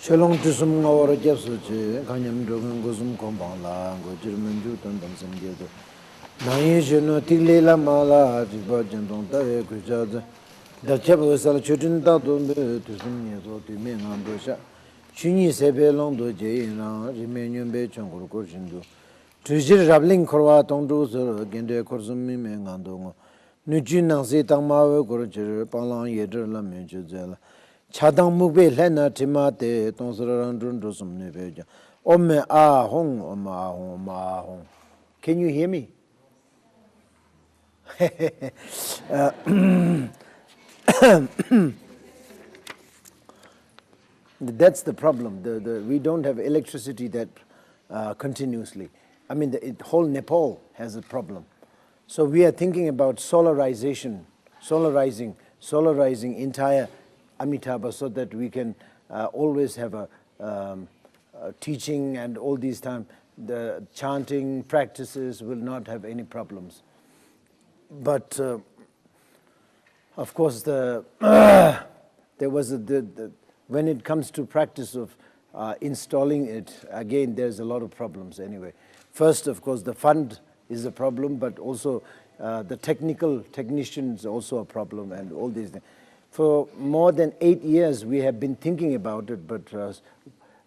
Chelong to some over Jeffsuchi, Kanyam Drogan Gosum Kompala, German Jutan, some Ghetto. Naishino Tilila Mala, Tibajan don't die, Kujaza. The chapel was a children to some years old to men on Dosha. Chini Sebe long do Jayna, Remanian Bechon or Kurchindu. Trijir Rabling Korwa Tondo, Gende Korsumi Mengandongo. Nujin Zitama, Gorger, Palan Yeder La Menjuzella. Chadang Mugbe Lena Timate, Tonsran Drundosum Neveja. Ome ah hong, oma hong, ma hong. Can you hear me? That's the problem. We don't have electricity that continuously. I mean, the whole Nepal has a problem. So we are thinking about solarizing entire Amitabha so that we can always have a teaching and all these time. The chanting practices will not have any problems. But of course, there was when it comes to practice of installing it, again, there's a lot of problems anyway. First, of course, the fund is a problem, but also the technicians also a problem, and all these things. For more than 8 years, we have been thinking about it, but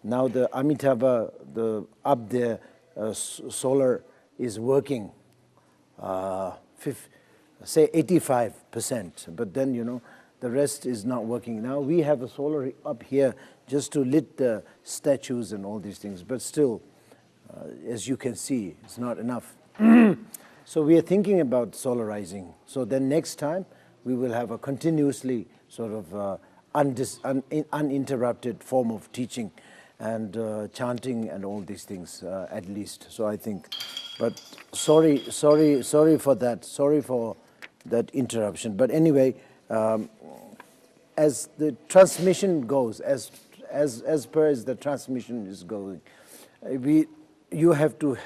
now the Amitabha, up there, solar is working, say 85%, but then, you know, the rest is not working. Now we have a solar up here just to lit the statues and all these things, but still, as you can see, it's not enough. So we are thinking about solarizing. So then next time, we will have a continuously sort of uninterrupted form of teaching and chanting and all these things, at least. So I think, but sorry for that. Sorry for that interruption. But anyway, as the transmission goes, as the transmission is going, you have to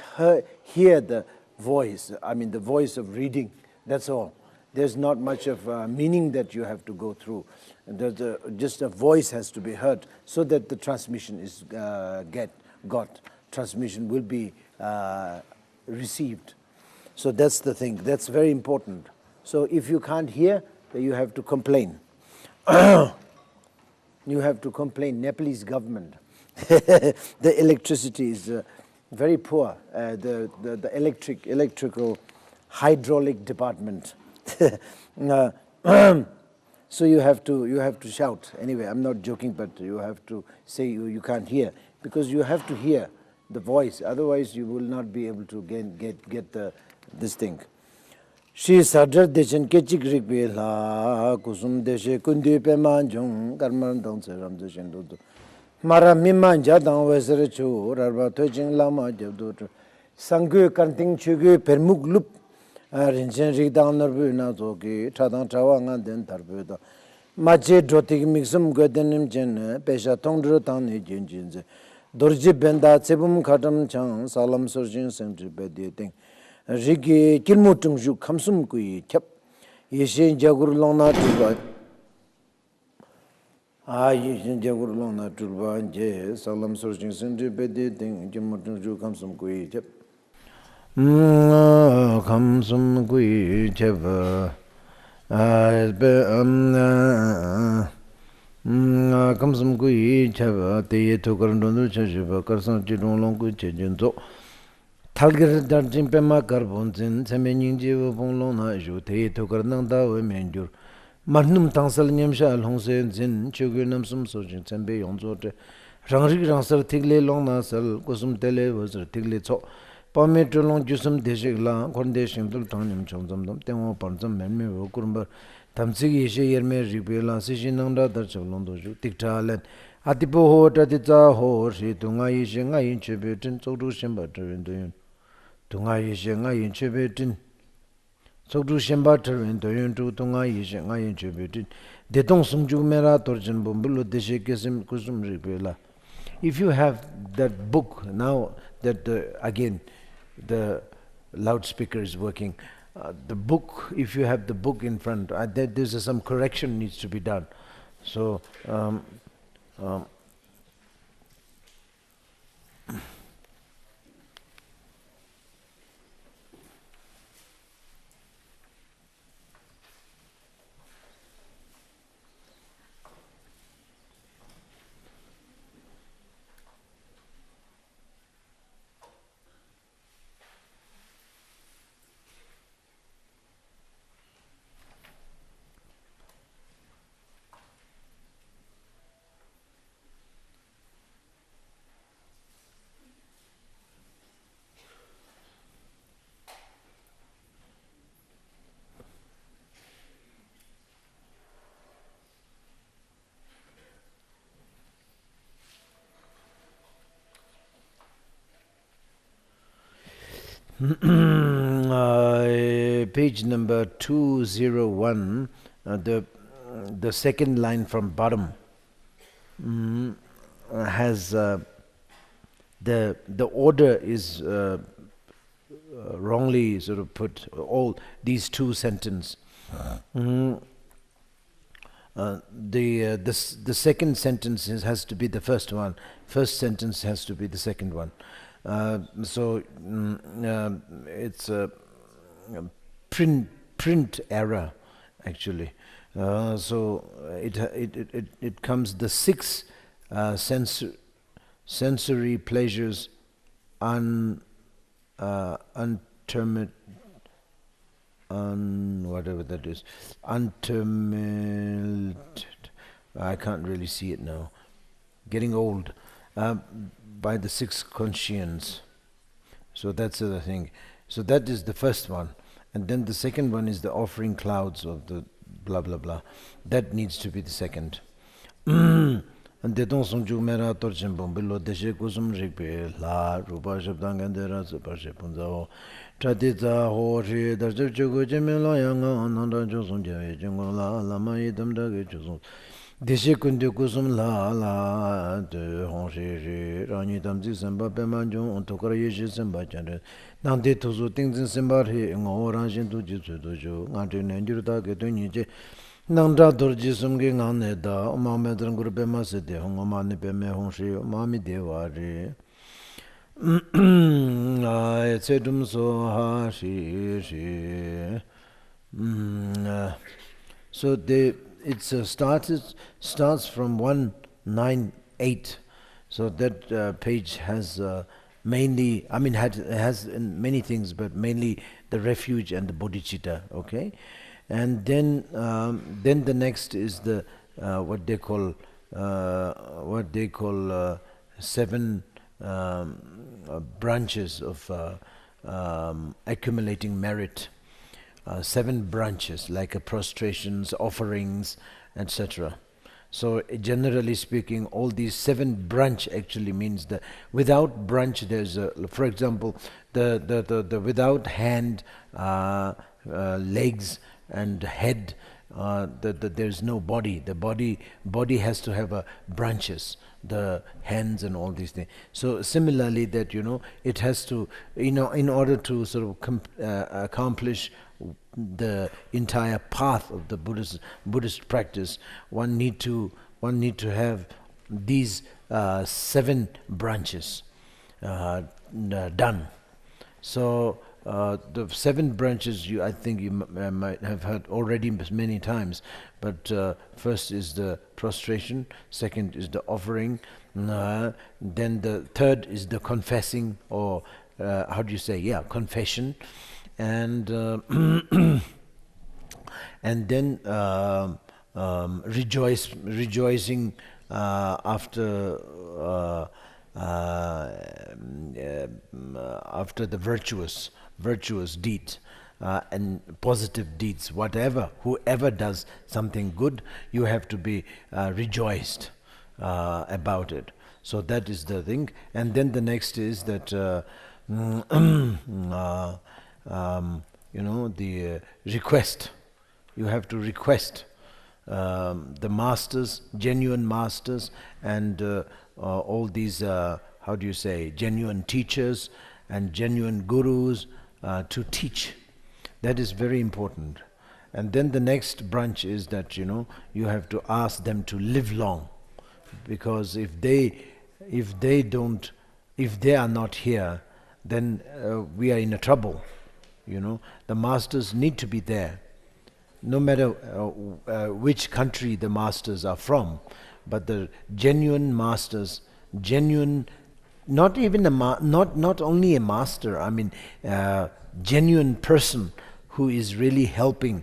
hear the voice. I mean, the voice of reading. That's all. There's not much of meaning that you have to go through. Just a voice has to be heard so that the transmission is transmission will be received. So that's the thing. That's very important. So if you can't hear, then you have to complain. You have to complain. Nepalese government, the electricity is very poor. The electrical hydraulic department. So you have to shout. Anyway, I'm not joking, but you have to say you can't hear, because you have to hear the voice. Otherwise, you will not be able to get this thing. She sadar dechen kechik rikbe la kusum deshe kundi pe manjung karman dang seram deshen do mara mimman ja dang wesere chu rarba tojing lama jabdo sangyu kanting chugu permuk lup rinchen rik dang narbu na zoki chadang chawa ngan den tarbu da mache drotik mixum godenim jen pesha tongdro tang ne jen jenze dorji benda chebum khatam chang salam surjin sengri bedi ting Rigi kilmutung ju kamsum kui chap yeshen jagur long na tulba yeshen jagur long na tulba je salam surjing sendri bedi ting kilmutung ju kamsum kui chap kamsum kui chap kamsum kui chap te to karndonu chajiba karsan chidong long kui chejin zo Talgir Darjin Pema Carbonzin, Semeninji Bonlona, Jute, Tokarnanda, Menjur, Magnum Tansal Nyamsha, Hongsen, Zin, Chugunum Sum Sojin, Sembe Yonzote, Rangri Ransar Tigle Lona Sal, Cosum Tele was a Tiglitso, Palmetto Long Jusum Deshigla, Condation Tultanim Chonsum, Temo Pansum, Menme, Kurumba, Tamsigi Yeshe Yerme Ripela Sishinanda Darchalondo Tiktalen Atipo Ho Tatita Ho Shi Tunga Yeshe Ngayin Chebetin Sodu Shemba Terenduyun Tunga Yeshe Ngayin Chebetin Sodu Shemba Terenduyun to Tunga Yeshe Ngayin Chebetin Detong Sungju Mera Torjan Bumbulu Deshe Kesim Kusum Ripela. If you have that book now that again the loudspeaker is working, the book, if you have the book in front, there's some correction needs to be done. So page number 201, the second line from bottom has the order is wrongly sort of put. All these two sentences. The second sentence has to be the first one. First sentence has to be the second one. So it's a print error, actually. So it comes the six sensory pleasures whatever that is, I can't really see it now. Getting old. By the six conscience. So that's the thing. So that is the first one. And then the second one is the offering clouds of the blah blah blah. That needs to be the second. And deton songju mera torchen bombelo deshe kusum rikpe la rupa shabdang andera sepashe punzao tradita ho shi darjab chugu jemelo yanga ananda josung jaye jungo la lama idam dage josung deshe kunde kusum la la de hong shi shi rani damzi samba pemanjung ontokara yeshi samba chandre nangde tozu tingzin samba ri ngo ranshin tu jitsu dojo ngante nenjir da ke tu nije nangda dorji sumge ngane da ma medran gur pema se de hong ma ne peme hong shi ma mi de wa ri ai sedum so ha shi shi so it's starts from 198. So that page has mainly, I mean, has many things, but mainly the refuge and the bodhicitta. Okay, and then the next is the what they call seven branches of accumulating merit. 7 branches, like prostrations, offerings, etc. So generally speaking, all these 7 branch actually means that without branch there's for example, the without hand, legs and head, there's no body. The body has to have branches, the hands and all these things. So similarly, that it has to, in order to sort of accomplish the entire path of the Buddhist practice, one need to have these 7 branches done. So the 7 branches, I think you might have heard already many times, but first is the prostration, second is the offering, then the third is the confessing, or how do you say, confession, and and then rejoicing after the virtuous deed, and positive deeds. Whoever does something good, you have to be rejoiced about it. So that is the thing. And then the next is that the request. You have to request the masters, genuine masters, and all these, genuine teachers and genuine gurus to teach. That is very important. And then the next branch is that, you have to ask them to live long. Because if they are not here, then we are in a trouble. The masters need to be there, no matter which country the masters are from. But the genuine masters, not only a master, genuine person who is really helping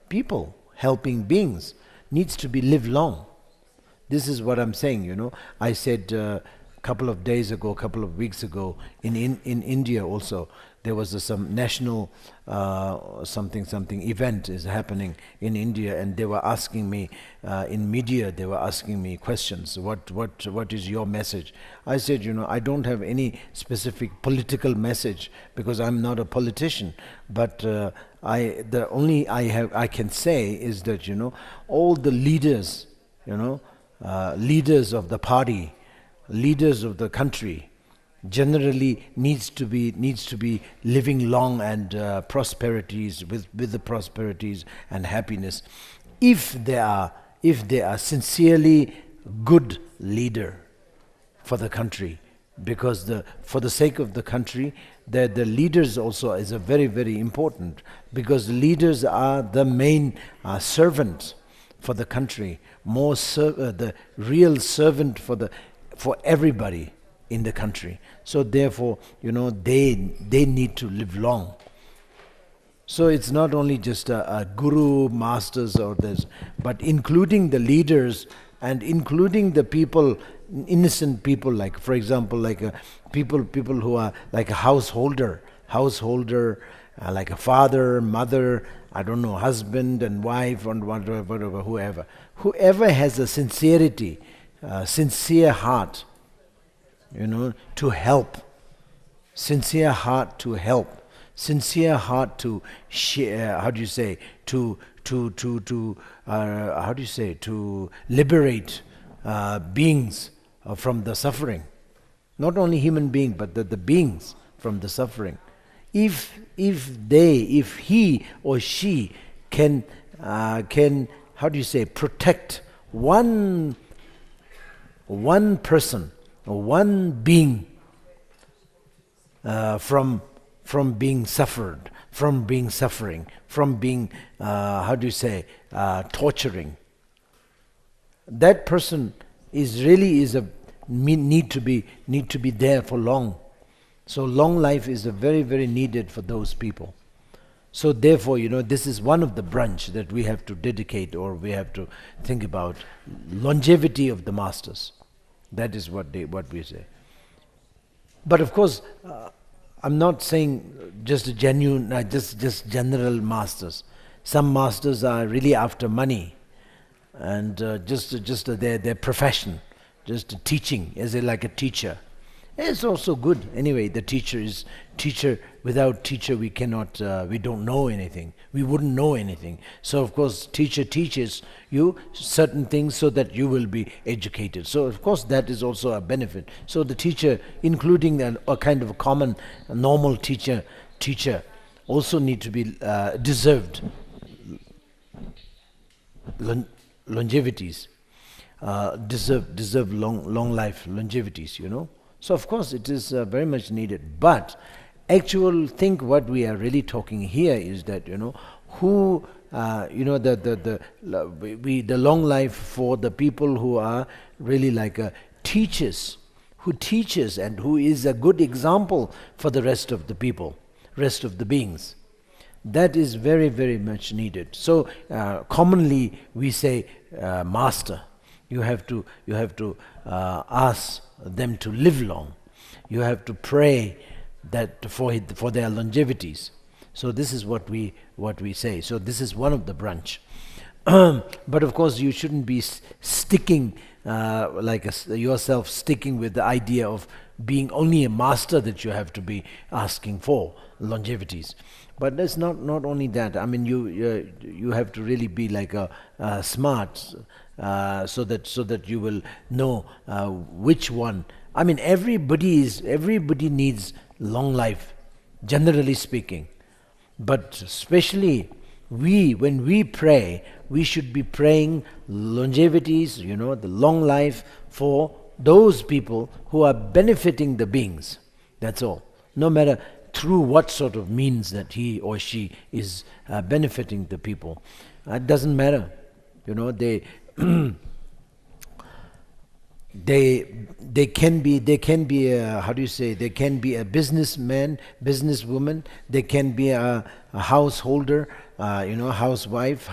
people, helping beings, needs to be live long. This is what I'm saying. I said a couple of weeks ago, in India also, there was some national something event is happening in India, and they were asking me in media. They were asking me questions. What is your message? I said, I don't have any specific political message because I'm not a politician. But the only I can say is that all the leaders, leaders of the party, leaders of the country, generally needs to be living long and prosperities with the prosperities and happiness, if they are sincerely good leader for the country, because for the sake of the country, the leaders also is a very, very important, because leaders are the main servant for the country, the real servant for everybody in the country. So therefore, they need to live long. So it's not only just a guru, masters or this, but including the leaders and including the people, innocent people, like, for example, like people who are like a householder, like a father, mother, I don't know, husband and wife and whatever, whoever has a sincerity, sincere heart, to help, sincere heart to share, to liberate beings from the suffering. Not only human being, but the beings from the suffering. If he or she can protect one person, one being from being suffered, from being suffering, from being torturing, that person need to be there for long. So long life is a very, very needed for those people. So therefore, this is one of the branch that we have to dedicate, or we have to think about longevity of the masters. That is what we say. But of course, I'm not saying just a genuine, just general masters. Some masters are really after money, and just their profession, just teaching, as like a teacher. It's also good. Anyway, the teacher is teacher. Without teacher, we cannot. We don't know anything. We wouldn't know anything. So of course, teacher teaches you certain things so that you will be educated. So of course, that is also a benefit. So the teacher, including a kind of a common, normal teacher, also need to be deserved longevities. Deserve long life, longevities. So of course it is very much needed. But what we are really talking here is that the long life for the people who are really like teachers, who teaches and who is a good example for the rest of the people, rest of the beings. That is very, very much needed. So commonly we say master. You have to ask them to live long. You have to pray that for their longevities. So this is what we say. So this is one of the branch. But of course, you shouldn't be sticking yourself sticking with the idea of being only a master that you have to be asking for longevities. But that's not only that. I mean, you have to really be like a smart, so that you will know which one. I mean, everybody needs long life, generally speaking. But especially when we pray, we should be praying longevities, the long life for those people who are benefiting the beings. That's all. No matter through what sort of means that he or she is benefiting the people. It doesn't matter. They they can be a, how do you say, they can be a businessman, businesswoman, they can be a householder, housewife,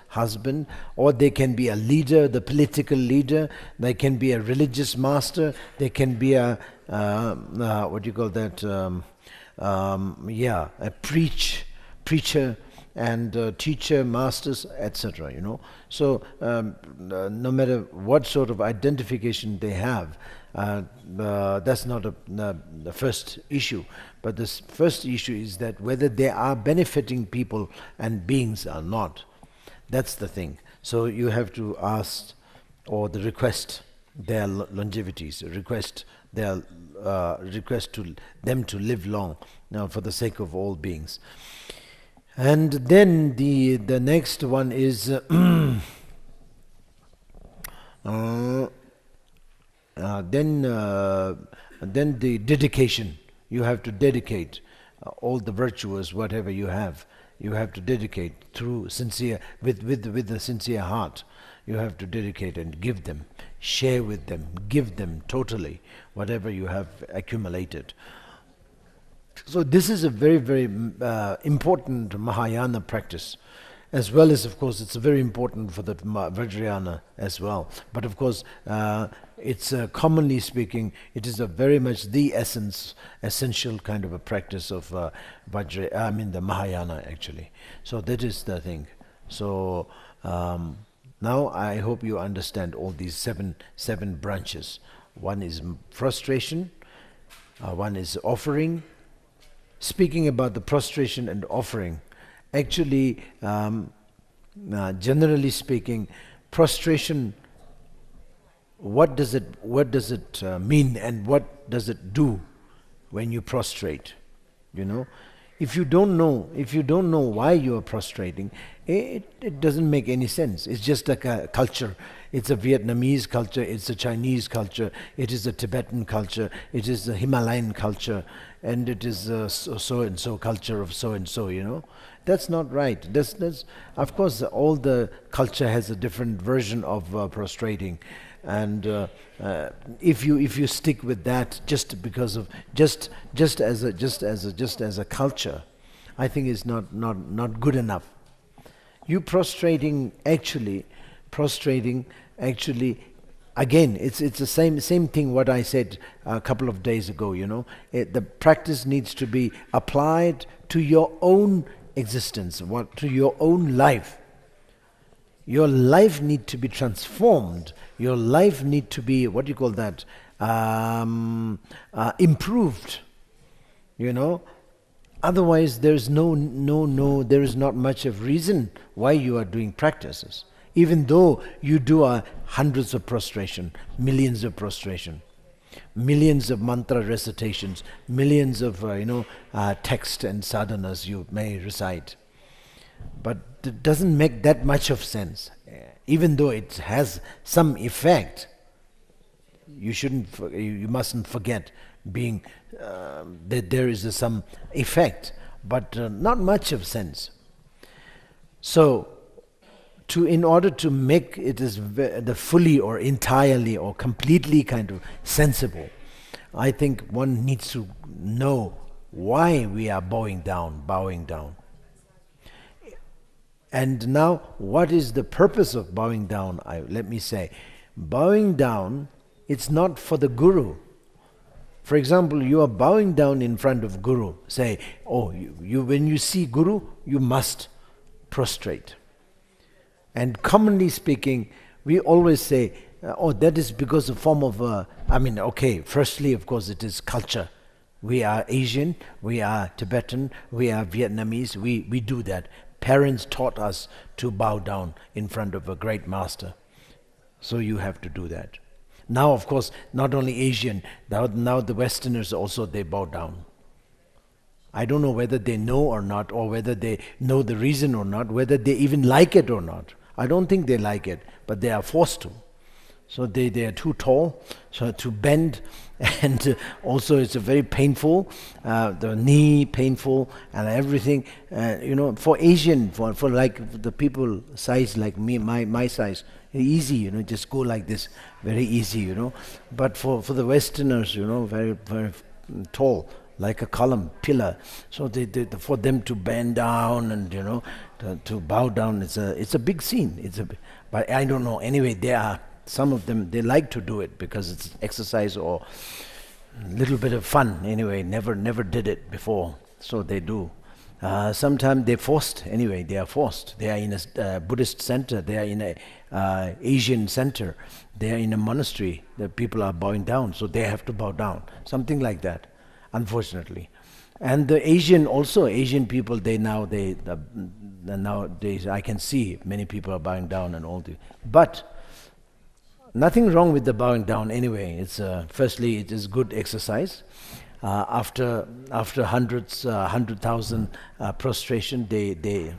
husband, or they can be a leader, the political leader, they can be a religious master, they can be a what do you call that, a preacher, and teacher, masters, etc. So no matter what sort of identification they have, that's not the first issue. But the first issue is that whether they are benefiting people and beings or not. That's the thing. So you have to ask or the request their longevities, request to them to live long, for the sake of all beings. And then the next one is then the dedication. You have to dedicate all the virtues, whatever you have to dedicate through sincere, with a sincere heart. You have to dedicate and give them, share with them, give them totally whatever you have accumulated. So this is a very, very important Mahayana practice, as well as, of course, it's very important for the Vajrayana as well. But of course, it's commonly speaking, it is a very much the essential kind of a practice of the Mahayana actually. So that is the thing. So now I hope you understand all these seven branches. One is prostration, one is offering. Speaking about the prostration and offering, actually, generally speaking, prostration, what does it mean, and what does it do when you prostrate? If you don't know why you are prostrating, it doesn't make any sense. It's just like a culture. It's a Vietnamese culture, it's a Chinese culture, it is a Tibetan culture, it is a Himalayan culture, and it is a so-and-so culture of so-and-so, That's not right. That's of course, all the culture has a different version of prostrating. And if you stick with that just because of just as a culture, I think is not good enough. You prostrating actually, again, it's the same thing what I said a couple of days ago. The practice needs to be applied to your own existence, to your own life. Your life need to be transformed. Your life need to be, what do you call that, improved. Otherwise, there is there is not much of reason why you are doing practices. Even though you do hundreds of prostration, millions of prostration, millions of mantra recitations, millions of text and sadhanas you may recite. But it doesn't make that much of sense. Even though it has some effect, you mustn't forget that there is some effect, but not much of sense. So, in order to make it as the fully or entirely or completely kind of sensible, I think one needs to know why we are bowing down. And now, what is the purpose of bowing down? Let me say, bowing down, it's not for the guru. For example, you are bowing down in front of Guru. Say, oh, when you see Guru, you must prostrate. And commonly speaking, we always say, oh, that is because a form of, firstly, of course, it is culture. We are Asian, we are Tibetan, we are Vietnamese, we do that. Parents taught us to bow down in front of a great master. So you have to do that. Now, of course, not only Asian, now the Westerners also, they bow down. I don't know whether they know or not, or whether they know the reason or not, whether they even like it or not. I don't think they like it, but they are forced to. So they are too tall, so to bend, and also it's a very painful, the knee painful and everything. For Asian, for like the people size like me, my size, easy, just go like this, very easy, But for the Westerners, very, very tall, like a column, pillar. So for them to bend down and to bow down, it's a big scene. But I don't know. Anyway, some of them, they like to do it because it's exercise or a little bit of fun. Anyway, never did it before, so they do. Sometimes they're forced. Anyway, they are forced. They are in a Buddhist center. They are in a Asian center. They are in a monastery. The people are bowing down, so they have to bow down. Something like that, unfortunately. And the Asian people, nowadays I can see many people are bowing down and all this. But nothing wrong with the bowing down anyway. It's firstly, it is good exercise. After 100,000 prostration, they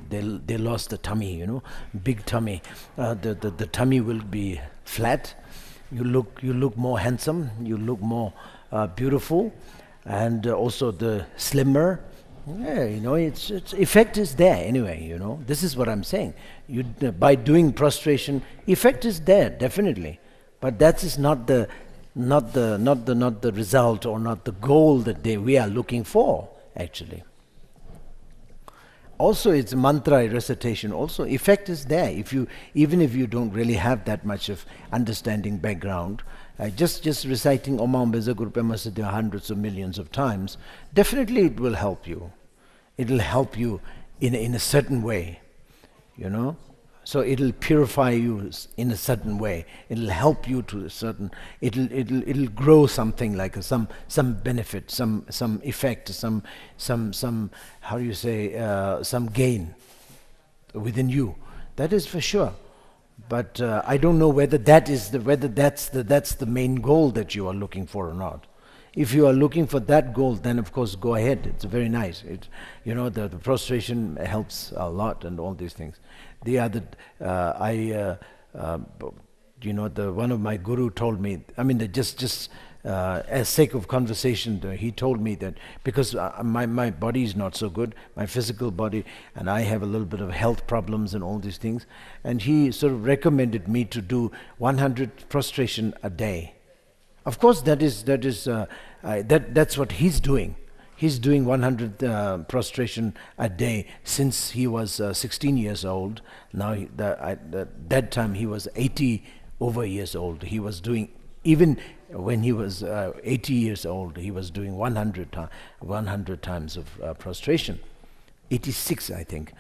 lost the tummy, big tummy. The tummy will be flat. You look more handsome. You look more beautiful, and also the slimmer. Yeah, its effect is there anyway. This is what I'm saying. By doing prostration, effect is there definitely, but that is not the result or not the goal that we are looking for actually. Also, it's mantra recitation. Also, effect is there. Even if you don't really have that much of understanding background, just reciting Om Am Beza Guru Pema Siddhi hundreds of millions of times, definitely it will help you. It will help you in a certain way, So it'll purify you in a certain way. It'll help you to a certain. It'll grow something like some benefit, some effect, some how do you say some gain within you. That is for sure. But I don't know whether that's the main goal that you are looking for or not. If you are looking for that goal, then of course go ahead. It's very nice. The prostration helps a lot and all these things. The other, one of my guru told me. As sake of conversation, he told me that because my body is not so good, my physical body, and I have a little bit of health problems and all these things, and he sort of recommended me to do 100 prostration a day. Of course, that's what he's doing. He's doing 100 prostration a day since he was 16 years old. Now, that time he was 80 over years old. He was doing, even when he was 80 years old, he was doing 100 times of prostration. 86, I think,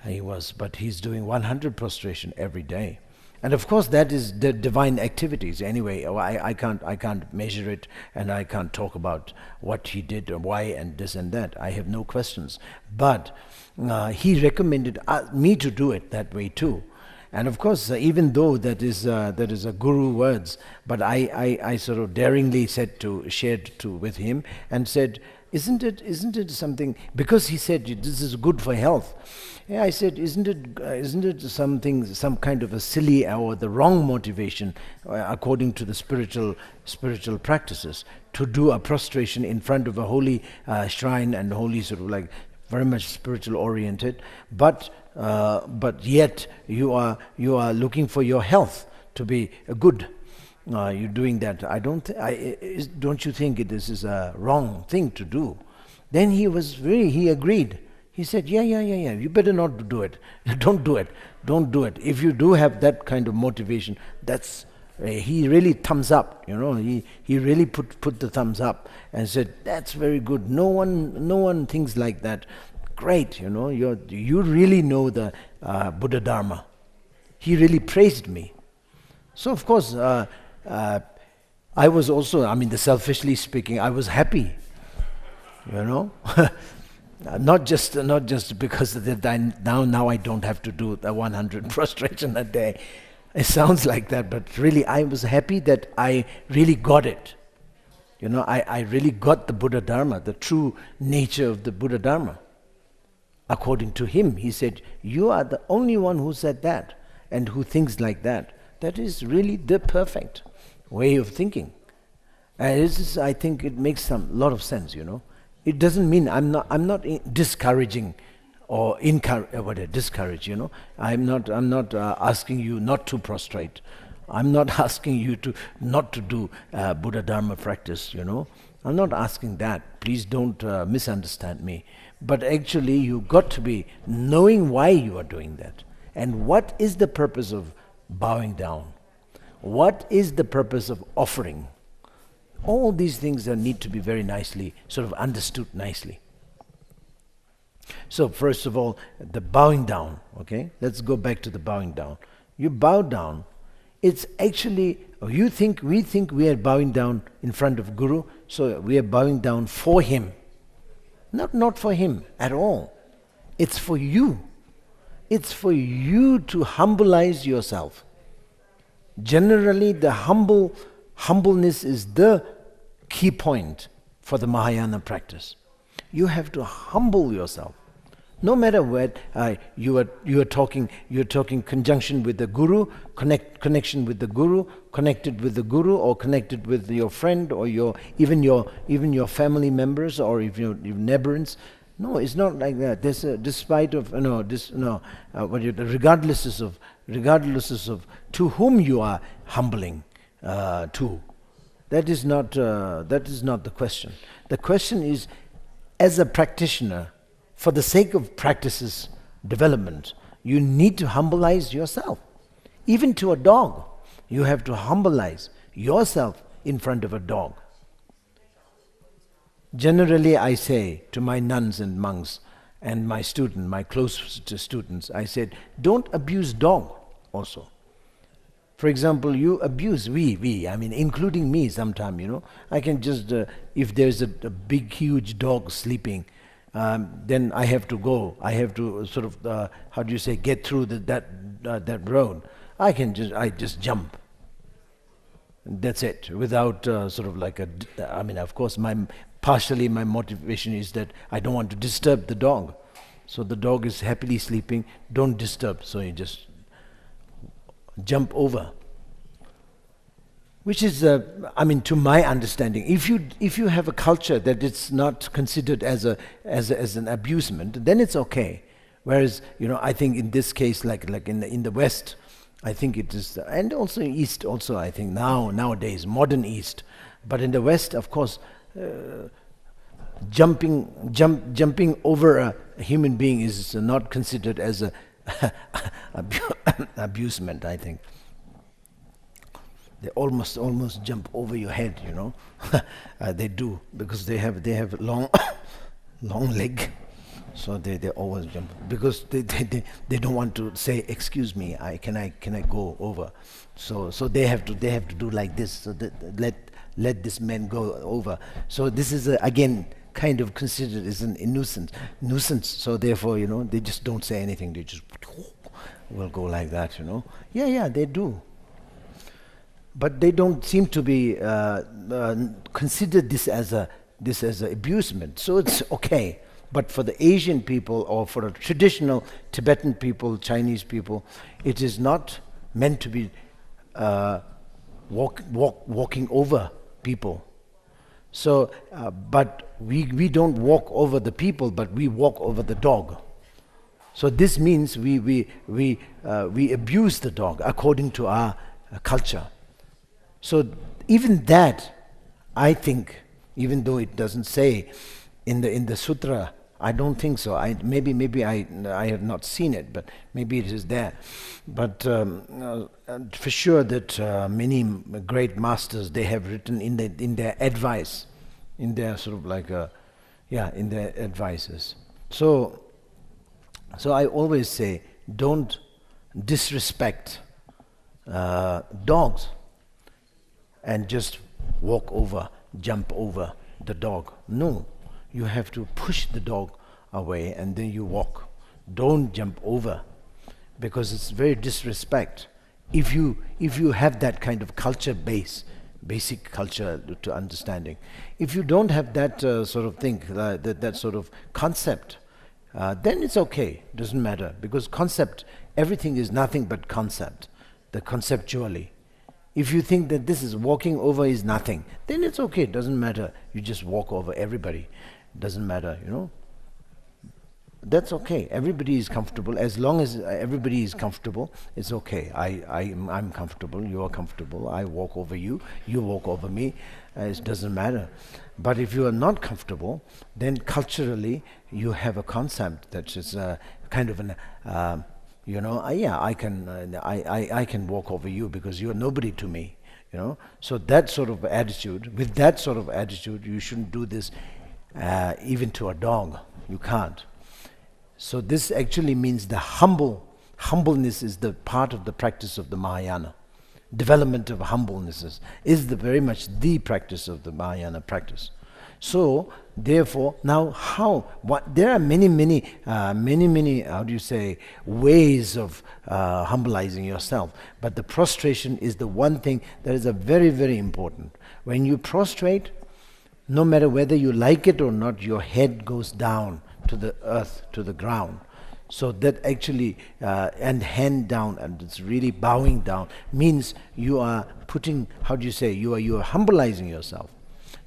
he was, but he's doing 100 prostration every day. And of course, that is the divine activities. Anyway, I can't measure it, and I can't talk about what he did or why and this and that. I have no questions. But he recommended me to do it that way too. And of course, even though that is a guru words, but I sort of daringly shared with him and said, isn't it something, because he said this is good for health. Yeah, I said, isn't it some kind of a silly or the wrong motivation according to the spiritual practices to do a prostration in front of a holy shrine and holy, sort of like very much spiritual oriented, but yet you are looking for your health to be good. You're doing that. Don't you think this is a wrong thing to do? Then he agreed. He said, yeah, you better not do it. Don't do it. If you do have that kind of motivation, that's he really thumbs up, he really put the thumbs up and said, that's very good, no one thinks like that. Great, you really know the Buddha Dharma. He really praised me. So of course, I was also, selfishly speaking, I was happy, not just because now I don't have to do the 100 prostration a day. It sounds like that, but really I was happy that I really got it. I really got the Buddha Dharma, the true nature of the Buddha Dharma. According to him, he said, you are the only one who said that and who thinks like that. That is really the perfect way of thinking. And I think it makes a lot of sense, It doesn't mean I'm not discouraging or discourage, I'm not asking you not to prostrate. I'm not asking you not to do Buddha Dharma practice, I'm not asking that. Please don't misunderstand me. But actually you got to be knowing why you are doing that. And what is the purpose of bowing down? What is the purpose of offering? All these things need to be very nicely, sort of understood nicely. So first of all, the bowing down, okay? Let's go back to the bowing down. You bow down, it's actually, we think we are bowing down in front of Guru, so we are bowing down for him. Not for him at all. It's for you. It's for you to humbleize yourself. Generally, the humbleness is the key point for the Mahayana practice. You have to humble yourself. No matter what you are talking conjunction with the Guru, connection with the Guru, connected with the Guru, or connected with your friend, or even your family members, or if your neighbors. No, it's not like that. There's regardless of to whom you are humbling to. That is not the question. The question is, as a practitioner, for the sake of practice's development, you need to humbleize yourself. Even to a dog, you have to humbleize yourself in front of a dog. Generally, I say to my nuns and monks and my close students, I said, don't abuse dog also. For example, you abuse, including me sometime, I can just, if there's a big, huge dog sleeping, then I have to go. I have to sort of, get through that road. I just jump. That's it, without of course, partially my motivation is that I don't want to disturb the dog. So the dog is happily sleeping, don't disturb, so you just jump over. Which is, to my understanding, if you have a culture that it's not considered as an abusement, then it's okay. Whereas, I think in this case, like in the West, I think it is, and also East, also I think nowadays, modern East, but in the West, of course, jumping over a human being is not considered as a abusement, I think. They almost jump over your head, they do, because they have long leg, so they always jump, because they don't want to say, excuse me, can I go over? So they have to do like this, so that let this man go over. So this is again kind of considered as a nuisance. So therefore, they just don't say anything. They just will go like that, Yeah, they do. But they don't seem to be consider this as a abusement. So it's okay. But for the Asian people, or for the traditional Tibetan people, Chinese people, it is not meant to be walking over people. So, but we don't walk over the people, but we walk over the dog. So this means we abuse the dog according to our culture. So even that, I think, even though it doesn't say in the sutra I don't think so. Maybe I have not seen it, but maybe it is there. But for sure that many great masters, they have written in their advice, in their sort of like in their advices. So I always say, don't disrespect dogs and just walk over, jump over the dog. No, you have to push the dog away and then you walk. Don't jump over, because it's very disrespect. If you have that kind of culture base, basic culture to understanding, if you don't have that sort of thing, that sort of concept, then it's okay, doesn't matter, because concept, everything is nothing but concept, the conceptually. If you think that this is walking over is nothing, then it's okay, it doesn't matter. You just walk over everybody, doesn't matter, you know. That's okay. Everybody is comfortable. As long as everybody is comfortable, it's okay. I'm comfortable, you are comfortable. I walk over you, you walk over me. It doesn't matter. But if you are not comfortable, then culturally you have a concept that is kind of an I can walk over you because you are nobody to me, you know. So that sort of attitude, with that sort of attitude, you shouldn't do this even to a dog. You can't. So this actually means the humbleness is the part of the practice of the Mahayana. Development of humbleness is the very much the practice of the Mahayana practice. So therefore, now there are many how do you say, ways of humbling yourself, but the prostration is the one thing that is a very, very important. When you prostrate, no matter whether you like it or not, your head goes down to the earth, to the ground. So that actually, and hand down, and it's really bowing down, means you are putting, how do you say, you are humbling yourself.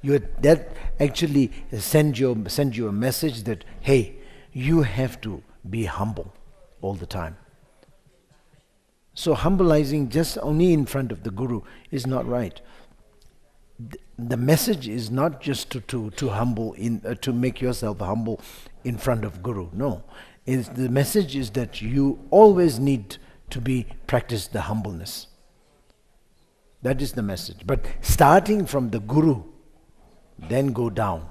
That actually send you a message that, hey, you have to be humble all the time. So humbling just only in front of the Guru is not right. The message is not just to humble to make yourself humble in front of Guru. No, the message is that you always need to practice the humbleness. That is the message. But starting from the Guru, then go down.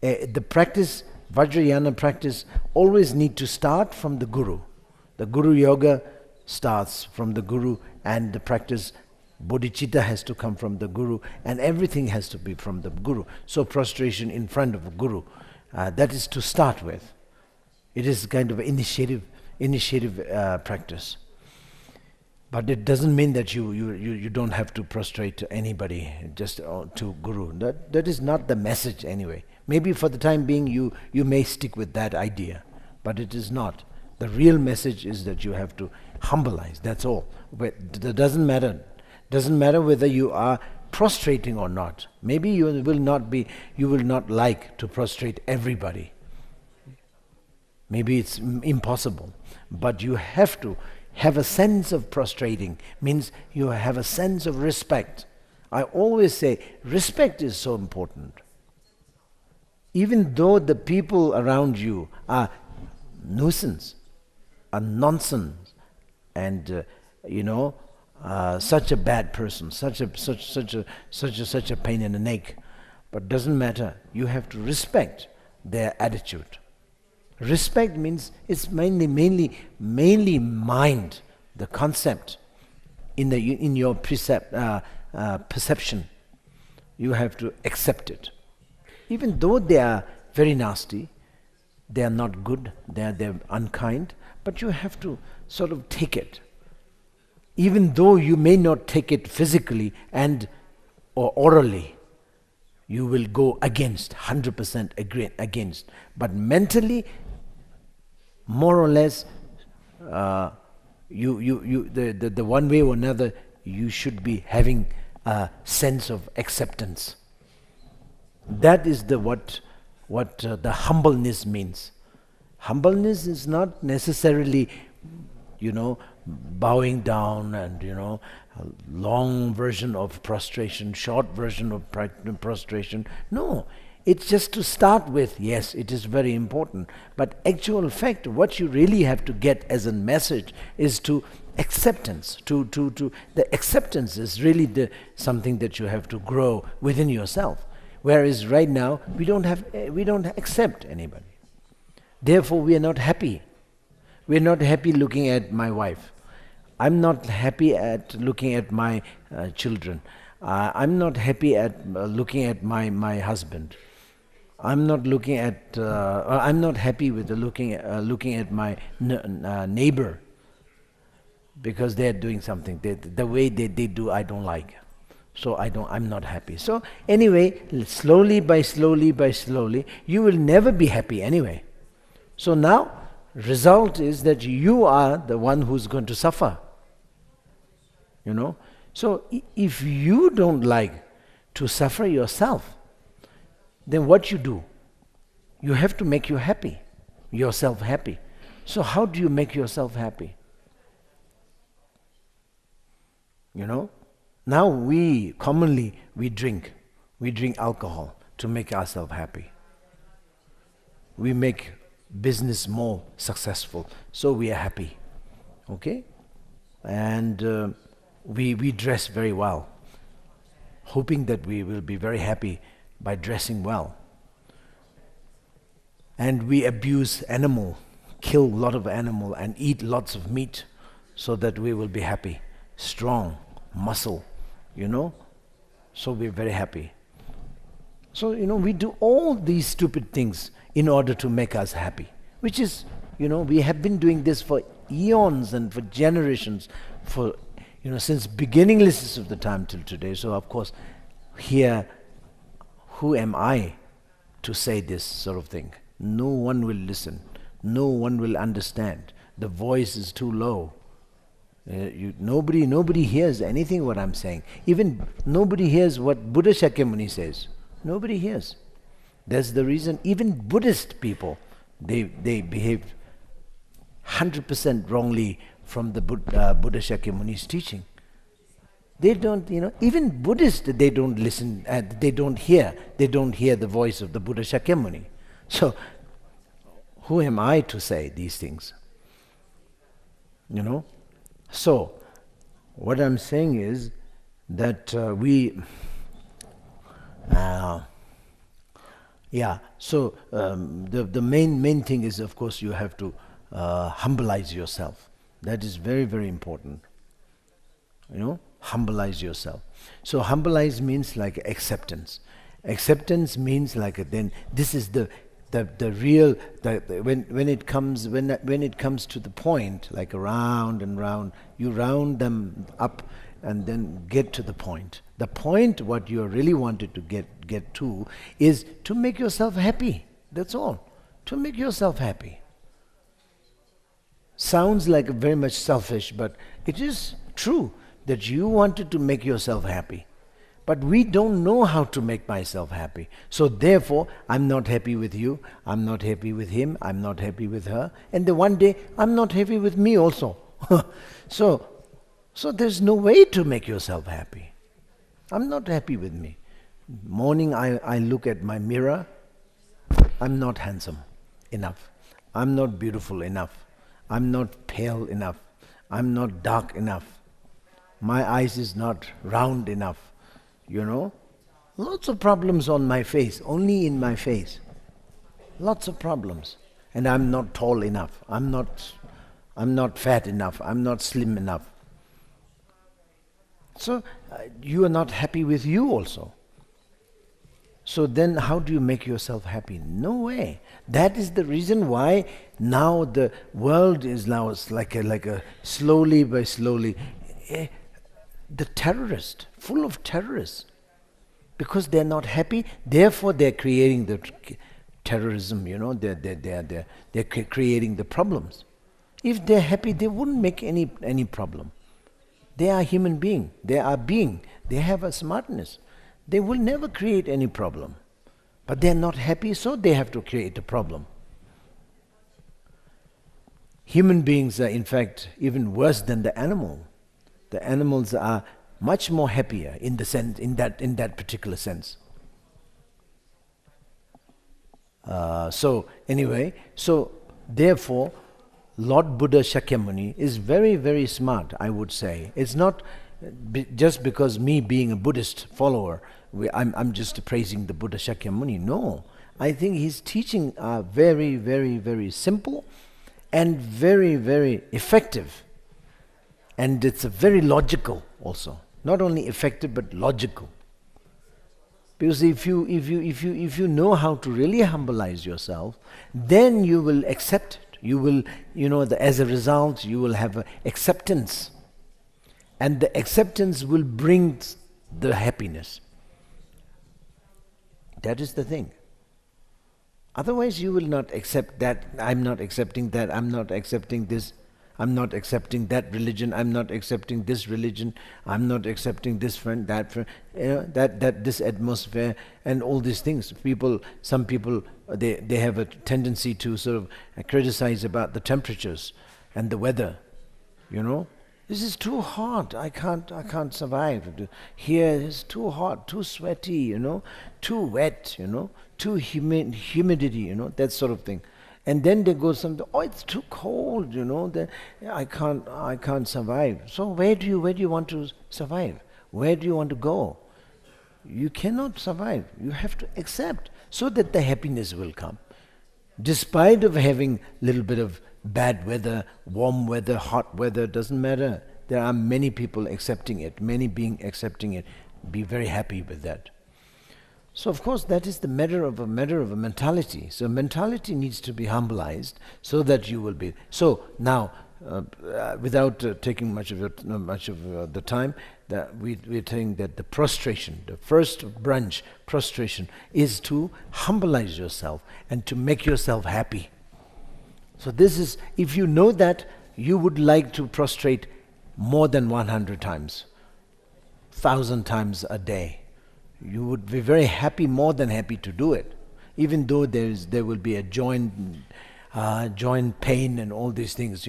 The practice, Vajrayana practice, always need to start from the Guru. The Guru Yoga starts from the Guru, and the practice bodhicitta has to come from the Guru, and everything has to be from the Guru. So prostration in front of a Guru, that is to start with. It is kind of initiative practice. But it doesn't mean that you don't have to prostrate to anybody, just to Guru. That is not the message anyway. Maybe for the time being you may stick with that idea, but it is not. The real message is that you have to humbleize, that's all. But that doesn't matter. Doesn't matter whether you are prostrating or not. Maybe you will not like to prostrate everybody. Maybe it's impossible. But you have to have a sense of prostrating, means you have a sense of respect. I always say respect is so important. Even though the people around you are nuisance, are nonsense, and such a bad person, such a pain in the neck, but doesn't matter. You have to respect their attitude. Respect means it's mainly mind, the concept in your perception. You have to accept it, even though they are very nasty, they are not good, they're unkind, but you have to sort of take it. Even though you may not take it physically or orally, you will go against, 100% against. But mentally, more or less, the one way or another, you should be having a sense of acceptance. That is what the humbleness means. Humbleness is not necessarily, bowing down and, a long version of prostration, short version of prostration. No, It's just to start with, yes, it is very important. But actual fact, what you really have to get as a message is to acceptance. The acceptance is really something that you have to grow within yourself. Whereas right now, we don't accept anybody. Therefore, we are not happy. We're not happy looking at my wife. I'm not happy at looking at my children. I'm not happy at looking at my husband. I'm not happy with looking at my neighbor, because they're doing something. The way they do, I don't like. So I'm not happy. So anyway, slowly by slowly, you will never be happy anyway. So now, result is that you are the one who's going to suffer. So if you don't like to suffer yourself, then what you do? You have to make yourself happy. So how do you make yourself happy? Now we drink alcohol to make ourselves happy. We make business more successful, so we are happy. Okay? And we dress very well, hoping that we will be very happy by dressing well. And we abuse animal, kill a lot of animal and eat lots of meat so that we will be happy, strong, muscle, so we're very happy. So, we do all these stupid things in order to make us happy, which is, we have been doing this for eons and for generations, since beginningless of the time till today. So, of course, here, who am I to say this sort of thing? No one will listen. No one will understand. The voice is too low. Nobody hears anything what I'm saying. Even nobody hears what Buddha Shakyamuni says. Nobody hears. That's the reason even Buddhist people, they behave 100% wrongly from the Buddha Shakyamuni's teaching. They don't, even Buddhists, they don't listen, they don't hear the voice of the Buddha Shakyamuni. So, who am I to say these things? So, what I'm saying is that the main thing is, of course, you have to humbleize yourself. That is very, very important. Humbleize yourself. So humbleize means like acceptance. Acceptance means like then this is the real when it comes to the point, like round and round, you round them up and then get to the point. The point what you really wanted to get to is to make yourself happy. That's all. To make yourself happy. Sounds like very much selfish, but it is true that you wanted to make yourself happy. But we don't know how to make myself happy. So therefore, I'm not happy with you, I'm not happy with him, I'm not happy with her, and then one day, I'm not happy with me also. So there's no way to make yourself happy. I'm not happy with me. Morning I look at my mirror, I'm not handsome enough. I'm not beautiful enough. I'm not pale enough. I'm not dark enough. My eyes is not round enough. Lots of problems on my face, only in my face. Lots of problems. And I'm not tall enough. I'm not fat enough. I'm not slim enough. So you are not happy with you also. So then how do you make yourself happy? No way. That is the reason why now the world is now like a slowly by slowly the terrorist, full of terrorists. Because they're not happy, therefore they're creating the terrorism, they're creating the problems. If they're happy, they wouldn't make any problem. They are human being, they have a smartness. They will never create any problem. But they're not happy, so they have to create a problem. Human beings are in fact even worse than the animal. The animals are much more happier in that particular sense. So anyway, so therefore, Lord Buddha Shakyamuni is very, very smart, I would say. It's not just because me being a Buddhist follower, I'm just praising the Buddha Shakyamuni. No, I think his teaching are very, very, very simple and very, very effective. And it's a very logical also. Not only effective but logical. Because if you know how to really humbleize yourself, then you will accept it. You will, as a result, you will have acceptance. And the acceptance will bring the happiness. That is the thing. Otherwise you will not accept that, I'm not accepting that, I'm not accepting this, I'm not accepting that religion, I'm not accepting this religion, I'm not accepting this friend, that friend, that this atmosphere and all these things. Some people, they have a tendency to sort of criticize about the temperatures and the weather, This is too hot, I can't survive. Here it's too hot, too sweaty, too wet, too humidity, that sort of thing. And then they go something, it's too cold, I can't survive. So where do you want to survive? Where do you want to go? You cannot survive. You have to accept so that the happiness will come. Despite of having a little bit of bad weather, warm weather, hot weather, doesn't matter. There are many people accepting it, many beings accepting it. Be very happy with that. So of course that is the matter of a mentality. So mentality needs to be humbleized so that you will be. So now, without taking much of the time, we're saying that the prostration, the first branch, prostration, is to humbleize yourself and to make yourself happy. So this is, if you know that, you would like to prostrate more than 100 times, 1,000 times a day. You would be very happy, more than happy to do it, even though there will be a joint pain and all these things,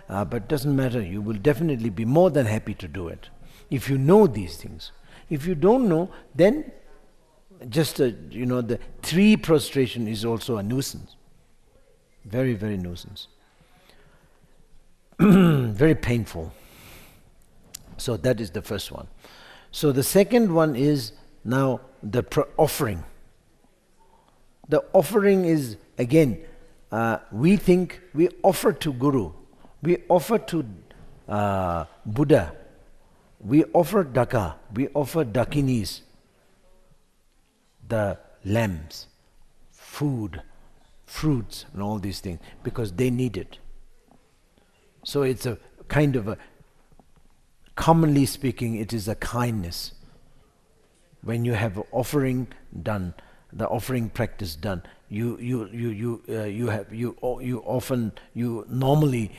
but doesn't matter. You will definitely be more than happy to do it if you know these things. If you don't know, then just the 3 prostration is also a nuisance. Very, very nuisance. Very painful. So that is the first one. So the second one is now the offering. The offering is, again, we think we offer to Guru, we offer to Buddha, we offer Daka, we offer Dakinis, the lambs, food, fruits and all these things, because they need it. So it's a kind of commonly speaking, it is a kindness. When you have offering done, the offering practice done, you normally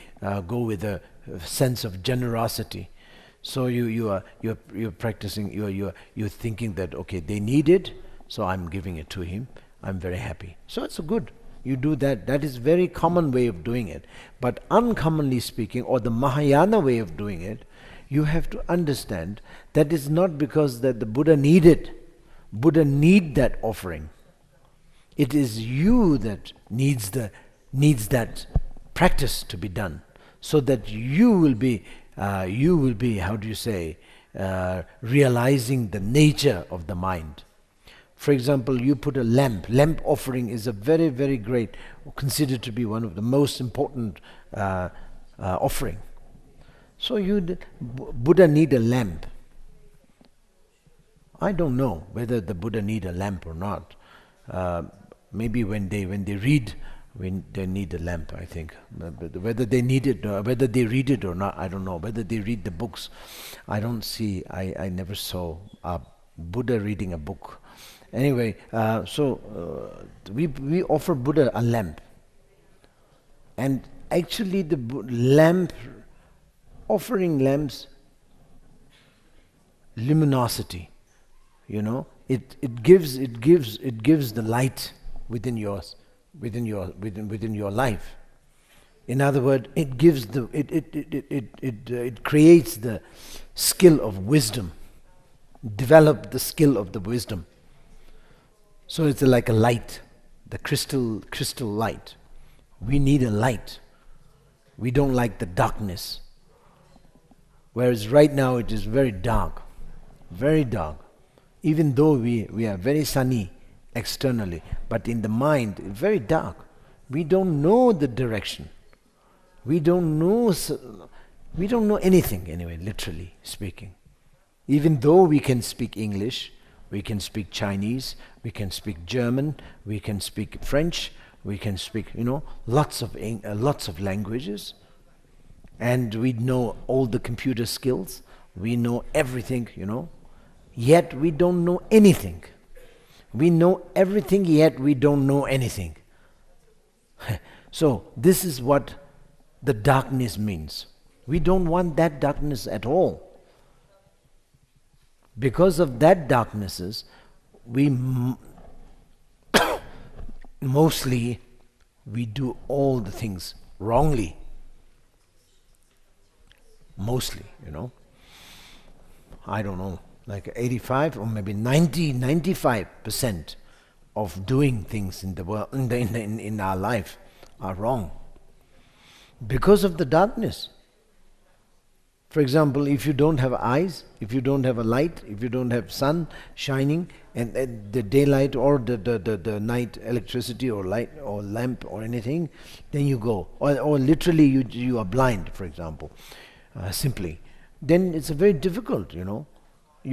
go with a sense of generosity. So you're practicing, you're thinking that, okay, they need it, so I'm giving it to him. I'm very happy. So it's good. You do that. That is very common way of doing it. But uncommonly speaking, or the Mahayana way of doing it, you have to understand that is not because that the Buddha needed. Buddha need that offering. It is you that needs that practice to be done, so that you will be how do you say, realizing the nature of the mind. For example, you put a lamp. Lamp offering is a very, very great, considered to be one of the most important offering. So Buddha need a lamp. I don't know whether the Buddha need a lamp or not. Maybe when they read, when they need a lamp, I think. Whether they need it, whether they read it or not, I don't know. Whether they read the books, I don't see. I never saw a Buddha reading a book. Anyway, we offer Buddha a lamp, and actually the lamp, offering lamps, luminosity, it gives the light within your life. In other words, it gives it creates the skill of wisdom, develop the skill of the wisdom. So it's like a light. the crystal light. We need a light. We don't like the darkness. Whereas right now it is very dark, very dark. Even though we are very sunny externally, but in the mind, very dark. We don't know the direction. We don't know anything anyway, literally speaking. Even though we can speak English, we can speak Chinese, we can speak German, we can speak French, we can speak, lots of languages, and we know all the computer skills, we know everything, yet we don't know anything. We know everything, yet we don't know anything. So this is what the darkness means. We don't want that darkness at all. Because of that darknesses, we mostly we do all the things wrongly. Mostly, I don't know, like 85 or maybe 95% of doing things in the world, in our life, are wrong because of the darkness. For example, if you don't have eyes, if you don't have a light, if you don't have sun shining, and the daylight or the night electricity or light or lamp or anything, then you go. Or literally you are blind, for example, simply. Then it's very difficult, You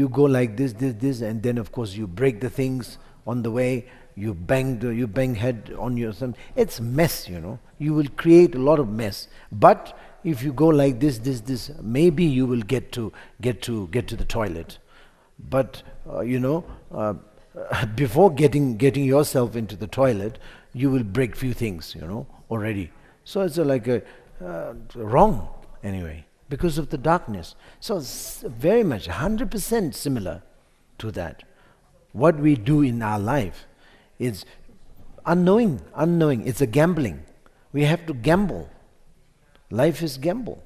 go like this, and then of course you break the things on the way. You bang head on yourself. It's mess, You will create a lot of mess. But if you go like this, maybe you will get to the toilet. But before getting yourself into the toilet, you will break few things, already. So it's like wrong anyway, because of the darkness. So it's very much 100% similar to that. What we do in our life is unknowing. It's a gambling. We have to gamble. Life is gamble.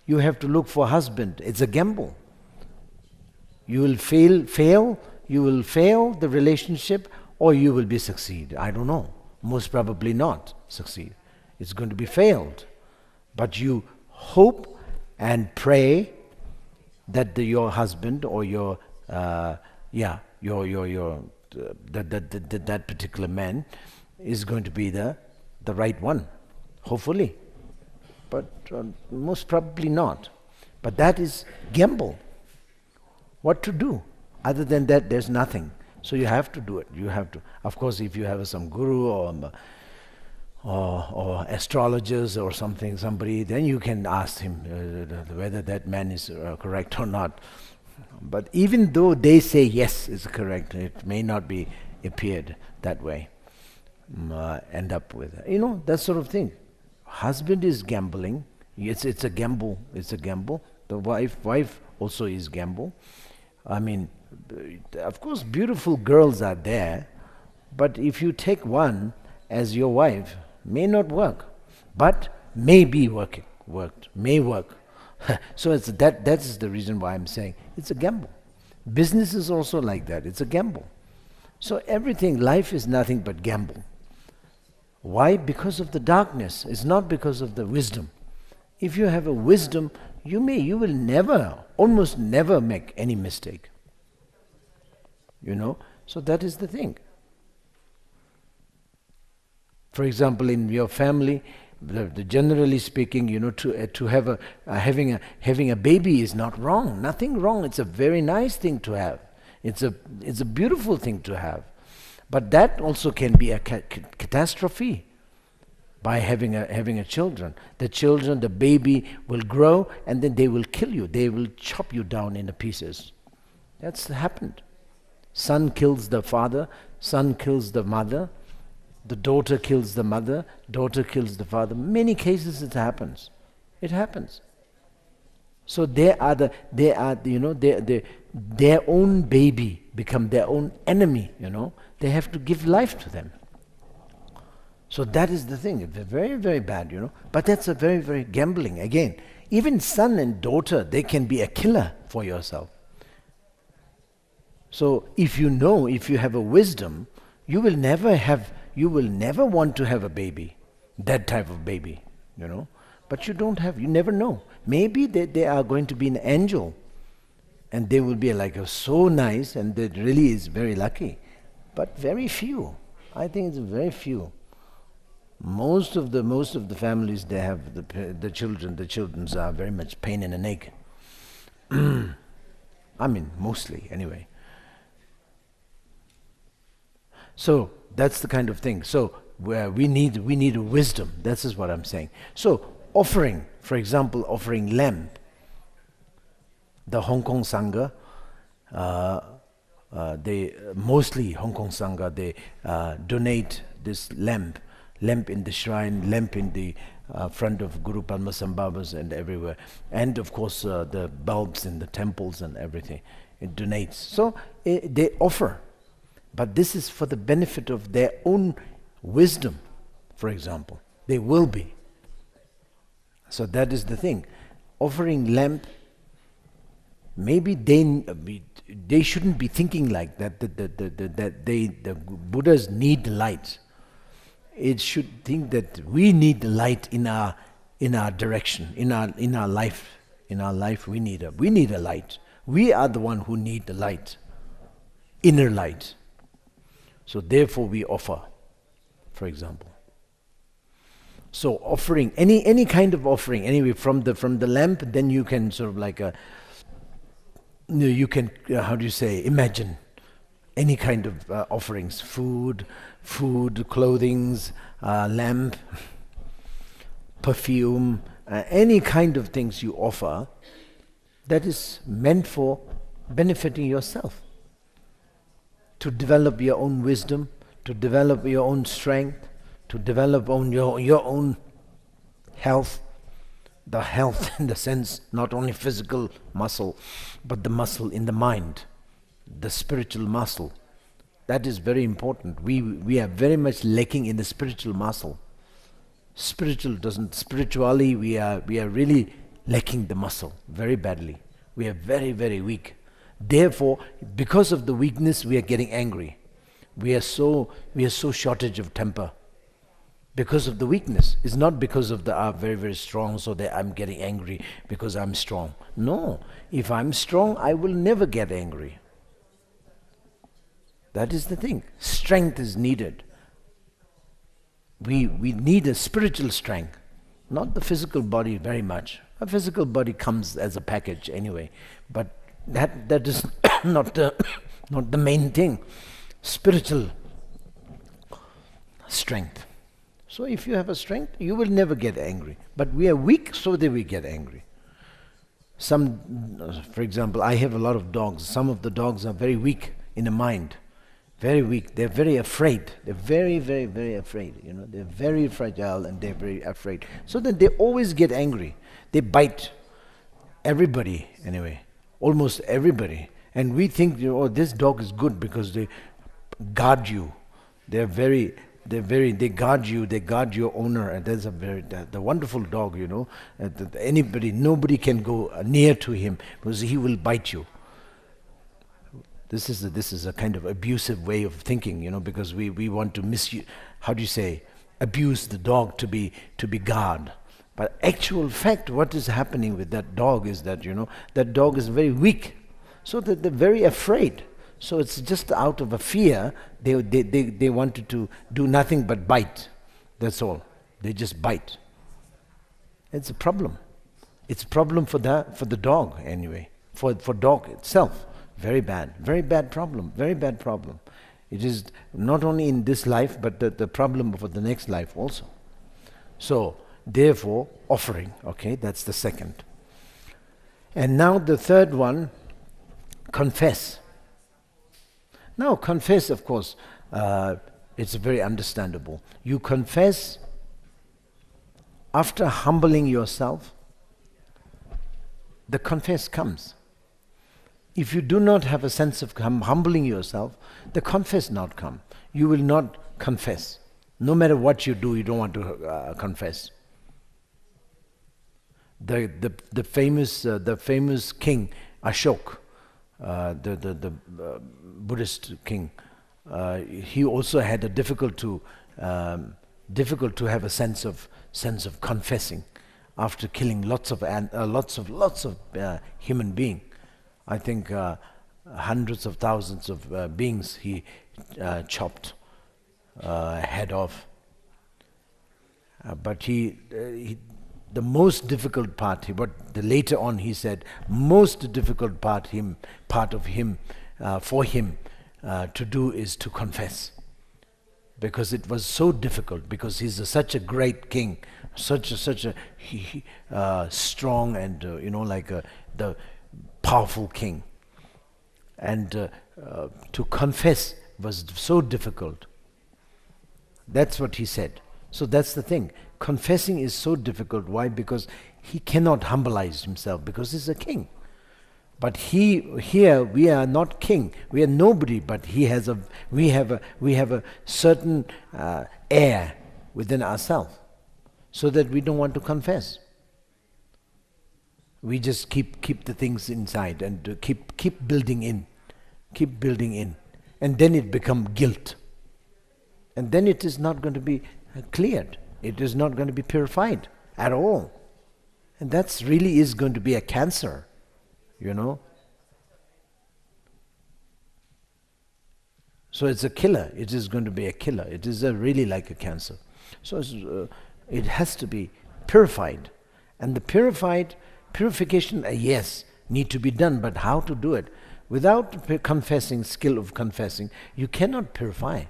You have to look for a husband. It's a gamble. You will fail. You will fail the relationship, or you will be succeed. I don't know. Most probably not succeed. It's going to be failed. But you hope and pray that your husband or that particular man is going to be the right one. Hopefully. But most probably not. But that is gamble. What to do? Other than that, there's nothing. So you have to do it. You have to. Of course, if you have some guru or astrologers or somebody, then you can ask him whether that man is correct or not. But even though they say yes, it's correct, it may not be appeared that way. End up with that sort of thing. Husband is gambling. It's a gamble. It's a gamble. The wife also is gamble. I mean, of course, beautiful girls are there, but if you take one as your wife, may not work, but may be may work. So that is the reason why I'm saying it's a gamble. Business is also like that. It's a gamble. So everything, life is nothing but gamble. Why? Because of the darkness. It's not because of the wisdom. If you have a wisdom, you will almost never make any mistake. So that is the thing. For example, in your family, generally speaking, to have having a baby is not wrong. Nothing wrong. It's a very nice thing to have. It's a beautiful thing to have. But that also can be a catastrophe by having a children. The baby will grow and then they will kill you. They will chop you down into pieces. That's happened. Son kills the father, son kills the mother, the daughter kills the mother, daughter kills the father. Many cases it happens. It happens. So their own baby become their own enemy, They have to give life to them. So that is the thing. It's very, very bad, But that's a very, very gambling. Again, even son and daughter, they can be a killer for yourself. So if you have a wisdom, you will never have you will never want to have a baby, that type of baby, you know. But you don't have, you never know. Maybe they are going to be an angel, and they will be like so nice, and that really is very lucky. But very few. I think it's very few. Most of the families, they have the children. The children are very much pain in the neck. I mean, mostly anyway. So that's the kind of thing. So where we need wisdom. This is what I'm saying. So offering, for example, offering lamb. The Hong Kong Sangha, they mostly Hong Kong Sangha, they donate this lamp in the shrine, lamp in the front of Guru Padmasambhavas and everywhere, and of course the bulbs in the temples and everything. It donates. So they offer, but this is for the benefit of their own wisdom. For example, they will be. So that is the thing. Offering lamp. Maybe they shouldn't be thinking like that. That the Buddhas need the light. It should think that we need the light in our direction, in our life. In our life, we need a light. We are the one who need the light, inner light. So therefore, we offer, for example. So offering any kind of offering, anyway, from the lamp, then you can sort of like you can, how do you say, imagine any kind of offerings, food, clothings, lamp, perfume, any kind of things you offer that is meant for benefiting yourself, to develop your own wisdom, to develop your own strength, to develop your own health. The health in the sense, not only physical muscle, but the muscle in the mind, the spiritual muscle. That is very important. We are very much lacking in the spiritual muscle. Spiritually we are really lacking the muscle very badly. We are very, very weak. Therefore, because of the weakness, we are getting angry. We are so shortage of temper. Because of the weakness. It's not because of the very, very strong, so that I'm getting angry because I'm strong. No. If I'm strong, I will never get angry. That is the thing. Strength is needed. We need a spiritual strength, not the physical body very much. A physical body comes as a package anyway, but that is not the main thing. Spiritual strength. So if you have a strength, you will never get angry. But we are weak, so that we get angry. For example, I have a lot of dogs. Some of the dogs are very weak in the mind. Very weak. They're very afraid. They're very, very, very afraid. You know, they're very fragile and they're very afraid. So that they always get angry. They bite everybody anyway. Almost everybody. And we think, oh, this dog is good because they guard you. They guard you, they guard your owner, and there's the wonderful dog, you know. Nobody can go near to him because he will bite you. This is a kind of abusive way of thinking, you know, because we want to abuse the dog to be guard. But actual fact, what is happening with that dog is that, you know, that dog is very weak, so that they're very afraid. So it's just out of a fear, they wanted to do nothing but bite. That's all. They just bite. It's a problem. It's a problem for the dog anyway. For dog itself. Very bad problem. Very bad problem. It is not only in this life, but the problem for the next life also. So therefore, offering, okay, that's the second. And now the third one, confess. Now, confess, of course, it's very understandable. You confess after humbling yourself, the confess comes. If you do not have a sense of humbling yourself, the confess not come. You will not confess. No matter what you do, you don't want to confess. The famous king Ashok, the Buddhist king, he also had a difficult to difficult to have a sense of confessing after killing lots of human being. I think hundreds of thousands of beings he chopped head off. But the most difficult part, later on he said, most difficult part of him for him to do is to confess, because it was so difficult, because he's such a great king, such a strong and the powerful king, and to confess was so difficult. That's what he said. So that's the thing. Confessing is so difficult. Why? Because he cannot humbleize himself, because he's a king. But here we are not king. We are nobody. But we have a certain air within ourselves, so that we don't want to confess. We just keep the things inside and keep building in, and then it becomes guilt, and then it is not going to be cleared. It is not going to be purified at all. And that's really is going to be a cancer, So it's a killer. It is going to be a killer. It is really like a cancer. So it has to be purified. And the purification, yes, need to be done, but how to do it? Without skill of confessing, you cannot purify.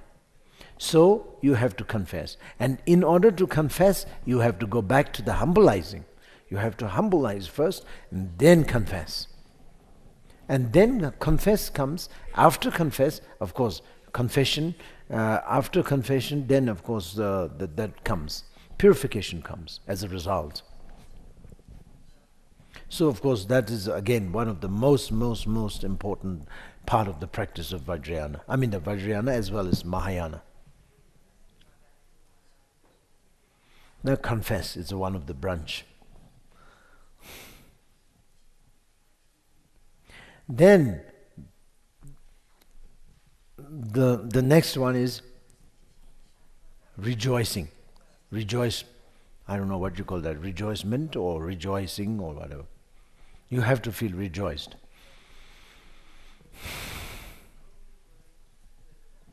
So you have to confess. And in order to confess, you have to go back to the humbleizing. You have to humbleize first and then confess. And then confess comes. After confess, of course, confession. After confession, then of course that comes. Purification comes as a result. So of course that is again one of the most important part of the practice of Vajrayana. I mean the Vajrayana as well as Mahayana. Now confess is one of the branch. Then the next one is rejoicing. Rejoice, I don't know what you call that, rejoicement or rejoicing or whatever. You have to feel rejoiced.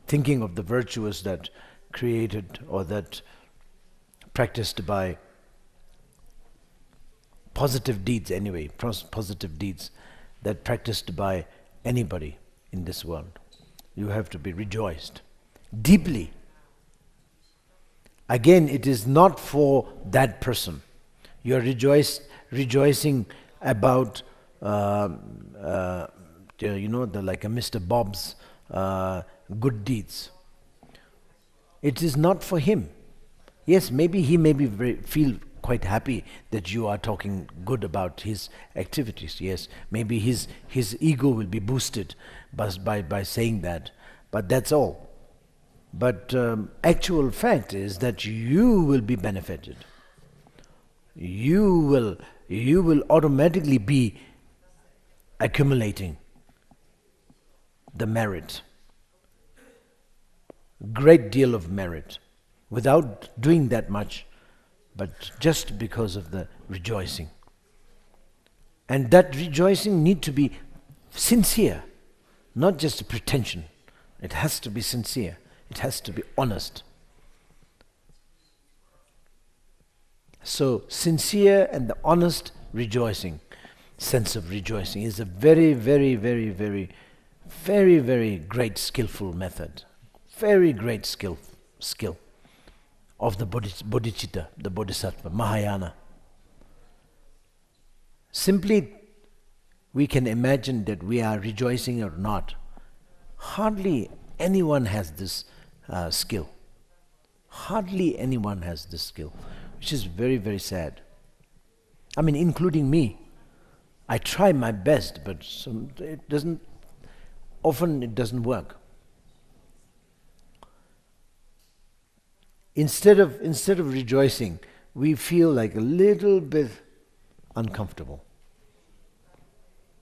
Thinking of the virtuous that created or that practiced by positive deeds anyway, positive deeds that practiced by anybody in this world. You have to be rejoiced deeply. Again, it is not for that person. You are rejoicing about like a Mr. Bob's good deeds. It is not for him. Yes, maybe he feel quite happy that you are talking good about his activities. Yes, maybe his ego will be boosted by saying that, but that's all. But actual fact is that you will be benefited. You will automatically be accumulating the merit, great deal of merit, without doing that much, but just because of the rejoicing. And that rejoicing need to be sincere, not just a pretension. It has to be sincere. It has to be honest. So sincere and the honest rejoicing, sense of rejoicing is a very, very, very, very, very, very great skillful method. Very great skill of the bodhicitta, the bodhisattva, Mahayana. Simply we can imagine that we are rejoicing or not. Hardly anyone has this skill. Hardly anyone has this skill, which is very, very sad. I mean, including me. I try my best, but often it doesn't work. Instead of rejoicing, we feel like a little bit uncomfortable.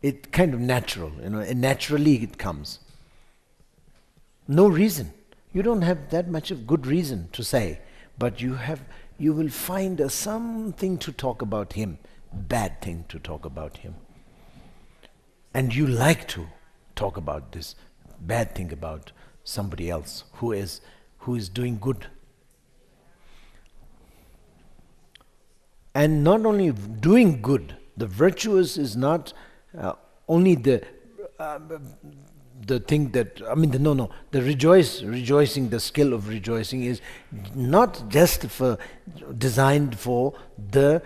It's kind of natural, and naturally it comes. No reason. You don't have that much of good reason to say, but you will find something to talk about him, bad thing to talk about him. And you like to talk about this bad thing about somebody else who is doing good. And not only doing good, the virtuous is not only the thing that, the rejoicing, the skill of rejoicing is not just designed for the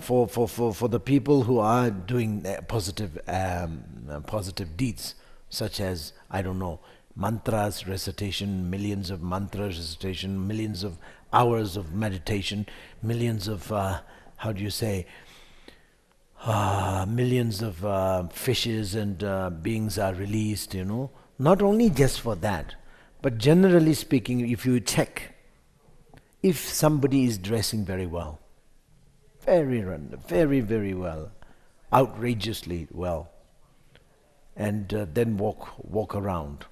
for the people who are doing positive deeds, such as, I don't know, mantras recitation, millions of mantras recitation, millions of hours of meditation, millions of millions of fishes and beings are released, Not only just for that, but generally speaking, if you check, if somebody is dressing very well, very, very well, outrageously well, and then walk around,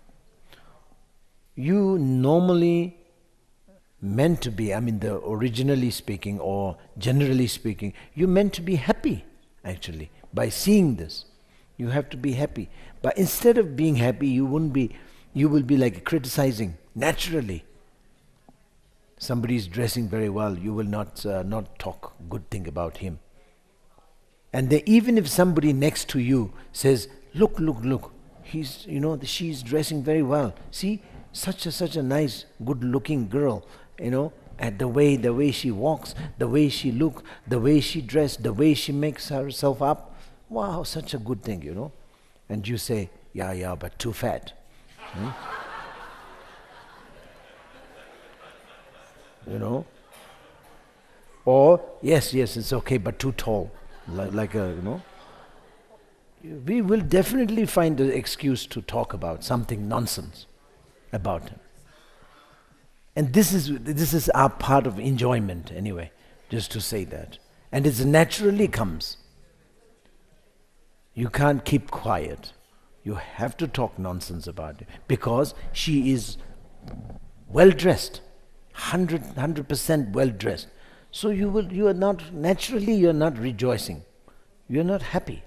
you normally meant to be, originally speaking or generally speaking, you meant to be happy, actually, by seeing this. You have to be happy. But instead of being happy, you will be like criticizing, naturally. Somebody is dressing very well, you will not talk good thing about him. And even if somebody next to you says, look, she's dressing very well. See, such a nice, good-looking girl, and the way she walks, the way she looks, the way she dressed, the way she makes herself up. Wow, such a good thing, And you say, yeah, but too fat. Or, yes, it's okay, but too tall. We will definitely find an excuse to talk about something nonsense about him. And this is our part of enjoyment anyway, just to say that. And it naturally comes. You can't keep quiet. You have to talk nonsense about it, because she is well dressed, 100% well dressed. So you are not rejoicing. You are not happy.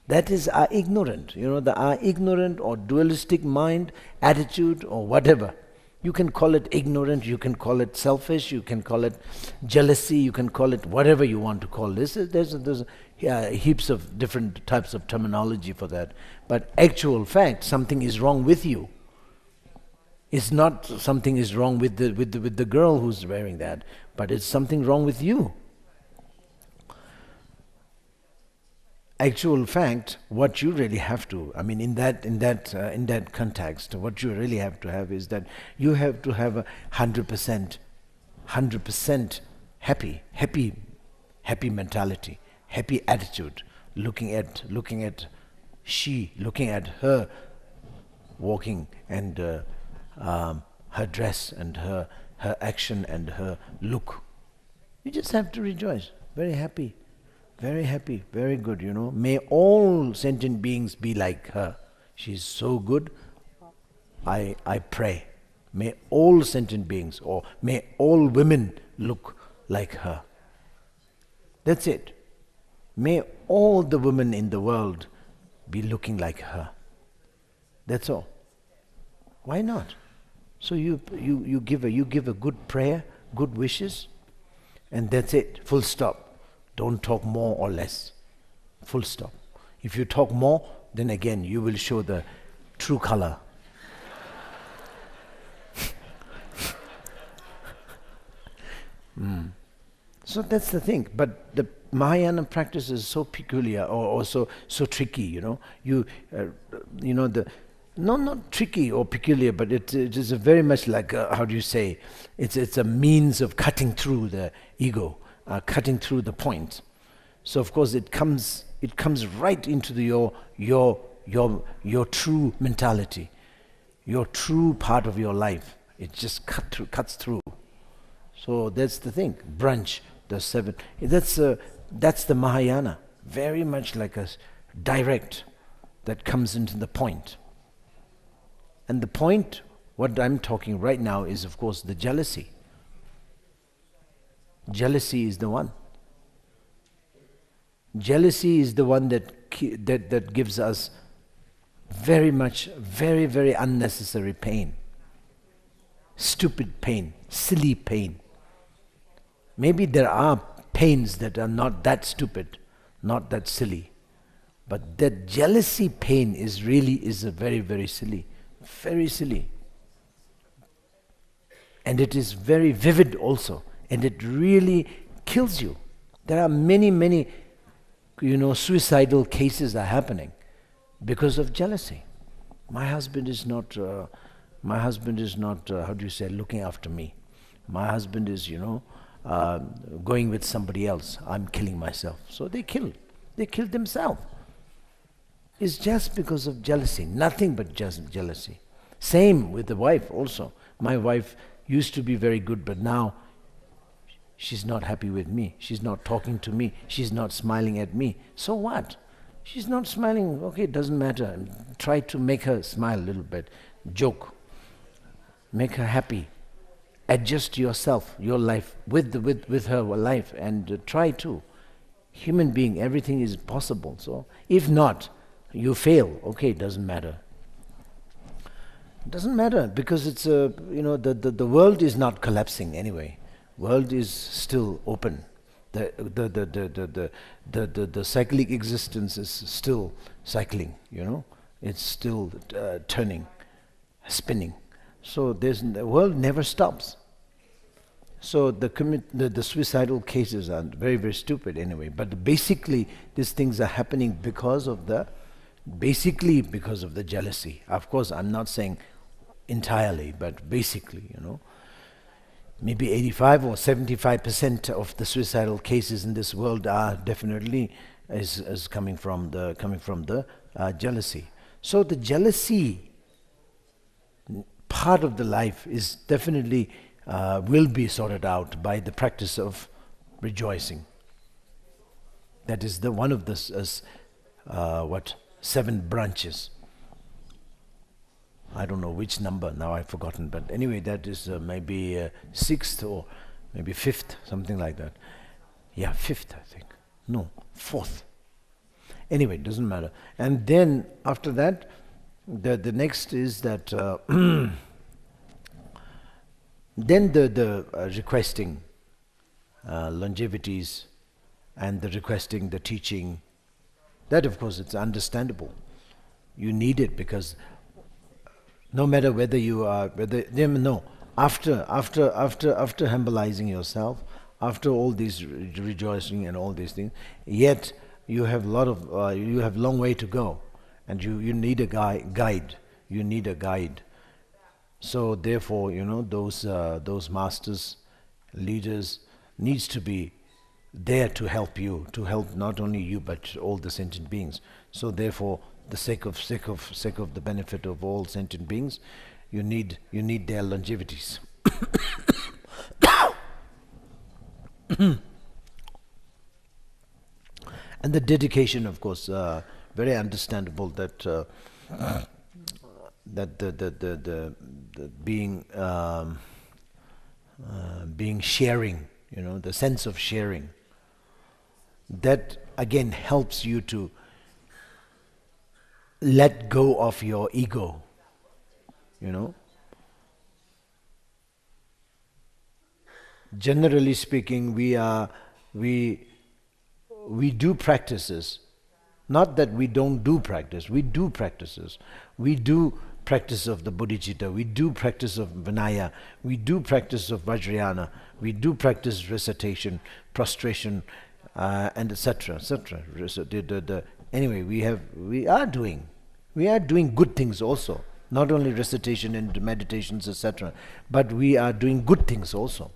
That is our ignorant, our ignorant or dualistic mind, attitude or whatever. You can call it ignorant, you can call it selfish, you can call it jealousy, you can call it whatever you want to call this. There's heaps of different types of terminology for that. But actual fact, something is wrong with you. It's not something is wrong with the girl who's wearing that, but it's something wrong with you. Actual fact, what you really have to, in that context, what you really have to have is that you have to have a 100% happy mentality, happy attitude, looking at her walking and her dress and her action and her look. You just have to rejoice, very happy. Very happy, very good, May all sentient beings be like her. She's so good. I pray. May all sentient beings, or may all women look like her. That's it. May all the women in the world be looking like her. That's all. Why not? So you give a good prayer, good wishes, and that's it. Full stop. Don't talk more or less. Full stop. If you talk more, then again you will show the true color. So that's the thing. But the Mahayana practice is so peculiar, or also so tricky. Not tricky or peculiar, but it is a very much like it's a means of cutting through the ego. Cutting through the point. So of course it comes right into your true mentality, your true part of your life. It just cuts through. So that's the thing. Branch, the seven. That's the Mahayana. Very much like a direct that comes into the point. And the point What I'm talking right now is, of course, the jealousy. Jealousy is the one. Jealousy is the one that gives us very much, very, very unnecessary pain. Stupid pain, silly pain. Maybe there are pains that are not that stupid, not that silly. But that jealousy pain is a very, very silly. Very silly. And it is very vivid also. And it really kills you. There are many, many, suicidal cases are happening because of jealousy. My husband is not, how do you say, looking after me. My husband is, going with somebody else. I'm killing myself. So they kill themselves. It's just because of jealousy, nothing but just jealousy. Same with the wife also. My wife used to be very good, but now she's not happy with me. She's not talking to me. She's not smiling at me. So what? She's not smiling. Okay, it doesn't matter. Try to make her smile a little bit. Joke. Make her happy. Adjust yourself, your life with her life, and try to. Human being, everything is possible. So if not, you fail. Okay, it doesn't matter. It doesn't matter because it's the world is not collapsing anyway. World is still open. The cyclic existence is still cycling. It's still turning, spinning. So the world never stops. So the suicidal cases are very, very stupid anyway. But basically, these things are happening because of the jealousy. Of course, I'm not saying entirely, but basically, maybe 85 or 75% of the suicidal cases in this world are definitely is coming from the jealousy. So the jealousy part of the life is definitely will be sorted out by the practice of rejoicing. That is the one of the 7 branches. I don't know which number now, I've forgotten, but anyway, that is maybe 6th or maybe 5th, something like that. Yeah, 5th, I think. No, 4th. Anyway, it doesn't matter. And then after that, the next is that then the requesting longevities and the requesting the teaching. That, of course, it's understandable. You need it because no matter whether you are, after humblizing yourself, after all these rejoicing and all these things, yet you have you have long way to go, and you need a guide. You need a guide. So therefore, those masters, leaders, needs to be there to help you, to help not only you but all the sentient beings. So therefore, the sake of the benefit of all sentient beings, you need their longevities. And the dedication, of course, very understandable that the being sharing, the sense of sharing, that again helps you to let go of your ego, Generally speaking, we do practices. Not that we don't do practice, we do practices. We do practice of the bodhicitta, we do practice of Vinaya, we do practice of Vajrayana, we do practice recitation, prostration, and etc. Anyway, we are doing good things also. Not only recitation and meditations, etc., but we are doing good things also.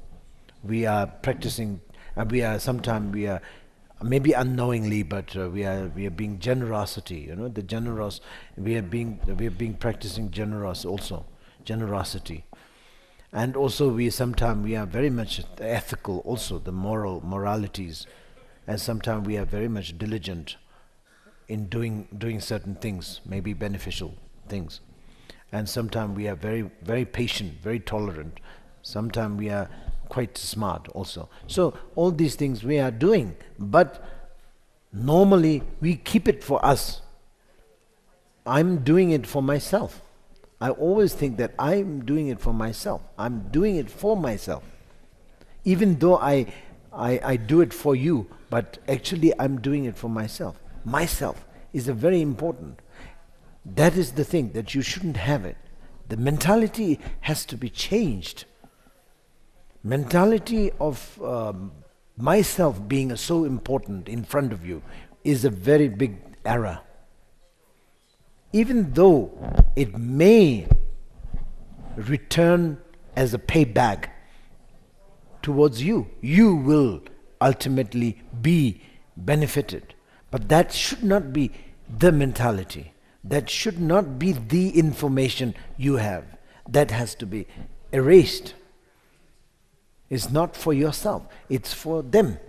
We are practicing, and we are maybe unknowingly, but we are being generosity. The generous. We are being practicing generosity, and also we are very much ethical. Also, the moralities, and sometimes we are very much diligent in doing certain things, maybe beneficial things, And sometimes we are very, very patient, very tolerant. Sometimes we are quite smart also. So all these things we are doing, but normally we keep it for us. I'm doing it for myself. I always think that I'm doing it for myself. I'm doing it for myself. Even though I do it for you, but actually I'm doing it for myself. Myself is a very important. That is the thing, that you shouldn't have it. The mentality has to be changed. Mentality of myself being so important in front of you is a very big error. Even though it may return as a payback towards you, you will ultimately be benefited. But that should not be the mentality. That should not be the information you have. That has to be erased. It's not for yourself, it's for them.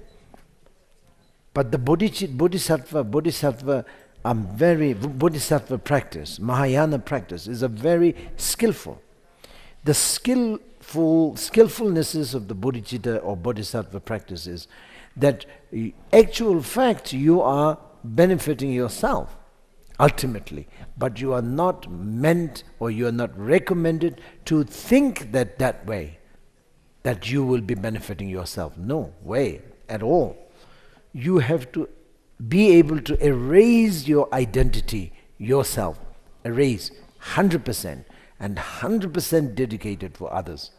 But the bodhisattva practice, Mahayana practice, is a very skillful. The skillfulnesses of the bodhicitta or bodhisattva practice is that actual fact you are benefiting yourself ultimately, but you are not meant or you are not recommended to think that way, that you will be benefiting yourself. No way at all. You have to be able to erase your identity, yourself, erase 100% and 100% dedicated for others.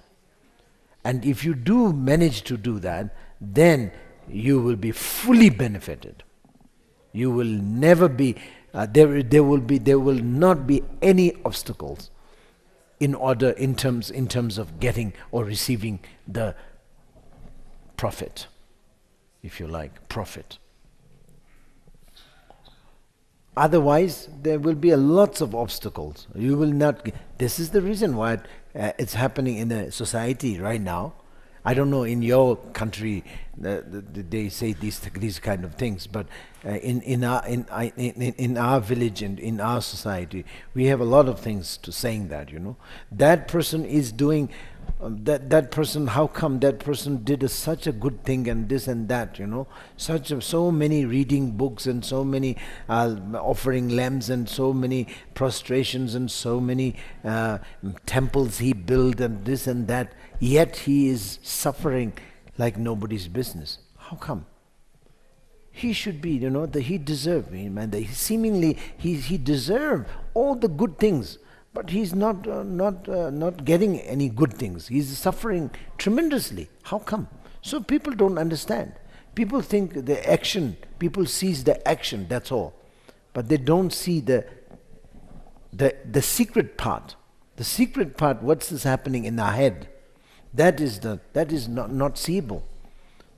And if you do manage to do that, then you will be fully benefited. You will never be, there will not be any obstacles in terms of getting or receiving the profit, if you like, profit. Otherwise, there will be lots of obstacles. You will not. This is the reason why it's happening in the society right now. I don't know in your country they say these kind of things, but in our village and in our society, we have a lot of things to saying that. That person is doing. That person, how come that person did such a good thing and this and that, so many reading books and so many offering lamps and so many prostrations and so many temples he built and this and that, yet he is suffering like nobody's business. How come? He should be, he deserved, seemingly he deserved all the good things. But he's not getting any good things. He's suffering tremendously. How come? So people don't understand. People think the action, people sees the action, that's all. But they don't see the secret part. The secret part, what's happening in our head, that is not seeable.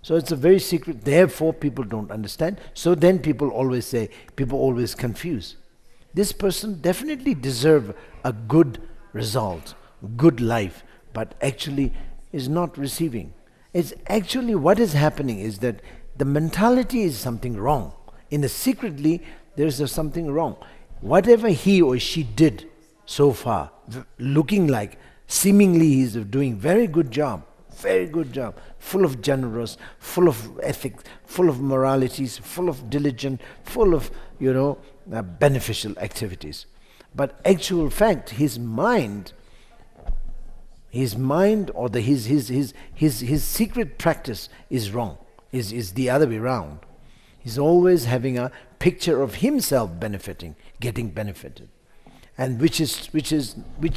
So it's a very secret, therefore people don't understand. So then people always confuse. This person definitely deserves a good result, good life, but actually is not receiving. It's actually what is happening is that the mentality is something wrong. Secretly, there's something wrong. Whatever he or she did so far, looking like, seemingly he's doing very good job, full of generous, full of ethics, full of moralities, full of diligent, full of, beneficial activities. But actual fact, his mind or his secret practice is wrong, is the other way around. He's always having a picture of himself benefiting, getting benefited, and which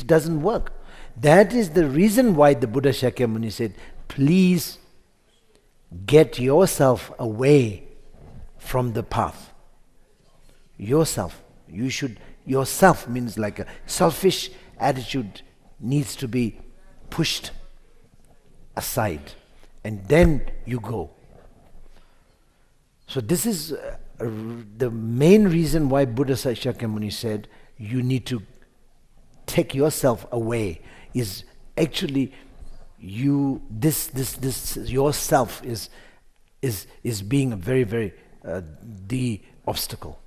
doesn't work. That is the reason why the Buddha Shakyamuni said, please get yourself away from the path. Yourself means like a selfish attitude needs to be pushed aside, and then you go. So this is the main reason why Buddha Shakyamuni said you need to take yourself away. Is actually this yourself is being a very, very the obstacle.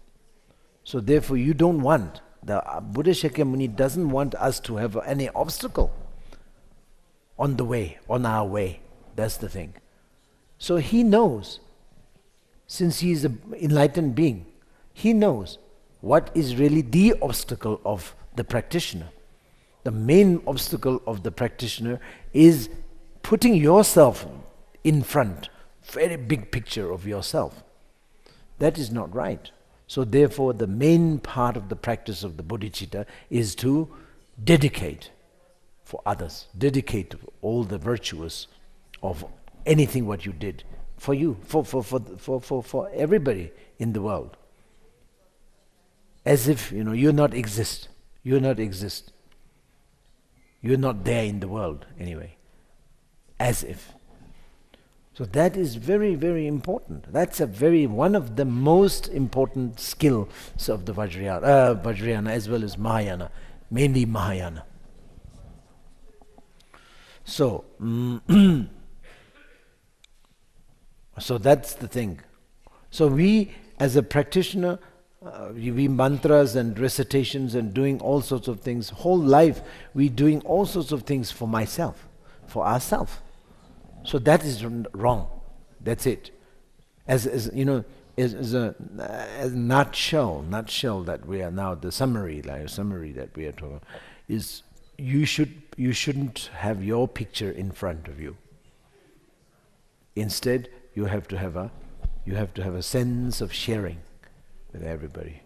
So therefore you don't want The Buddha Shakyamuni doesn't want us to have any obstacle on the way, on our way. That's the thing. So he knows, since he is an enlightened being, he knows what is really the obstacle of the practitioner. The main obstacle of the practitioner is putting yourself in front, very big picture of yourself. That is not right. So therefore the main part of the practice of the bodhicitta is to dedicate for others, dedicate all the virtuous of anything what you did for you, for everybody in the world. As if, you're not exist. You're not exist. You're not there in the world anyway. As if. So that is very, very important. That's one of the most important skills of the Vajrayana as well as Mahayana, mainly Mahayana. So, so that's the thing. So we, as a practitioner, we mantras and recitations and doing all sorts of things. Whole life we doing all sorts of things for myself, for ourselves. So that is wrong. That's it. As a nutshell that we are now, the summary that we are talking is you shouldn't have your picture in front of you. Instead, you have to have a sense of sharing with everybody.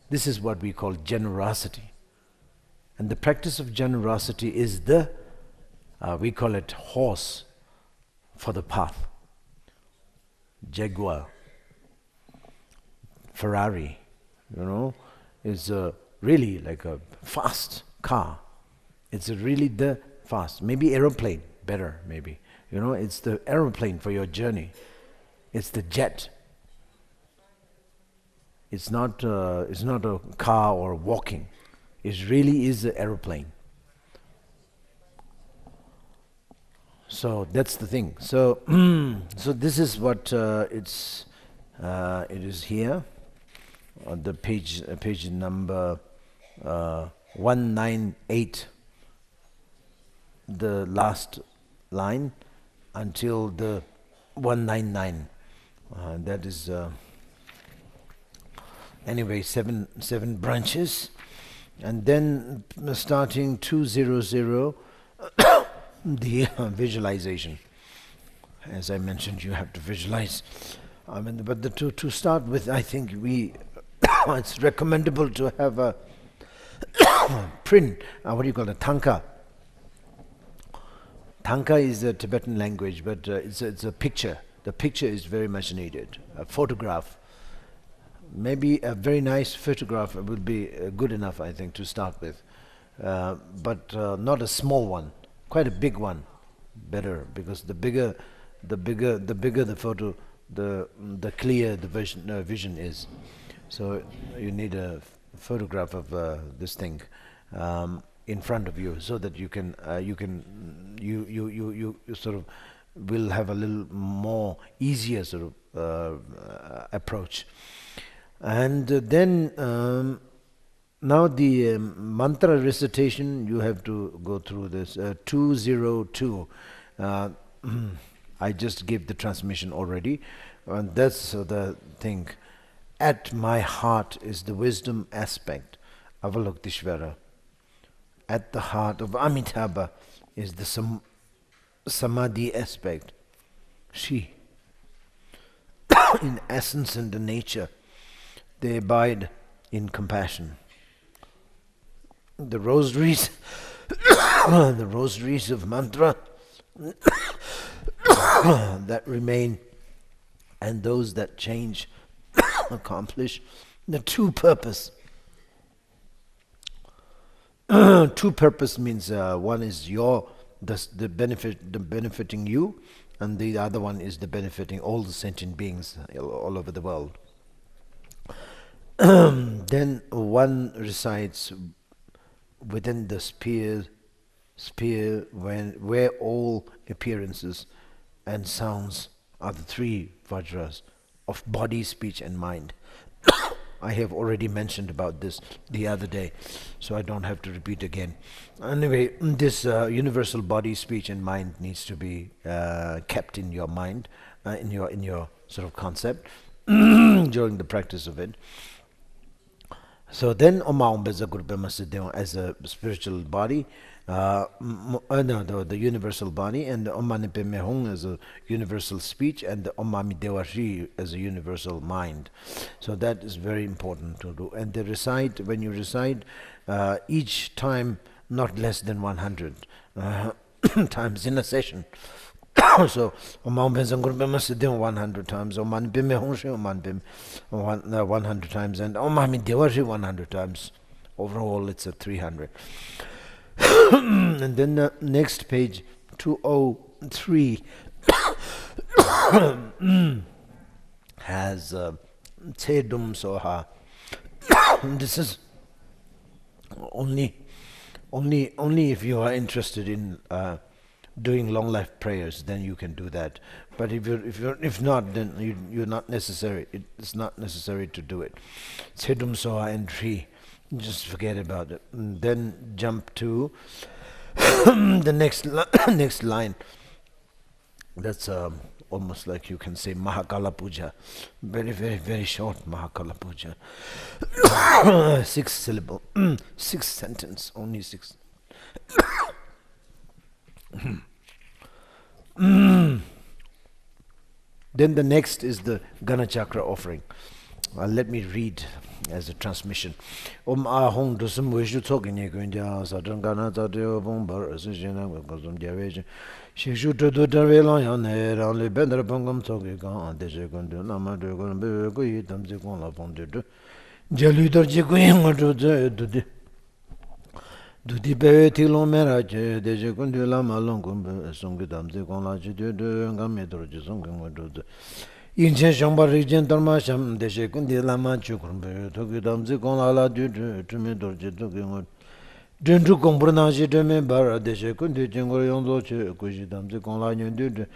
This is what we call generosity. And the practice of generosity is we call it horse for the path. Jaguar, Ferrari, is really like a fast car. It's really the fast. Maybe aeroplane, better maybe. It's the aeroplane for your journey. It's the jet. It's not a car or walking. It really is an aeroplane. So that's the thing. So so this is what it is here on the page number 198, the last line until the 199. That is anyway seven branches, and then starting 200. The visualization. As I mentioned, you have to visualize. But to start with, I think it's recommendable to have a print. What do you call it? Tanka. Tanka is a Tibetan language, but it's a picture. The picture is very much needed. A photograph. Maybe a very nice photograph would be good enough, I think, to start with. But not a small one. Quite a big one, better, because the bigger the photo, the clearer the vision is. So you need a photograph of this thing in front of you, so that you sort of will have a little more easier sort of approach. And then. Now the mantra recitation, you have to go through this. 202. I just gave the transmission already. And that's the thing. At my heart is the wisdom aspect, Avalokiteshvara. At the heart of Amitabha is the samadhi aspect. She, in essence and the nature, they abide in compassion. The rosaries, the rosaries of mantra that remain, and those that change, accomplish the true purpose. True purpose means one is the benefiting you, and the other one is the benefiting all the sentient beings all over the world. Then one resides within the sphere where all appearances and sounds are the three vajras of body, speech and mind I have already mentioned about this the other day, so I don't have to repeat again. Anyway, this universal body, speech, and mind needs to be kept in your mind, in your sort of concept during the practice of it. So then, as a spiritual body, no, the universal body, and the Omanipe Mehong as a universal speech, and the Omami Dewashi as a universal mind. So that is very important to do. And they recite, when you recite, each time not less than 100 times in a session. So Omam Benzangurbe must do 100 times, Oman Bime Honshe, Oman Bim 100 times, and Omami Dewashi 100 times. Overall, it's a 300. And then the next page, 203, has Tedum Soha. This is only if you are interested in doing long life prayers, then you can do that. But if not, then you're not necessary. It's not necessary to do it. Tedum Soha and 3. Just forget about it. And then jump to the next line. That's almost like you can say Mahakala Puja. Very, very, very short Mahakala Puja. 6 syllable, 6 sentence, only 6. Then the next is the Gana Chakra offering. Let me read as a transmission. Om Ahong Dusum Wishu Tokin Yakunja, Satangana Tatio Bomber, Association with Gosum Diavation. She should do the Relan, only better Pongum Tokikan, and the second Nama de Gombe, Tamsikon upon the Jaluder Jiguin to the Duty Betilo Merage, the Jacundula Malongum, Sungidam, the Conlaji, the Gametro, Sungum to the Inche Shamba region Tarmasham, the Shekundi Lama Chukumbe, Tokidam Zikonala to me Dorje. Dentro Compronage de Membara, the Shekundi Jingorion Doce, Kujidam Zikonla, did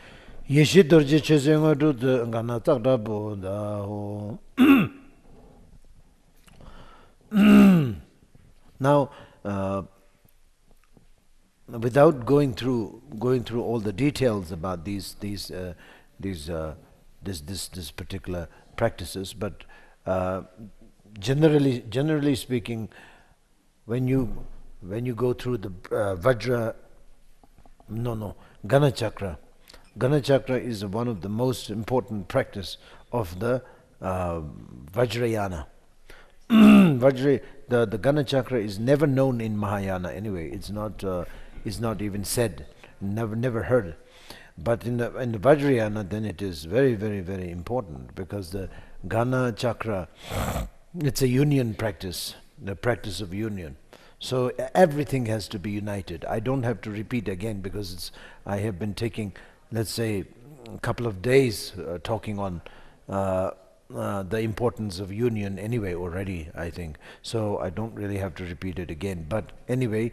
Yeshidorje Chesengo to the Ganata Boda. Now, without going through all the details about these particular practices, but generally speaking, when you go through the Gana Chakra. Gana Chakra is one of the most important practice of the Vajrayana. The Gana Chakra is never known in Mahayana anyway. It's not even said, never heard. But in the Vajrayana, then it is very, very, very important, because the Gana Chakra, it's a union practice, the practice of union. So everything has to be united. I don't have to repeat again, because I have been taking, let's say, a couple of days talking on the importance of union anyway already, I think. So I don't really have to repeat it again. But anyway,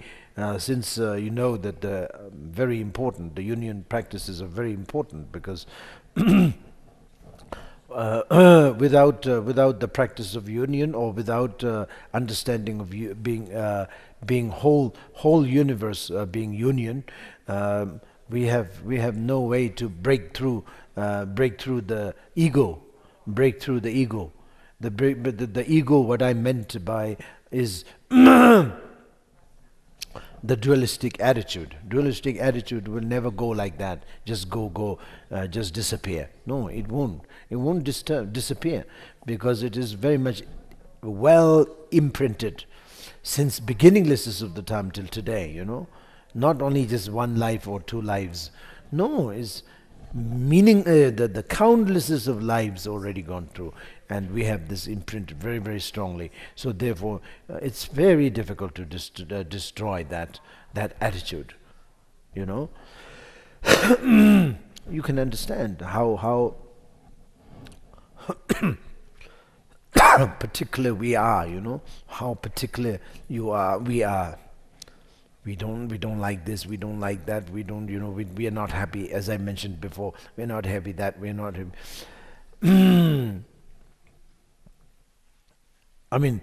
since you know that very important, the union practices are very important, because without the practice of union, or without understanding of being whole universe being union, we have no way to break through the ego. Break through the ego. The ego, what I meant by is the dualistic attitude. Dualistic attitude will never go like that. Just just disappear. No, it won't. It won't disappear, because it is very much well imprinted since beginninglessness of the time till today. You know, not only just one life or two lives. No, it's meaning the countlesses of lives already gone through, and we have this imprinted very, very strongly. So therefore, it's very difficult to destroy that attitude. You know, you can understand how particular we are. You know, how particular we are. We don't like this, we don't like that, we don't, we are not happy, as I mentioned before, we're not happy that, we're not happy. I mean,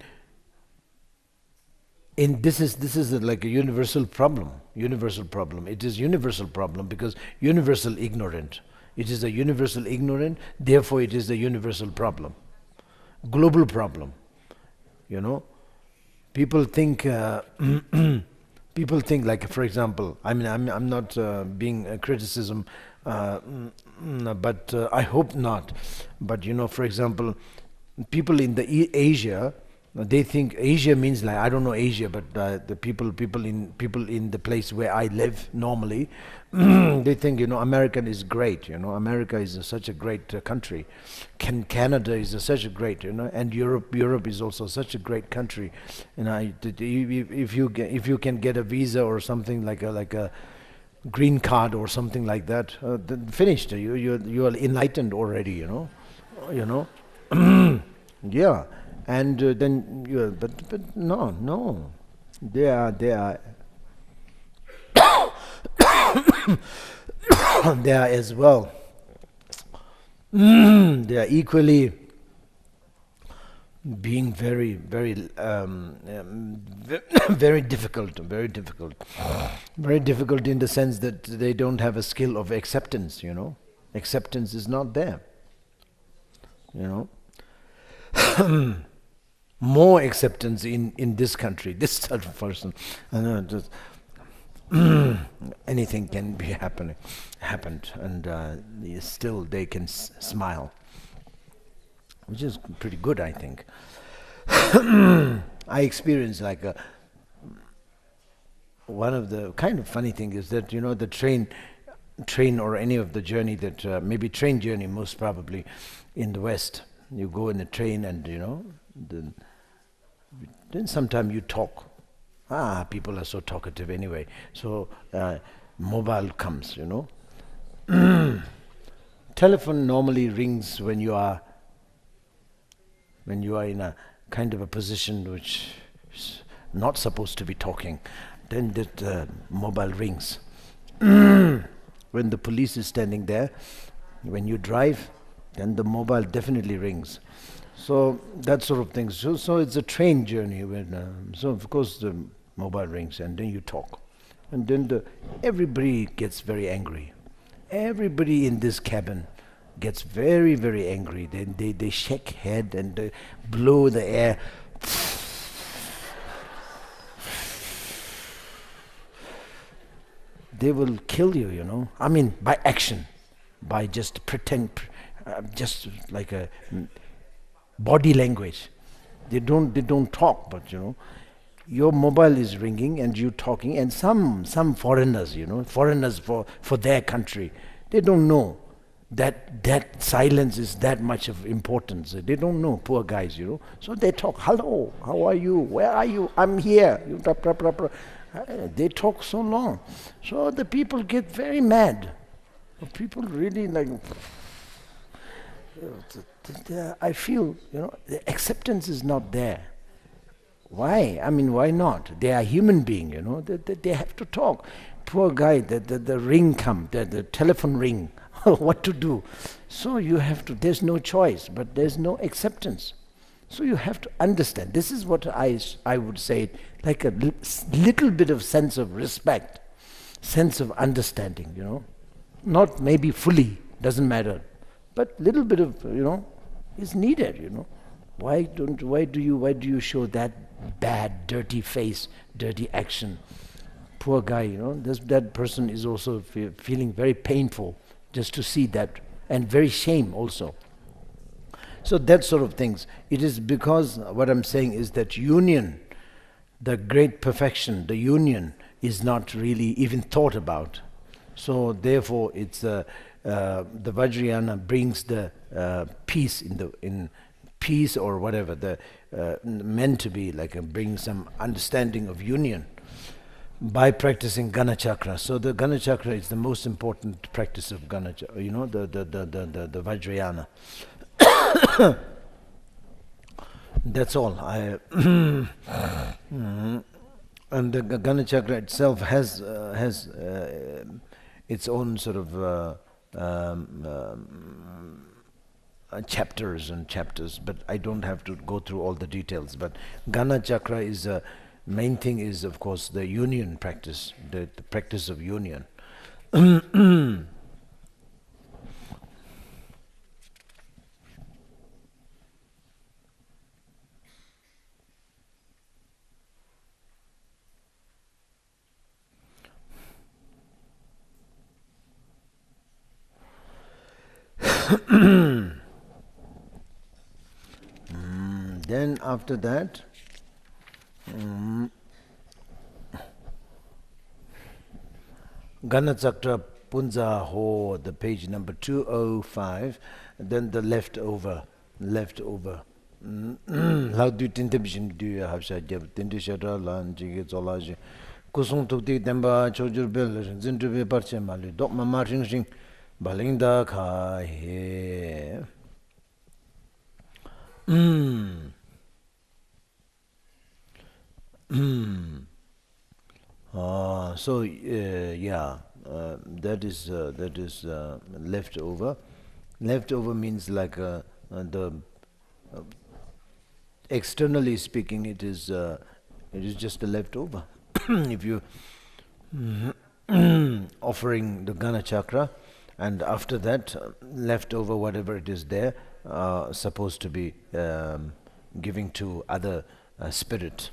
this is like a universal problem. Universal problem. It is universal problem because universal ignorant. It is a universal ignorant. Therefore, it is a universal problem. Global problem. You know, people think. People think, like, for example, I mean, I'm not being a criticism, but I hope not. But you know, for example, people in the Asia, they think Asia means, like, I don't know Asia, but the people in the place where I live normally, they think, you know, American is great. You know, America is such a great country. Canada is such a great, you know, and Europe is also such a great country. And if you can get a visa or something like a green card or something like that, then finished. You are enlightened already. You know. Yeah, and then but no, they are they are as well. They are equally being very difficult, very difficult in the sense that they don't have a skill of acceptance. You know, acceptance is not there. You know. More acceptance in this country, this type of person. Just anything can be happened, and still they can smile, which is pretty good, I think. I experienced like one of the kind of funny thing is that, you know, the train or any of the journey that maybe train journey most probably in the West. You go in a train and, you know, then sometimes you talk. People are so talkative anyway. So mobile comes, you know. Telephone normally rings when you are in a kind of a position which is not supposed to be talking. Then that mobile rings. When the police is standing there, when you drive, then the mobile definitely rings. So that sort of thing. So it's a train journey. So of course the mobile rings, and then you talk, and then everybody gets very angry. Everybody in this cabin gets very, very angry. Then they shake head and they blow the air. They will kill you, you know. I mean, by action, by just pretend. Just like a body language. They don't talk, but you know, your mobile is ringing and you talking, and some foreigners, you know, foreigners for their country, they don't know that silence is that much of importance. They don't know, poor guys, you know. So they talk, hello, how are you? Where are you? I'm here. They talk so long. So the people get very mad. People really like. I feel, you know, the acceptance is not there. Why? I mean, why not? They are human beings, you know. They have to talk. Poor guy, the ring come, the telephone ring. What to do? So you have to. There's no choice, but there's no acceptance. So you have to understand. This is what I would say, like a little bit of sense of respect, sense of understanding. You know, not maybe fully. Doesn't matter. But little bit of, you know, is needed, you know. Why do you show that bad, dirty face, dirty action? Poor guy, you know. That person is also feeling very painful just to see that, and very shame also. So that sort of things. It is because what I'm saying is that union, the great perfection, the union is not really even thought about. So therefore, it's the Vajrayana brings the peace in peace or whatever, the meant to be like bring some understanding of union by practicing Gana Chakra. So the Gana Chakra is the most important practice of Gana Chakra, you know, the Vajrayana. That's all. And the Gana Chakra itself has its own sort of chapters and chapters, but I don't have to go through all the details. But Gana Chakra is main thing is, of course, the union practice, the practice of union. Then after that, Ganachakra Punja Ho, the page number 205, then the leftover. How do you tintabishin do you have Shajab? Tintishara Lan Jigit Zolaji. Kusung Tukti Temba Chojur Bill, Zintubi Parchemali, Dokma Martin Sing, Balinda Kai. That is leftover. Leftover means like the externally speaking, it is just a leftover. If you offering the Gana Chakra, and after that leftover whatever it is there, supposed to be giving to other spirit,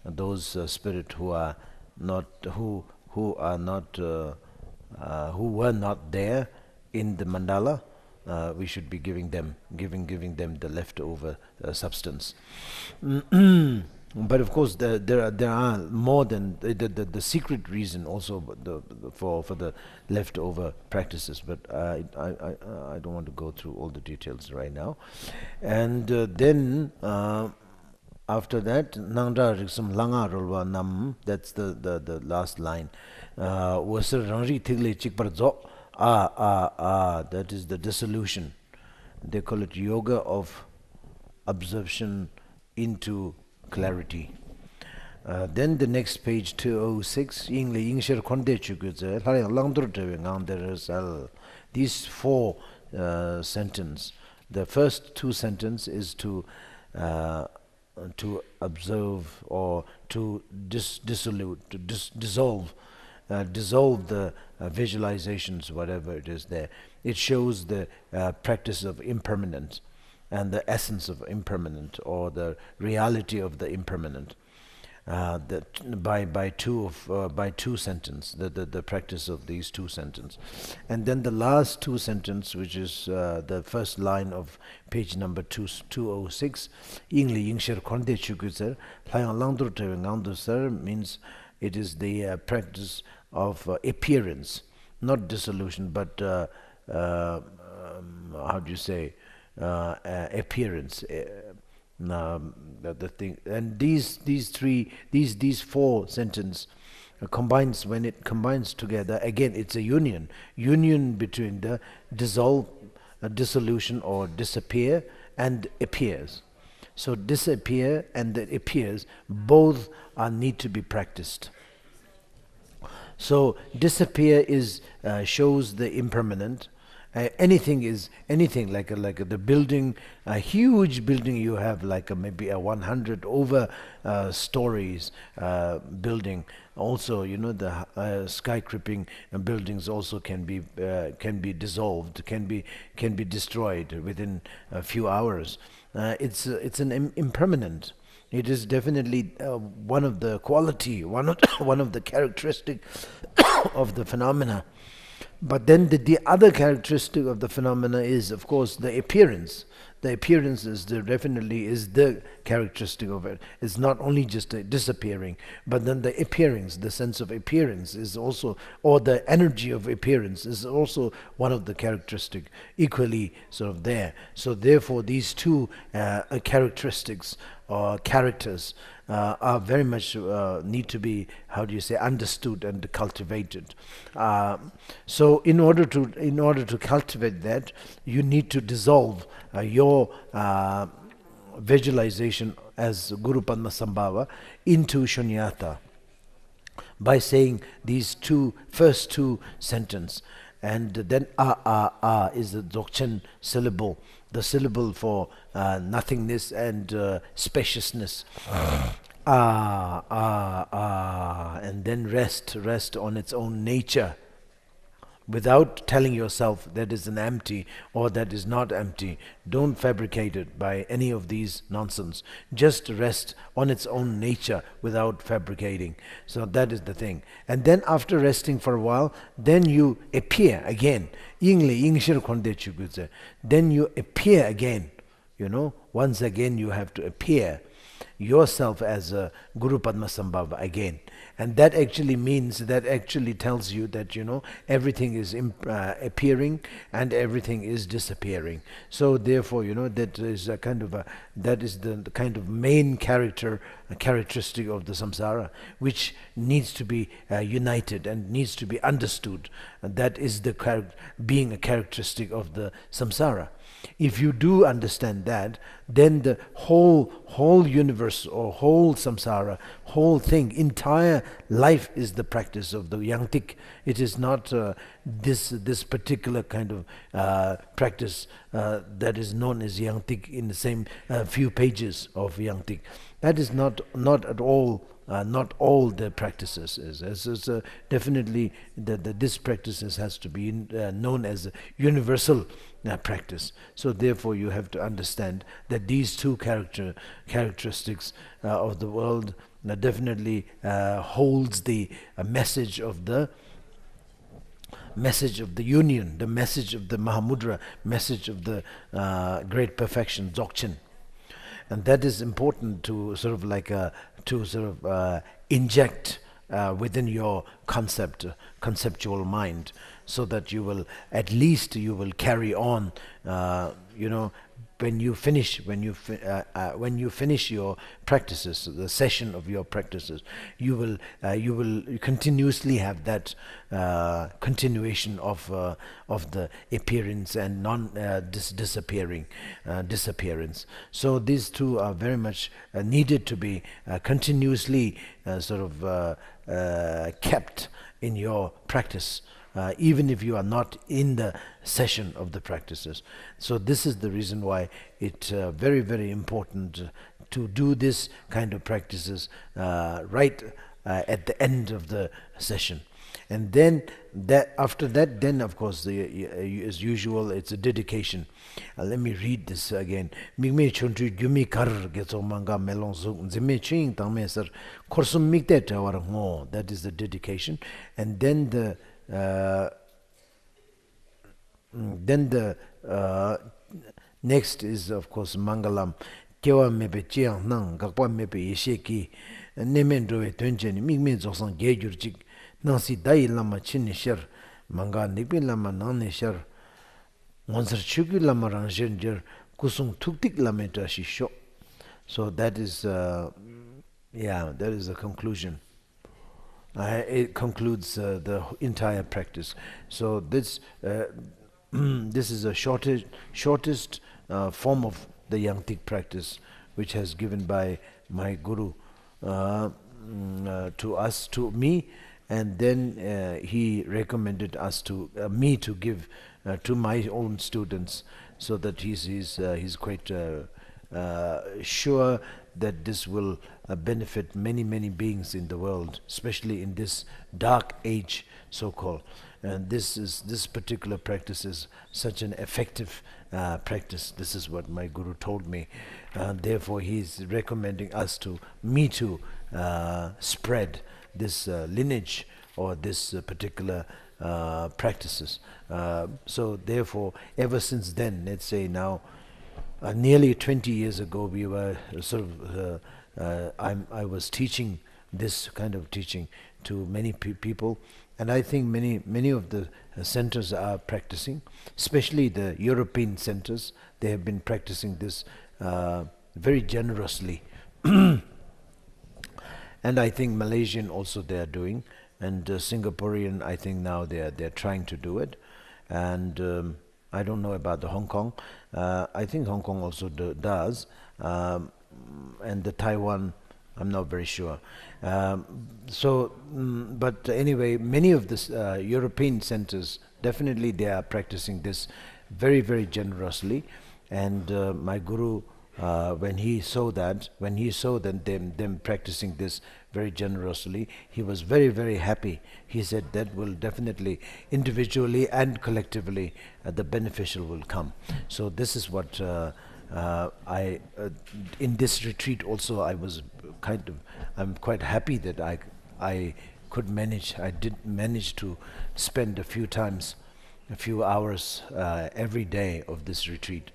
those spirit who are not who were not there in the mandala. We should be giving them the leftover substance. But of course, there are more than the secret reason also for the leftover practices. But I don't want to go through all the details right now. And then after that, Nangda Riksum Langa Rolwa Nam. That's the last line. Wasar Rangri Thigle Chikparzo. That is the dissolution. They call it yoga of absorption into clarity. Then the next page 206. These four sentences. The first two sentences is to observe or to dissolve the visualizations, whatever it is there. It shows the practice of impermanence and the essence of impermanent, or the reality of the impermanent. By two sentences, the practice of these two sentences. And then the last two sentences, which is the first line of page number 206, means it is the practice of appearance, not dissolution, but how do you say, appearance. The thing, and these four sentences combines, when it combines together, again it's a union between the dissolution or disappear and appears. So disappear and the appears, both need to be practiced. So disappear is shows the impermanent. Anything is anything, like the building, a huge building you have, like maybe a 100 over stories building. Also, the skyscraping buildings also can be dissolved, can be destroyed within a few hours. It's an impermanent. It is definitely one of the quality, one of the characteristic of the phenomena. But then the other characteristic of the phenomena is, of course, the appearance. The appearance is definitely the characteristic of it. It's not only just a disappearing, but then the appearance, the sense of appearance is also, or the energy of appearance is also one of the characteristic, equally sort of there. So therefore, these two characteristics or characters are very much need to be, how do you say, understood and cultivated. So in order to cultivate that, you need to dissolve your visualization as Guru Padma Sambhava into Shunyata by saying these first two sentences. and then a is the Dzogchen syllable, the syllable for nothingness and spaciousness. And then rest on its own nature, without telling yourself that is an empty or that is not empty. Don't fabricate it by any of these nonsense. Just rest on its own nature without fabricating. So that is the thing. And then after resting for a while, then you appear again. Then you appear again. Once again you have to appear yourself as a Guru Padmasambhava again. And that actually means, that actually tells you that everything is appearing and everything is disappearing. So therefore that is a kind of that is the kind of main characteristic of the samsara, which needs to be united and needs to be understood. And that is the being a characteristic of the samsara. If you do understand that, then the whole universe or whole samsara, whole thing, entire life is the practice of the Yangti. It is not this particular kind of practice that is known as Yangti in the same few pages of Yangti. That is not at all. Not all the practices is. Definitely this practices has to be known as a universal practice. So therefore you have to understand that these two characteristics of the world definitely holds the message of the union, the message of the Mahamudra, message of the great perfection, Dzogchen. And that is important to inject within your conceptual mind, so that you will at least carry on. When you finish your practices, the session of your practices, you will continuously have that continuation of the appearance and disappearance. So these two are very much needed to be continuously kept in your practice. Even if you are not in the session of the practices. So this is the reason why it's very, very important to do this kind of practices right at the end of the session. And then after that, then of course, as usual, it's a dedication. Let me read this again. Migme chontu gyumi kar getso manga melon zung zime ching tangme sar korsum mikte tawar ngo. That is the dedication. And then the next is of course Mangalam. Kewa mebe chiang nang gakpa mebe yeshe ki nemen rowe tuencheni migmen zoksan geyur chik nangsi dayi lama chinni shar manga nikbi lama nangni shar ngonsar chukyu lama rangshen jar kusung tuktik lama tashi sho. So that is that is the conclusion. It concludes the entire practice. So this this is a shortest form of the Yangti practice, which has given by my Guru to me, and then he recommended me to give to my own students, so that he's quite sure that this will benefit many beings in the world, especially in this dark age, so-called. And this particular practice is such an effective practice. This is what my Guru told me. Therefore, he's recommending me to spread this lineage or this particular practices. So therefore, ever since then, let's say now, nearly 20 years ago, we were I was teaching this kind of teaching to many people, and I think many of the centers are practicing, especially the European centers. They have been practicing this very generously, and I think Malaysian also they are doing, and Singaporean, I think now they're trying to do it, and I don't know about the Hong Kong. I think Hong Kong also does, and the Taiwan I'm not very sure. But anyway, many of the European centers, definitely they are practicing this very, very generously. And my guru, when he saw them practicing this very generously, he was very, very happy. He said that will definitely, individually and collectively, the beneficial will come. So this is what in this retreat also, I'm quite happy that I I did manage to spend a few hours every day of this retreat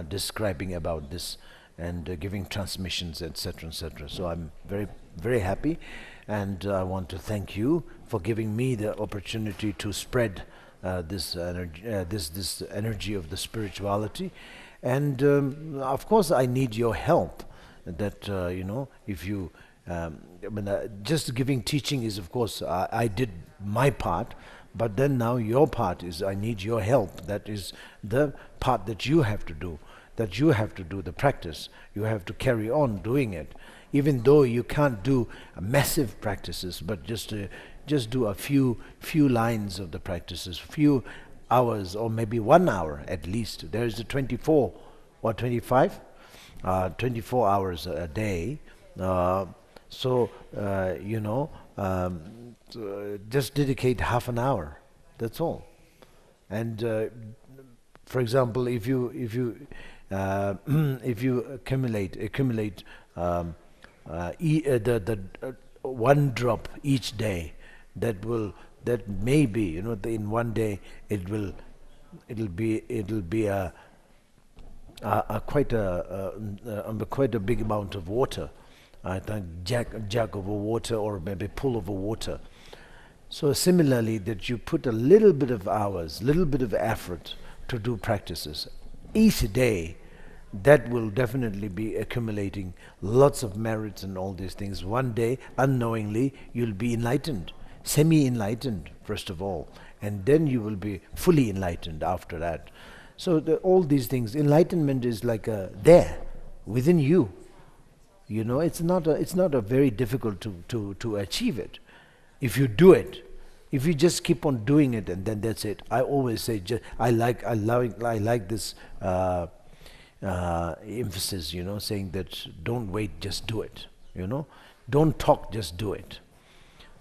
describing about this and giving transmissions, etc., etc. So I'm very, very happy, and I want to thank you for giving me the opportunity to spread this energy of the spirituality. And of course, I need your help. That if you, just giving teaching is, of course, I did my part, but then now your part is I need your help. That is the part that you have to do. That you have to do the practice. You have to carry on doing it, even though you can't do massive practices, but just do a few lines of the practices, few hours, or maybe 1 hour at least. There is a 24 or 25, 24 hours a day. Just dedicate half an hour. That's all. And for example, if you if you accumulate the one drop each day, that may be, in one day it'll be a quite a big amount of water. I think jug of water, or maybe pool of water. So similarly, that you put a little bit of hours, little bit of effort to do practices each day, that will definitely be accumulating lots of merits and all these things. One day, unknowingly, you'll be enlightened, semi-enlightened first of all, and then you will be fully enlightened after that. So all these things, enlightenment is like there, within you. It's not a very difficult to achieve it. If you do it, if you just keep on doing it, and then that's it. I always say, I like this emphasis, saying that don't wait, just do it. Don't talk, just do it.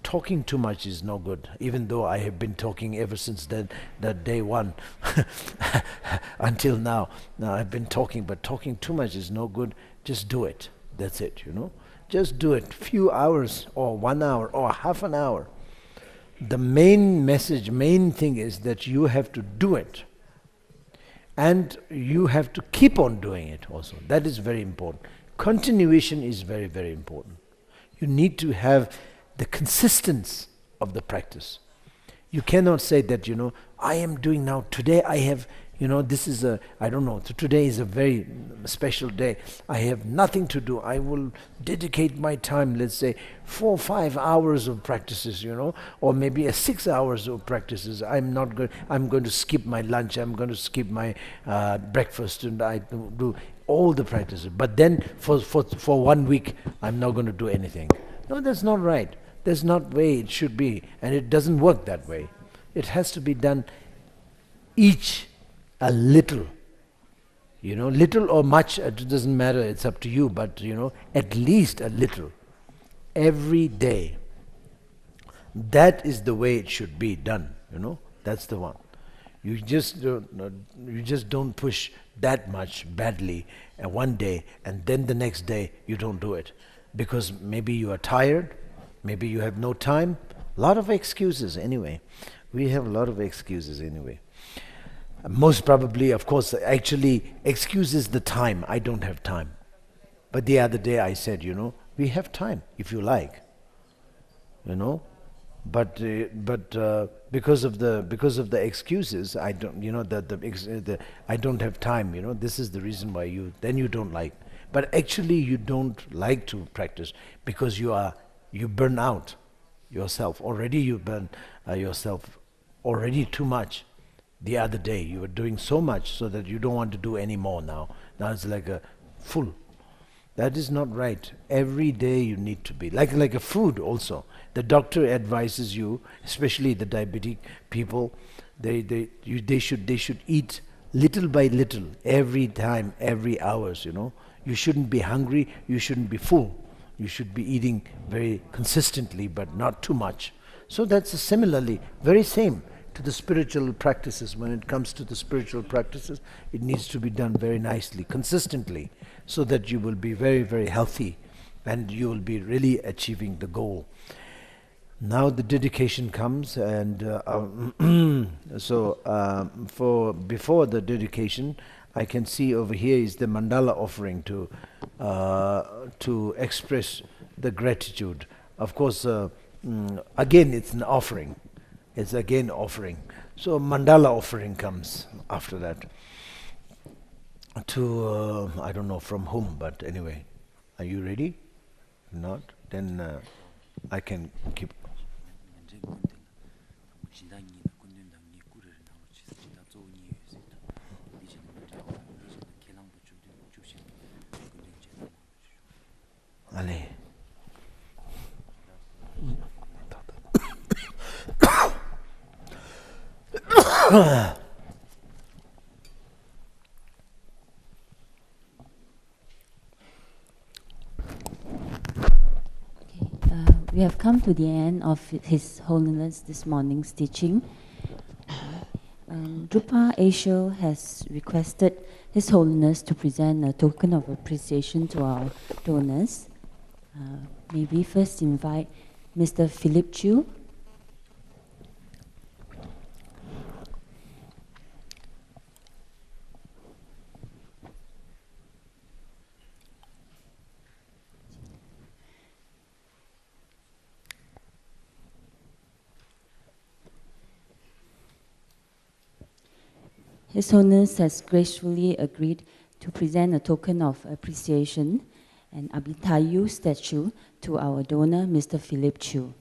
Talking too much is no good, even though I have been talking ever since that day one until now. Now I've been talking, but talking too much is no good. Just do it. That's it, Just do it. Few hours, or 1 hour, or half an hour. The main message, main thing is that you have to do it. And you have to keep on doing it also. That is very important. Continuation is very, very important. You need to have the consistency of the practice. You cannot say that, I am doing now, today I have, this is I don't know, today is a very special day. I have nothing to do. I will dedicate my time, let's say, 4 or 5 hours of practices, or maybe 6 hours of practices. I'm going to skip my lunch, I'm going to skip my breakfast, and I do all the practices. But then for 1 week, I'm not going to do anything. No, that's not right. That's not the way it should be, and it doesn't work that way. It has to be done each a little. Little or much, it doesn't matter, it's up to you, but at least a little. Every day. That is the way it should be done, That's the one. You just don't push that much badly one day, and then the next day you don't do it. Because maybe you are tired, maybe you have no time. A lot of excuses anyway. We have a lot of excuses anyway. Most probably, of course, actually, excuses the time. I don't have time. But the other day I said, we have time if you like. But because of the excuses, I don't. I don't have time. This is the reason why you don't like. But actually, you don't like to practice because you burn out yourself already. You burn yourself already too much. The other day you were doing so much so that you don't want to do any more now. Now it's like a full. That is not right. Every day you need to be like a food also. The doctor advises you, especially the diabetic people, they should eat little by little every time, every hours. You shouldn't be hungry. You shouldn't be full. You should be eating very consistently, but not too much. So that's similarly very same to the spiritual practices. When it comes to the spiritual practices, it needs to be done very nicely, consistently, so that you will be very, very healthy and you will be really achieving the goal. Now the dedication comes, and for before the dedication, I can see over here is the mandala offering to express the gratitude. Of course, again it's an offering. It's again offering. So mandala offering comes after that. To I don't know from whom, but anyway, are you ready? If not, then I can keep. Allez. We have come to the end of His Holiness this morning's teaching. Drupa Asia has requested His Holiness to present a token of appreciation to our donors. May we first invite Mr. Philip Chu. His Holiness has gracefully agreed to present a token of appreciation, an Abhitayu statue, to our donor, Mr. Philip Chu.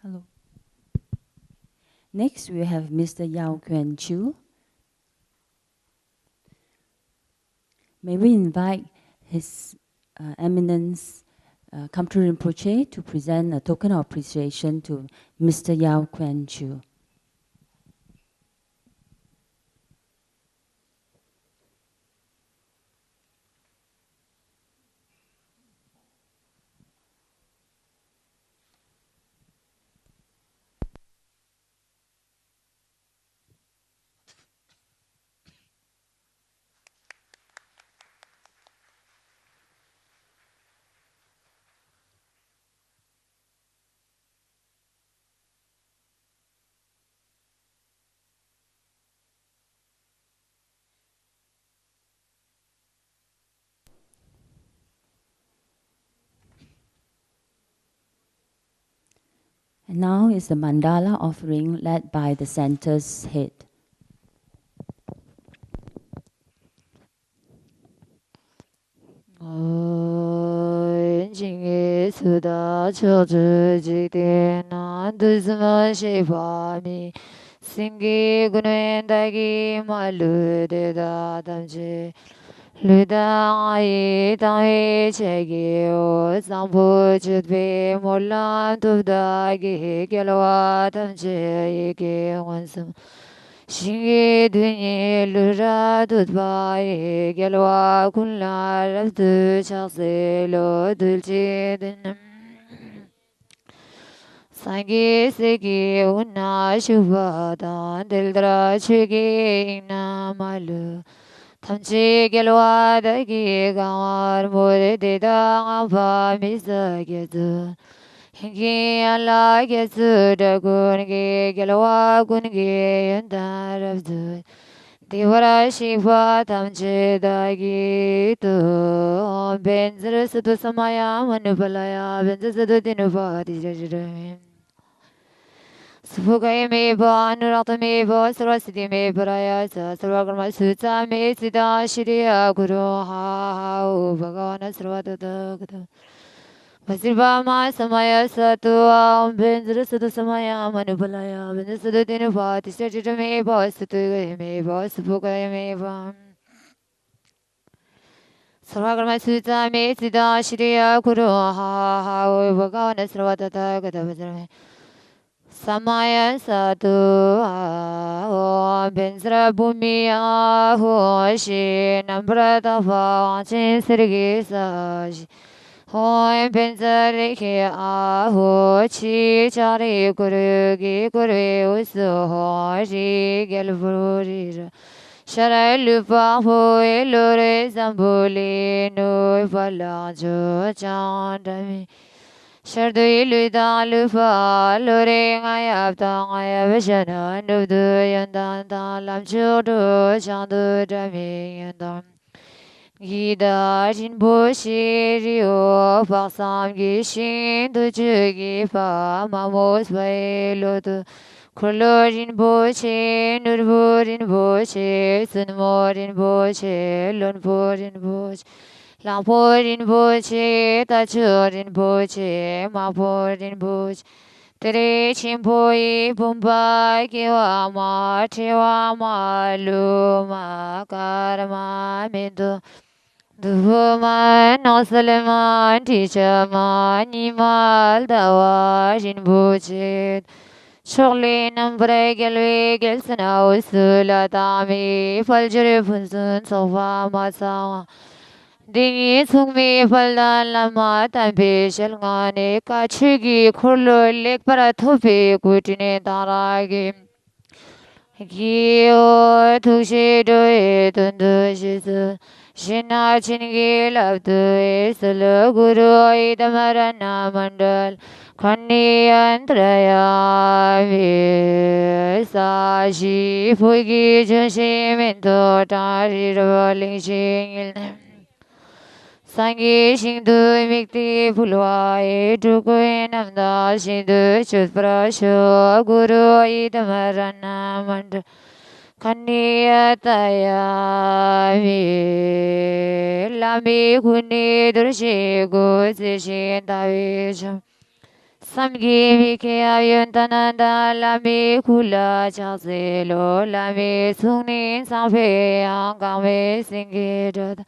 Hello. Next, we have Mr. Yao Quan Chu. May we invite His Eminence Kamtu Rinpoche to present a token of appreciation to Mr. Yao Quan Chu. And now is the mandala offering led by the center's head. Suda choju jikde na dusma shivami singi gunwen dagi malu de da damji luda ai dai chegi o sambu chutbe molan tubda gi gelwa damji ge wansum Shingi dunyi lura dudba gelwa kunla rabdu chakse lo dulci dunam Sangi seki una shubhada dildra chugi na malu tamchi gelwa dagi gawar mure deda ava misa gezu hingi ala gezu dagun ge gelwa gun ge yandarabzu Divara Shiva Tamche Dagi Tu Benzra Sadu Samaya Manupalaya Benza Sadu Dinupa Dijajirami Sufukai me ba Anurata me ba Sarasiti me Paraya Sarvakarma Sutta me Siddha Shriya Guru Ha Bhagavana Sarvata Gata Vasirvama Samaya Satu Benzra Sadu Samaya Manupalaya Benza Sadu Dinupa Dijajirami ba Satu me ba Sufukai me ba Sarvakarma Sutta me Siddha Shriya Guru Ha Bhagavana Sarvata Gata Samaya Satu Bensra Bhumya Hoshi Nambrata Vachin Sirgi Saji Hoi Bensariki Aho Chi Chari Kurugi Kuru Usu Hoshi Gelburi Sharai Lupa Hoi Lure Zambuli Nui Palajo Chandami Shardui Luda Lufa Lure Ngayapta Ngayavishana Nudu Yandan Lam Chudu Chandu Dami Yandan Gida Jinbo Shirio Paksam Gishin Tujugi Pa Mamos Vai Lotu Kulorin Boche Nurburin Boche Sunmorin Boche Lunpurin Boche Lamporin Boche Tachurin Boche Maporin Boche Tere Chimpoi Pumba Kiwama Tiwama Luma Karma Midu Duvuma Nosaleman Tichama Nimal Dawa Jinbuchit Shortly number Gelwe Gelsana Usula Tami Faljuri Punsun Sofa Masawa Dingi Sungmi Faldan Lama Tampi Shelngani Kachigi Kurlo Lek Parathopi Kutine Taragi Gio Tushi Doi Tundu Shisu Shina Chingi Labdu Isulu Guru Idamarana Mandal Kani Antraya Sashi Fugi Jushi Minto Tari Rolling Shingil Sangi Shindu Mikti Pulwai Tukui Namda Shindu Chutprasho Guru Idamarana Mandal Kaniyataya Lami Kuni Durshi Guzishin Tavisham Samgi Vike Ayuntananda Lami Kula Chasilo Lami Sungni Sampe Angame Singirada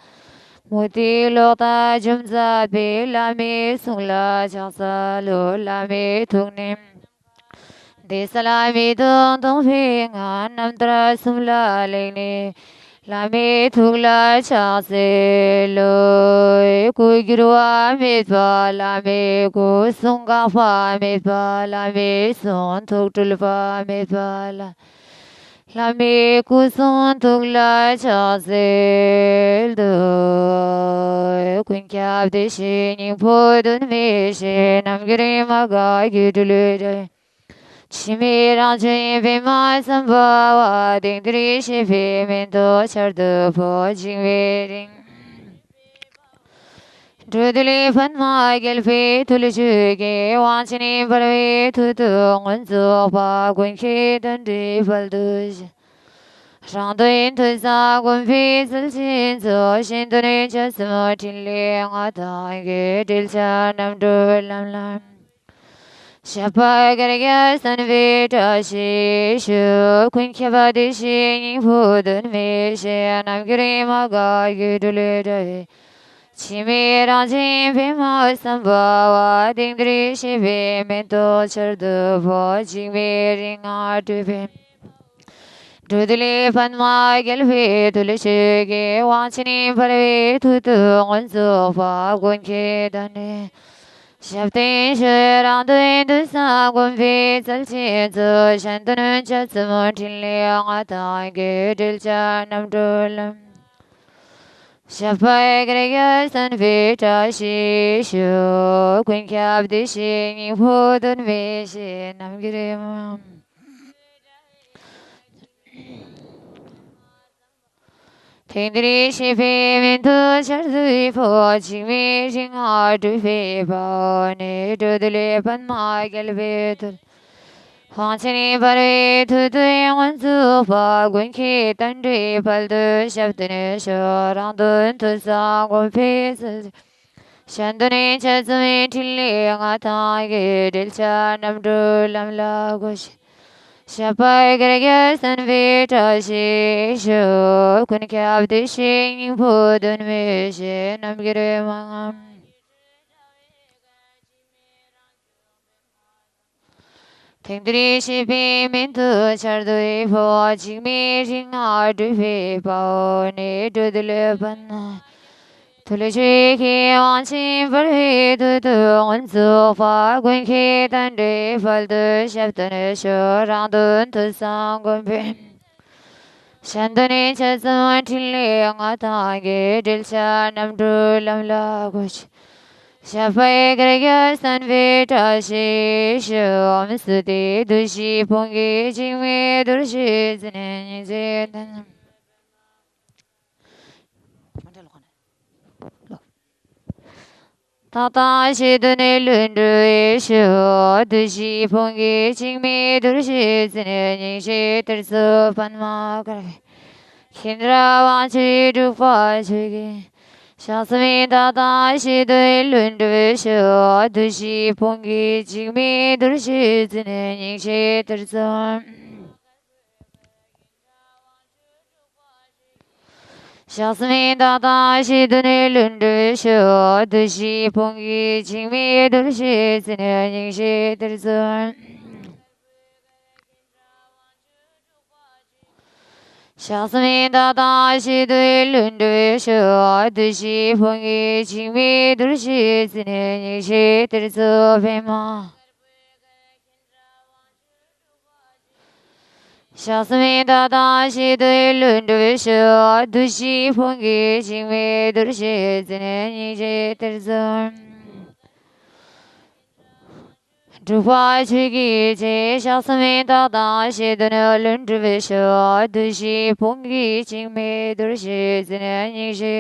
Muti Lota Jumza Be Lami Sungla Chasalo Lami Tungnim Desalami Dung Dung Ping Namdra Sumla Leni Lami Tugla Chase Loi Kugirua Mitpa Lami Kusunga Fa Mitpa Lami Sun Tugtulpa Mitpa Lami Kusun Tugla Chase Loi Kunkyab Dishin Podun Mishin Namgirimaga Gidulide Chimiranjin Vima Sambhava Dingdri Shivi Minto Chardu Po Jingvering Drudli Panma Gelfi Tulichugi Wanchini Paravi Tutu Ngunzu Pa Gunki Dandi Valduj Shanduin Tuza Gunfi Sulchin Zo Shinduni Chasmo Tinli Ngatangi Dilcha Namdu Lam Lam Shapa Garga Sanvita Shishu Quinkavadi Shing Pudun Mishan Amgirimaga Gidulida Chimiranjin Vima Sambhava Dingdri Shivi Minto Chardu Po Jingvering Artuvim Dudli Panma Gelfi Tulishigi Wanchini Paravi Tutu Ngunzu Pa Gunki Dani shab tin shui rang dui du sa gun pi zal chi zu shan du nun cha zi mo tin liang a ta ge dil cha nam du lam shab pai ge ge san vi cha shi shu kun kyab di shi ning pu dun vi shi nam gi ri mam听得西北面的小水坡，青梅青花对飞跑，你这的脸斑马给了别的。黄千里把对土对万祖发，滚起单对跑的小的那小，让顿土上过皮子。山的那车子没停留，我他给del cha nam du lam la gosh。shapai gare san vi ta shi shu kun kyab di shing pu dun me she nam gire mang thing dri shi pi min tu char dui pho ching mi jing a du phi pao ne du de le ban tu le chi ki wan chin par hi tu tu ngon zu fa kun ki tan de fal de shap tan shu rang dun tu sang kun pi shan dun ni cha zun tin le nga ta ge dil cha nam du lam la gu chi shapai gare ge san vi ta shi shu om su di du shi pong gi jing me du shi zin ni zin tan ta ta shi du ni lun du shu du shi pong gi jing me du shi zin ni shi ter su pan ma gare Hindra wang chi du fa chi gi shang si mi da da shi du lun du shu du shi pong gi jing me du shi zin ni shi ter su shang si mi da da shi du ni lun du shu du shi pong gi jing me du shi zin ni shi ter su shang si mi da da shi du lun du shu du shi pong gi jing me du shi zin ni shi ter su pe ma shang si mi da da shi du lun du shu du shi pong gi jing me du shi zin ni shi ter su du fa chi gi ji shang si mi da da shi du lun du shu du shi pong gi jing me du shi zin ni shi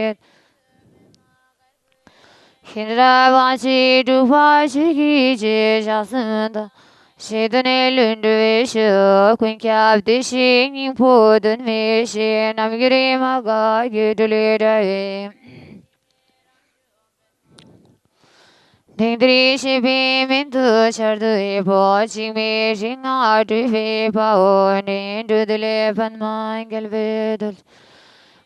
Hindra wang chi du fa chi gi ji shang si mi da shi du lun du shu kun kyab di shi ning pu dun me shi nam gi ri ma ga gi du le da ye Ding dri shi pi min tu char du po ching me jing a du fi pa o ni du du le pan ma gel ve dul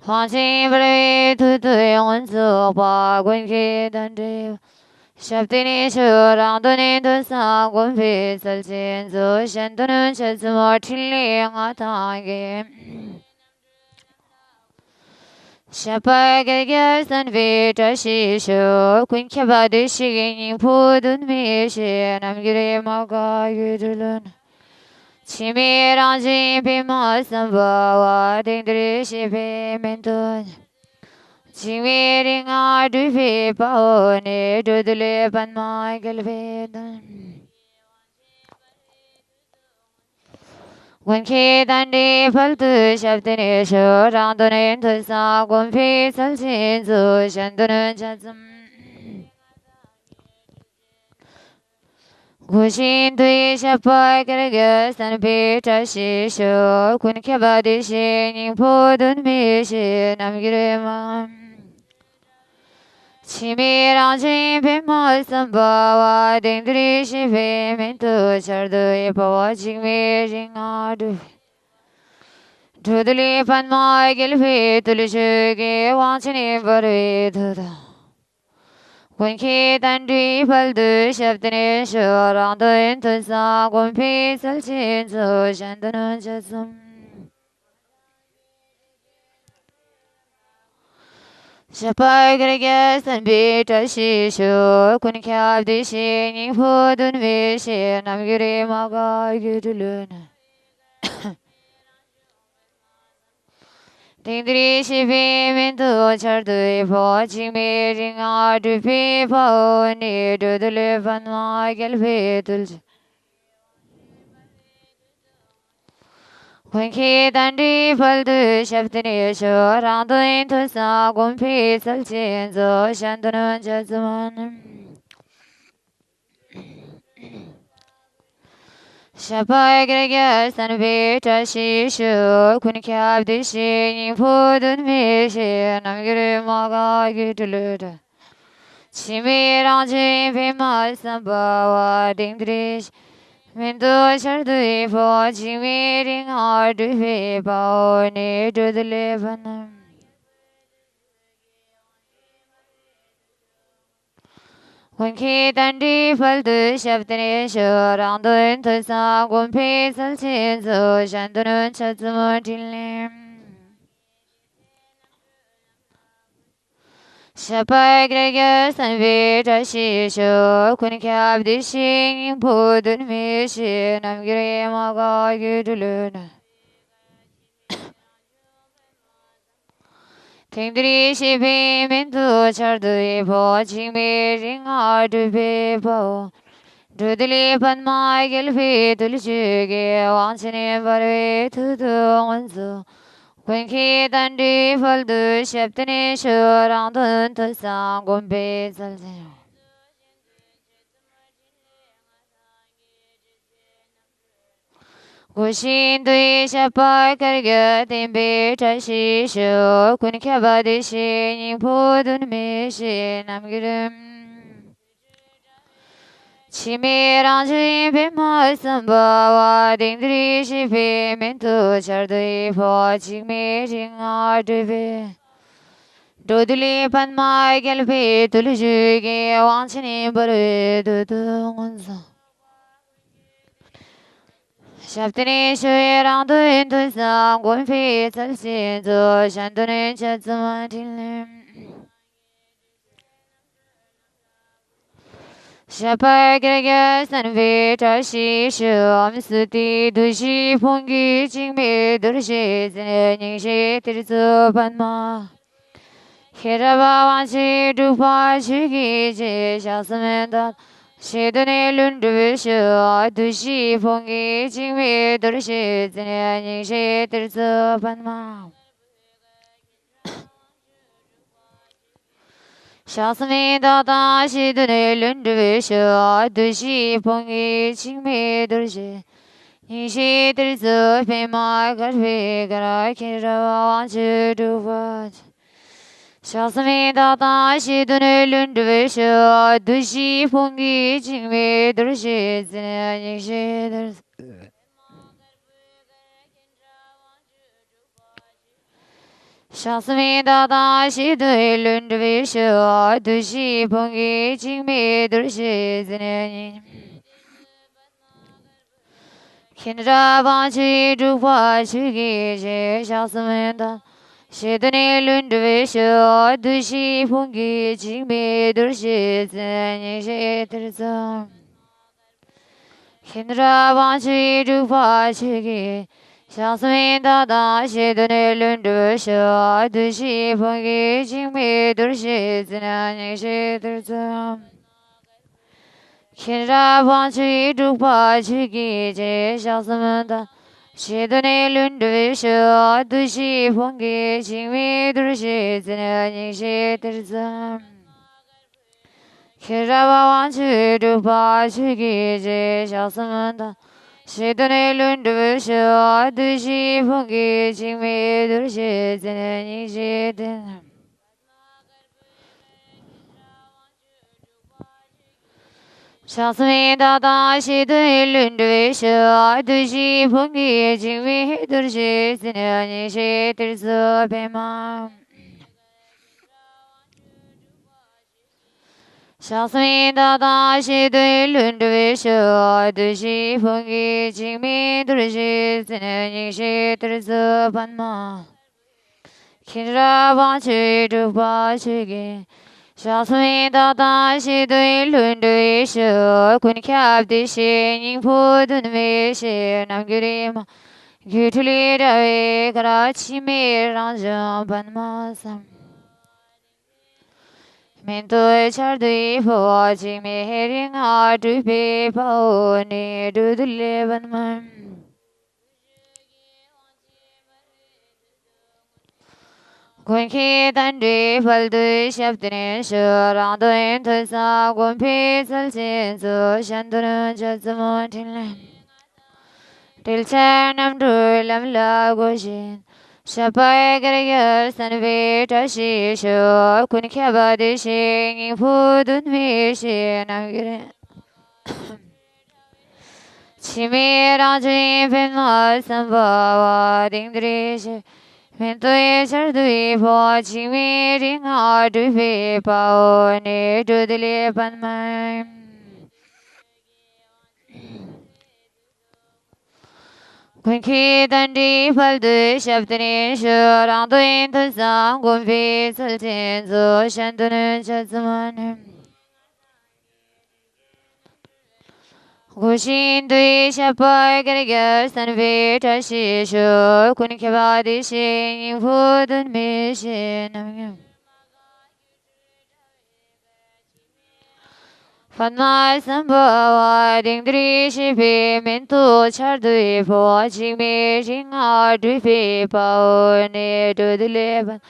Huang qing bre tu tu yong zu pa gun ki dan de shab di ni shu rang du ni du sa gun pi sal chin zu shan du nun cha zi mo tin li nga ta ge shapai ge ge san vi ta shi shu kun kya ba de shi ge ning pu dun mi shi nam gi re ma ga yu du lun chi mi rang jin pi ma san ba wa ding dri shi pi min tu chi mi ring a du pi pa o ne du du le pan ma gel ve dun Gun ki dan di fal tu shab di ni shu rang du ni tu sa gun pi sal chin zu shan du nun cha zum gu xin tui shab pai kar ge san pi ta shi shu kun kya ba di shi ning pu dun mi shi nam gi re ma chi mi rang jin pi ma san ba wa ding dri shi pi min tu char du pa wa jing mi jing a du du du li pan ma gel pi tu li shu ge wang chi ni ba ri tu da Kun ki dan dui pal du shab di ni shu rang du in tu sa gun pi sal chin zu shan du nun cha zum Shapai Gregas and Beta Shishu, Kunikab the Shing, Pudun Vishi, Namgiri Maga, Guduluna. Tindri Shivi Mintu Chardu, watching me ring out to people near to the live and Michael Vitul. When Kid and Deeple do Shaftin Shore, and the into Sagum Peace, Alchin, so Shantan Jasman. Shapai Gregas and Vita Shishu, Kunikab the Shing, Pudun Vishi, Namgiri Maga Gutuluda. Chimiranji Vima Sambawa Dingdrish. Minto Shardu for Chimiring hard to be near to the Lebanon. When Kid and Deeple do Shaftin Shore, and the into Sagum Peace, Alchin, so Shantan Chatsumatilim. Shapai Gregas and Vita Shishu, Kunikab the Shing, Pudun Mission, I'm Grima Guduluna. Tindri Shibi Mintu Chardu, watching me ring hard to people. Do the lip and Michael Vitul Sugi, once in every to the ones. When Kid and Deeple do Sheptini Shore, and the Sangum Basil. Gushin Dui Shapai Kargat in Beta Shishu, Kunikabadi Shin, Pudun Mission, Namgirim. Chimiranji Bima Sambawa, Dindri Shipi Mintu Chardui, watching meeting Arduvi. Doduli Pan Michael Vitul Jugi, once in Baru, Dudu. Shaftin Shui around the into some going feet, I'll see the Shanton Chatsamatin. Shapai Gregas and Vita Shishu, Amsuti, Dushi, Pongi, Jingme, Durshis, and Nishi, Tirzu, Panma. Hirava, Wanshi, Dupa, Shigi, Shasamanda. Shedane Lunduvishu, Dushi, Pongi, Jingme, Durshis, and Nishi, Tirzu, Panma. Shasami Dada Shidune Lunduvishu, Dushi, Pongi, Jingme, Durshi. Nishi, Tirzu, Pema, Garvi, Gara, Kirava, Wanshi, Duvat. Shasami Dada Shidune Lunduvishu, Dushi, Pongi, Jingme, Durshi, and Nishi, Tirzu. Shasami Dada Shidune Lunduvishu, Dushi, Pongi, Jingme, Durshi, and Kindra Vanchi Dupa Chugi, Shasamanda. Shidane Lunduvishu, Dushi, Pongi, Jingme, Durshi, and Nishi, Kindra Vanchi Dupa Chugi, Shasami Dada Shidane Lunduvishu, Dushi, Pongi, Jingme, Durshi, and Nishi, Kindra Vanchi Dupa Chugi, Shasamanda. Shidane Lunduvishu, Dushi, Pongi, Jingme, Durshi, and Nishi, Kirava Vanchi Dupa Chugi, Shasamanda. Shidane Lunduvishu, Dushi, Pongi, Jingme, Durshi, and Nishi, Shasami Dada Shidane Lunduvishu, Dushi, Pongi, Jingme, Durshi, and Nishi, Pema. Shasami Dada Shidane Lunduvishu, Dushi, Pongi, Jingme, Durshi, and Nishi, Panma. Kinra ba chui du ba chui ge. Sha sui da da shi dui lun dui shi. Kun kyab di shi ning pu dun me shi. Nam giri ma. Gyu tu li da we kara chi me rang jang ban ma sam. Min tu char dui po chi me ring a du pe pa o ne du du le ban man. Kun ki tan dui pal dui shab din shi rang dui tu sa kun pi sal chin su shan tu nun cha zi mo tin le. Til chan nam du lam la go shin. Shapai gari gyal san vi ta shi shu kun kya ba di shi ngin pu dun mi shi nam giri. Chi mi rang jin pin ma san ba wa ding dri shi. Min tu ye char du yi po chi mi ring a du pi pa o ni du di li pan mai. Kun ki tan di pal du shab din shu rang du yin tu sang kun pi sul tin zu shan tu nun cha zi man. Gu shin du yi shab pai gari gyal san vi ta shi shu kun ki ba di shi yin pu dun mi shi nam gyam. Fan mai san ba wa ding dri shi pi min tu char du yi po chi mi ring a du pi pa o ni du di le ban.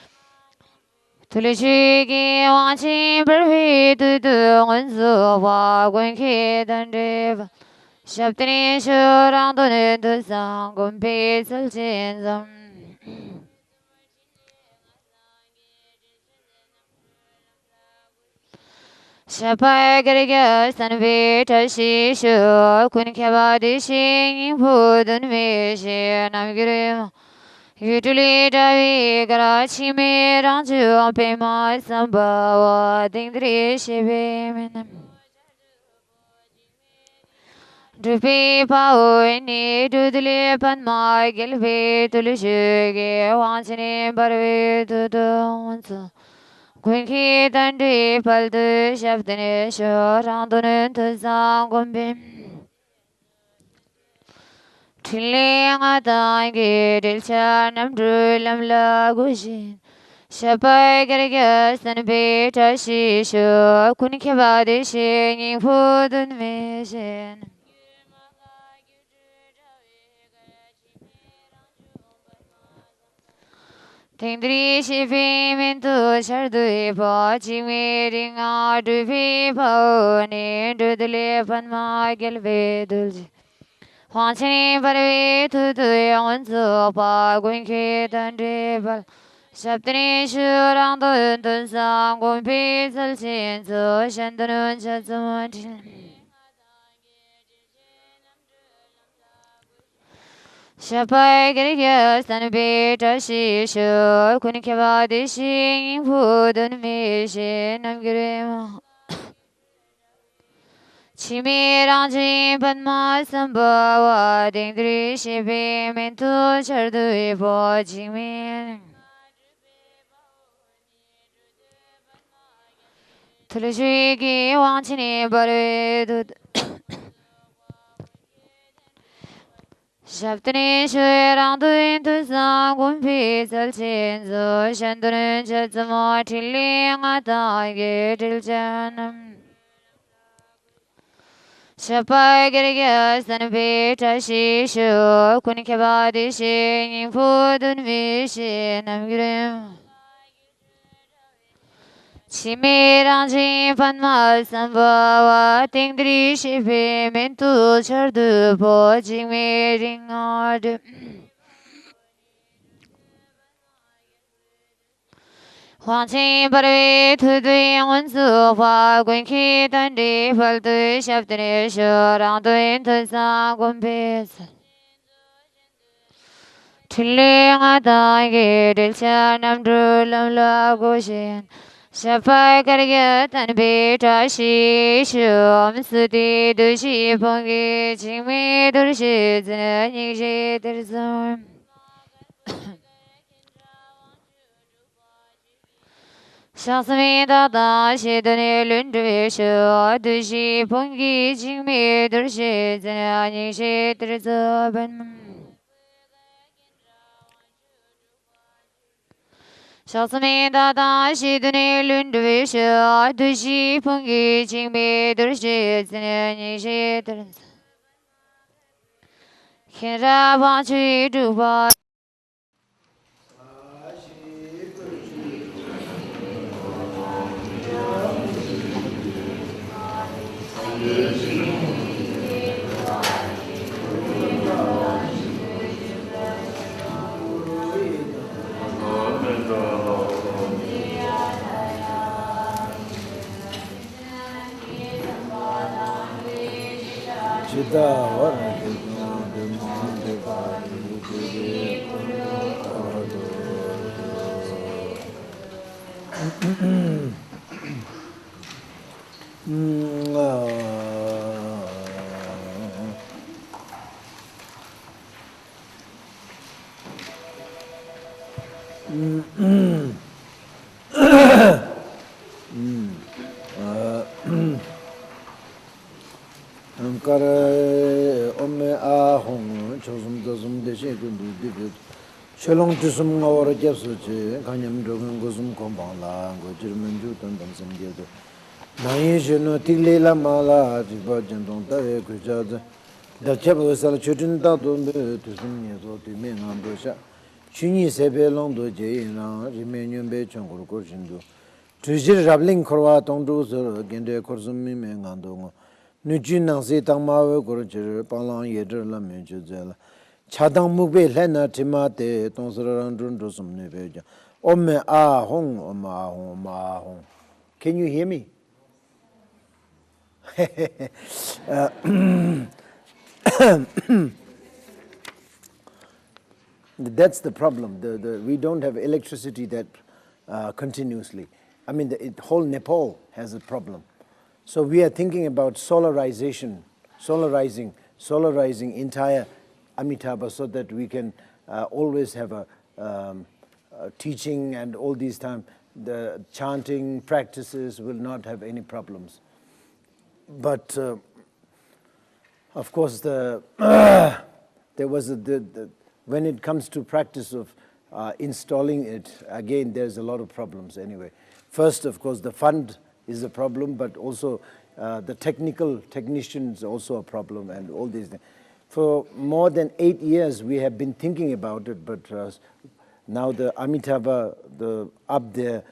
Tu li chi ki wang chi bar hui tu tu ngun su wa gun ki dan dri ba. Shab tini shu rang tu ni tu sang gun pi sul chin sam. Shapai gari gyal san vi ta shi shu kun kya ba di shi yin pu dun mi shi nam giri ma. Yu tu li da vi gara chi mi rang ju pe ma san ba wa ding dri shi bi mi nam. Du pi pa o ni du du li pan ma gil vi tu li shu ge wang chi ni bar vi tu tu wan su. Kun ki tan du pal du shab din shu rang du nun tu sang kun bim. Trilling a dang gi dil cha nam du lam la gu shin. Shapai gari gyal san bi ta shi shu kun ki ba di shi yin pu dun mi shin. Ting dri shi pi min tu char du yi po chi mi ring a du pi pa o ni du du li pan ma gel vi dul ji. Huang chi ni par vi tu tu yang su pa gun ki tan dri pal. Shab tini shu rang tu yun tu sang gun pi sul chin su shan tu nun cha zi mo tin. Shapai gari gyal san bi ta shi shu kun kya ba di shi yin pu dun mi shi nam giri ma. Chi mi rang jin pan ma san ba wa ding dri shi pi min tu char du yi po chi mi. Tu li shui ki wang chi ni bar vi tu. Shab tini shui rang tu yin tu sang kun pi sul chin zu shan tu nun cha zi mo ti li nga ta gi til chan nam. Shapai gari gyal san pi ta shi shu kun kya ba di shi yin pu dun mi shi nam giri. Chi mi rang jin pan ma san ba wa ting dri shi pi min tu char du po jing mi ring a du. Huang chi par vi tu tu yang wen su hua gun ki tan di pal tu shab tini shu rang tu yin tu sa gun pi sa. Tili nga ta gi dil cha nam du lam la gu shin. Shapai kar gya tan pi ta shi shu om su di du shi pong gi ching mi dur shi zin yin shi dir zon. Shasmi dada shidani lundri shu dushi pungi jingmi durshi zanyani shi trizaban. Shasmi dada shidani lundri shu dushi pungi jingmi durshi zanyani shi trizaban. Kira bachi duba. Shalom to some our guests, Kanyam Drogan Gosum Kompala, Gojerman Jutan Damsam Gildo. Naishano Tilela Mala, Tibajan, Kujaza, the chapel was a children Tatum to some years old to men on Bosha. Chini Sebe Londo Jayna, Remanian Bechon Gorgoshindo. Trijir Rabling Korwa Tondo, Gende Korsumi Mengandongo. Nujin Zitama Gorger, Palan Yeder La Menjuzella. Chadang Mugbe Lena Timate, Tonsarandun Dosum Neveja. Ome ah hong, oma hong, ma hong. Can you hear me? That's the problem. We don't have electricity that continuously. I mean, the whole Nepal has a problem. So we are thinking about solarizing entire Amitabha so that we can always have a teaching and all these time. The chanting practices will not have any problems. But of course, there was when it comes to practice of installing it, again, there's a lot of problems anyway. First, of course, the fund is a problem, but also the technicians is also a problem, and all these things. For more than 8 years, we have been thinking about it, but now the Amitabha, up there,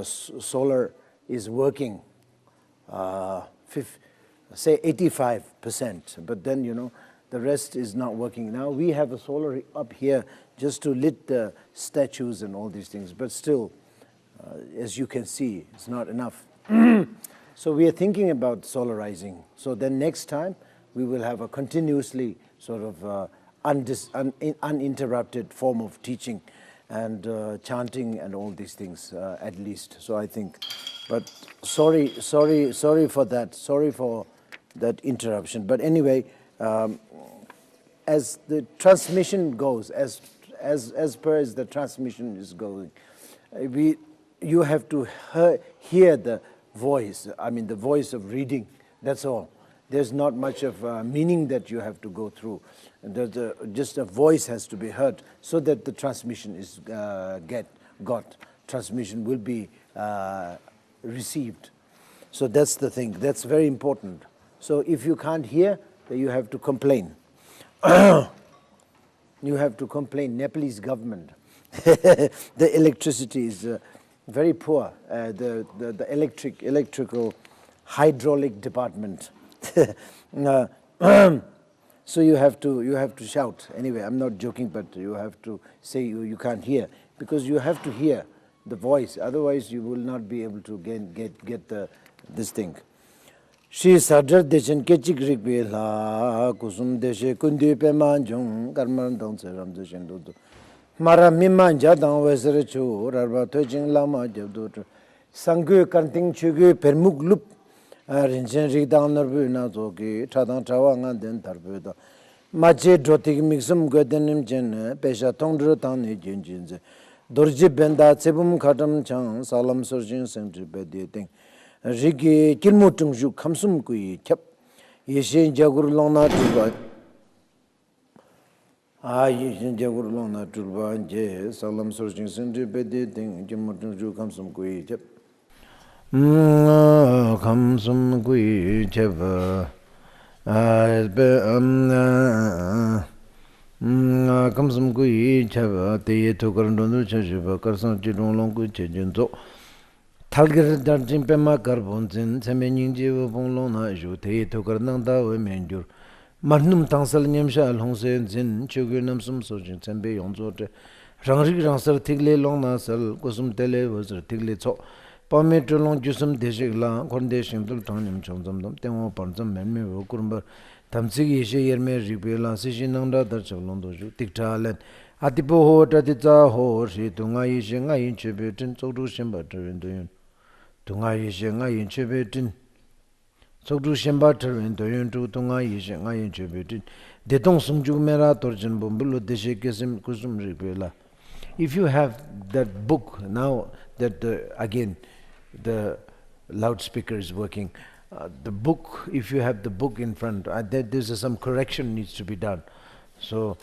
solar is working, say 85%, but then, you know, the rest is not working. Now we have a solar up here just to lit the statues and all these things, but still, as you can see, it's not enough. So we are thinking about solarizing. So then next time, we will have a continuously sort of uninterrupted form of teaching and chanting and all these things, at least. So I think, but sorry for that. Sorry for that interruption. But anyway, as the transmission goes, as per as the transmission is going, you have to hear the voice. I mean, the voice of reading. That's all. There's not much of meaning that you have to go through. Just a voice has to be heard so that the transmission is got. Transmission will be received. So that's the thing. That's very important. So if you can't hear, then you have to complain. You have to complain. Nepalese government. The electricity is very poor. The electrical hydraulic department. So you have to shout. Anyway, I'm not joking, but you have to say you can't hear, because you have to hear the voice. Otherwise, you will not be able to get this thing. She sadar deshen kechik rikbe la kusum deshe kundi pe manjung karman dang seram deshen do mara miman jadang wesere chu rarba tojing lama jabdo sangyu kanting chugu permuk lup rinchen rikdang narbu na zogi chadang chawa ngan den tarbu da maje drotik mixum godenim jen pesha tongdro tang ne jen jenze Dorji benda tsebum khatam chang salam surjin sentri bedi ting. Rigi kilmu tungju kamsum kui chap. Yeshin jagur lona tulba. Yeshin jagur lona tulba je salam surjin sentri bedi ting. Kilmu tungju kamsum kui chap. Kamsum kui chap. Kamsum kui chaba teye tokarandonu chashiba karsan chidong long kui chejunzo talgir darjin pema karbonzin seme nyingji wabong long na ju teye tokarandang dawe menjur marnum tangsal nyamsha alhongse zin chogyo namsum sojin sembe yongzo te rangrik rangsar tigle long na sal kusum tele wazir tigle tso pame tulong jusum deshik la konde shingdul tangnim chongzamdam tengwa parzam menme wakurumbar tamsigi ishe yerme rikpe la sishi nangda darchak londo ju tikta alen atipo ho tatitza ho shi tunga ishe nga yin chebe tin tsokdu shimba tarwen doyun tunga ishe nga yin chebe tin tsokdu shimba tarwen doyun tu tunga ishe nga yin chebe tin detong sungju mera torjin bumbulu deshe kesim kusum rikpe la. If you have that book now that again the loudspeaker is working, the book, if you have the book in front, there's some correction needs to be done. So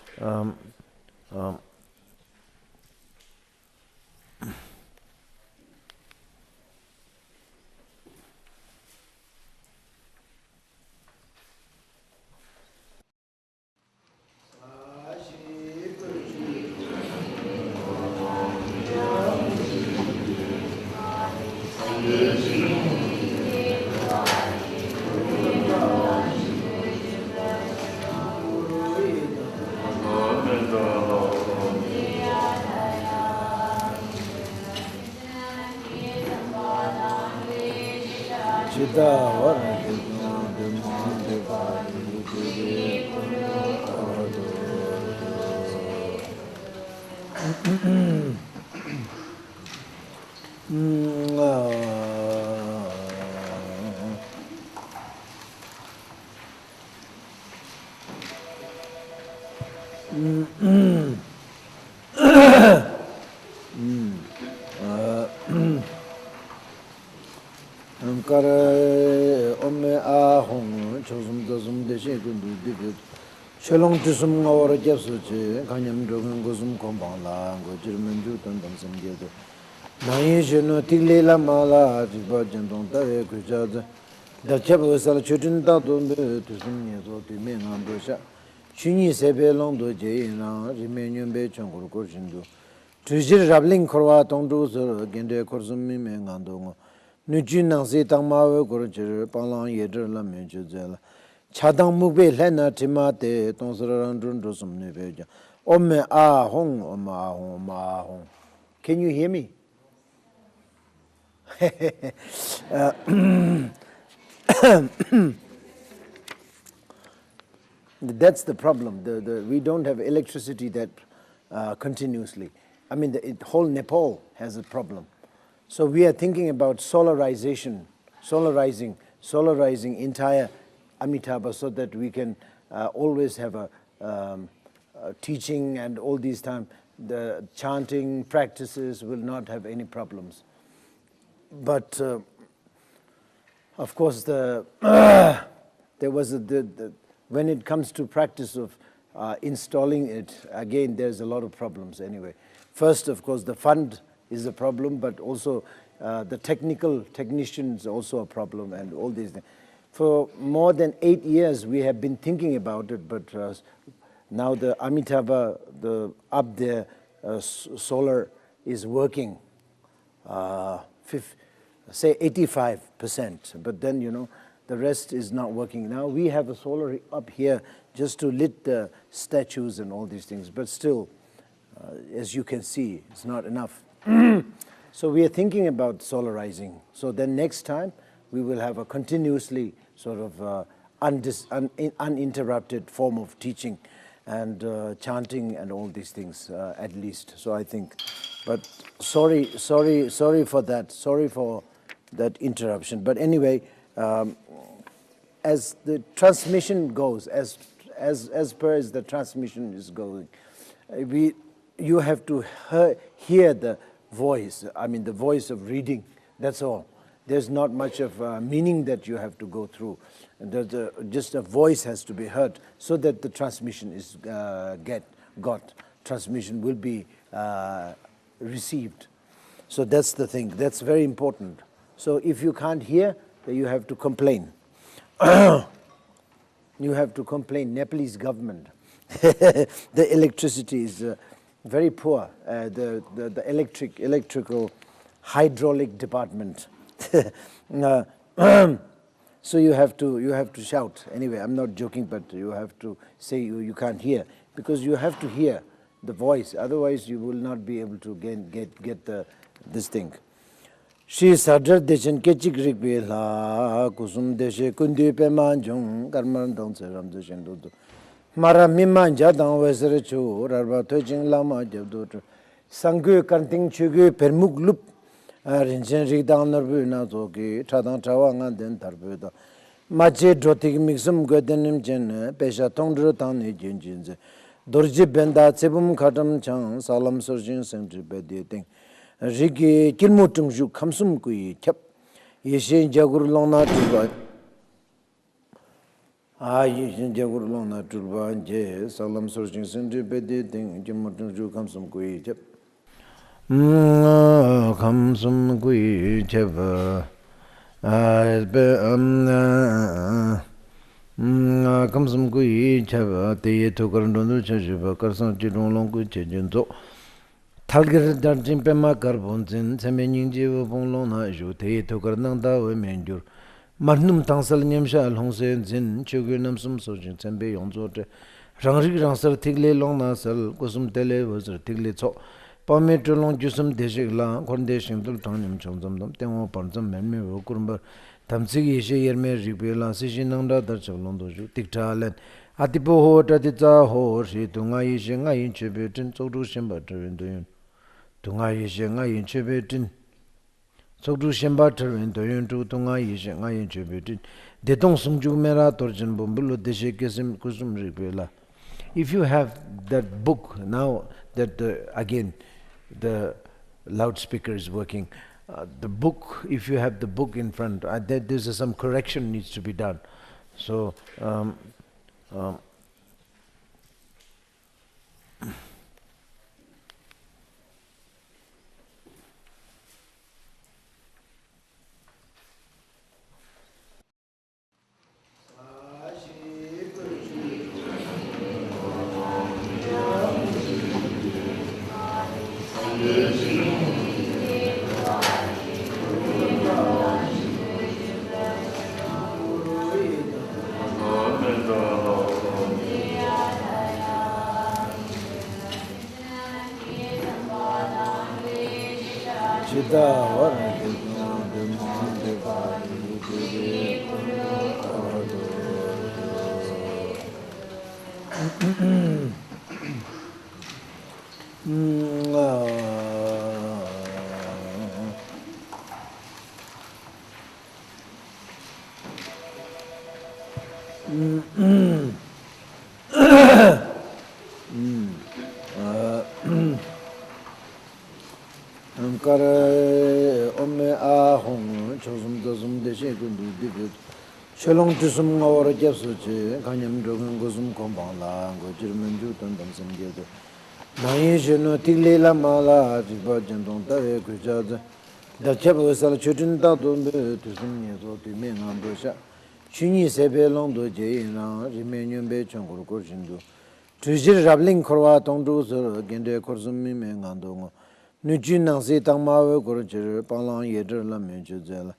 Shalom to some our Jeffsuchi, Kanyam Drogan Gosum Kompala, Gojirman Jutan Samgate. Naishino Tilela Mala, Tibajan, Kuja, the chapel was a shooting down to some years old to men on Bosha. Chini Sebe Londo Jayna, Remanian Bechon or Koshindu. Trijir Rabling Korwa Tondo, Gende Korsumi Mengandongo. Nujin Zitama, Gorjer, Palan Yeder La Menjuzela. Chadang Mugbe Lena Timate, Tonsarandun Dosum Neveja. Ome ah hong, oma hong, ma hong. Can you hear me? That's the problem. We don't have electricity that continuously. I mean, the whole Nepal has a problem. So we are thinking about solarizing entire Amitabha so that we can always have a teaching and all these time. The chanting practices will not have any problems. But of course, there was when it comes to practice of installing it, again, there's a lot of problems anyway. First, of course, the fund is a problem, but also the technicians is also a problem, and all these things. For more than 8 years, we have been thinking about it, but now the Amitabha, up there, solar is working, say 85%, but then, you know, the rest is not working. Now we have a solar up here just to lit the statues and all these things, but still, as you can see, it's not enough. So we are thinking about solarizing. So then next time, we will have a continuously sort of uninterrupted form of teaching and chanting and all these things, at least. So I think, but sorry for that. Sorry for that interruption. But anyway, as the transmission goes, as per as the transmission is going, you have to hear the voice, I mean the voice of reading, that's all. There's not much of meaning that you have to go through. Just a voice has to be heard so that the transmission is got. Transmission will be received. So that's the thing. That's very important. So if you can't hear, then you have to complain. You have to complain. Nepalese government, the electricity is very poor. The electrical hydraulic department. So you have to shout. Anyway, I'm not joking, but you have to say you can't hear, because you have to hear the voice. Otherwise, you will not be able to get this thing. She sadar deshen kechik rikbe la kusum deshe kundi pe manjung karman dang seram deshen do mara mimman jadang wesere chu rarba tojing lama jabdo sangyu kanting chugyu permuk lup rinchen rikdang narbu na zoki chadang chawa ngan den tarbu da mache drotik miksum godenim jen pesha tongdro tang ni jin jinze dorji benda tsebum khatam chang salam surjin semji bedye ting Rigi kilmutung ju kamsum kui chap yeshin jagur lona turba yeshin jagur lona turba je salam surjing sindri bedi ting kilmutung ju kamsum kui chap kamsum kui chap kamsum kui chap te to karandonu chajiba karsan chidong long kui chejin zo Talgir darjin pema karbonzin, semening jiva bonglona ju te tokar nang da we menjur. Marnum tangsal nyamsha alhongsen zin, chugu namsum sojin sembe yongzote. Rangrik rangsar tigle long nasal, kusum tele wazar tigle tso. Pame trolong jusum deshik la, konde shingdul tangnim chongzamdam, tengo parzam menme wokurmbar. Tamsik yeshe yerme rikpe la, sishi nangda darchak londo ju, tikta alen. Atipo ho tatitza ho, shi tunga yeshe nga yin chebe tin, tsokdu shimba tarwindoyun. Tunga yeshe nga yin chebe tin. Tsokdu shimba tarwindoyun tu tunga yeshe nga yin chebe tin. Detong sungju mera torjin bumbulu deshe kesim kusum rikpe la. If you have that book, now that again the loudspeaker is working, the book, if you have the book in front, there's some correction needs to be done. So, Chelong tusum ngawara japsuche, kanyam drogan gosum kompangla, gojirman ju tandam samgyado. Mayin sheno tigle la mala, jiba jantong tawe kujaza. Dachab wasal chutin tatumbe, tusum nyeso tume ngambo sha. Chunyi sebe longdo jayina, rime nyumbe chongur korshindu. Tujir rabling korwa tongdu soro, gende korsum mime ngandongo. Nujun nangsi tangmawe korchir, panglang yedr la menchu zela.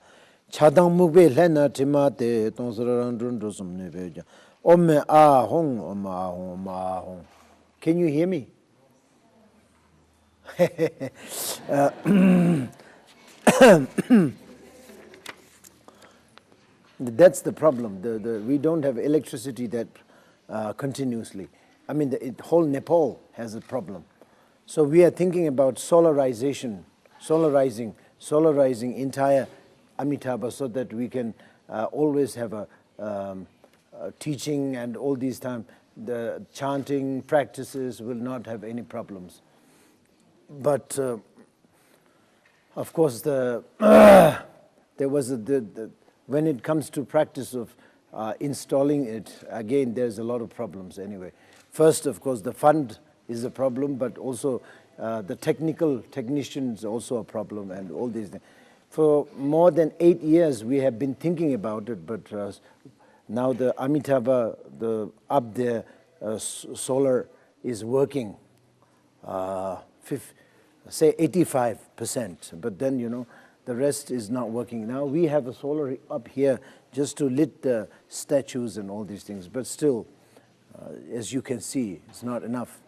Chadang mukbe lena timate tongsarang drundrusum nebeja. Ome ahong, ome ahong, ome ahong. Can you hear me? That's the problem. We don't have electricity that continuously. I mean, the whole Nepal has a problem. So we are thinking about solarizing entire Amitabha, so that we can always have a teaching, and all these time the chanting practices will not have any problems. but of course, there was when it comes to practice of installing it, again, there's a lot of problems anyway. First, of course, the fund is a problem, but also the technicians also a problem, and all these things. For more than 8 years, we have been thinking about it, but now the Amitabha, up there, solar is working, say 85%, but then, you know, the rest is not working. Now we have a solar up here just to lit the statues and all these things, but still, as you can see, it's not enough.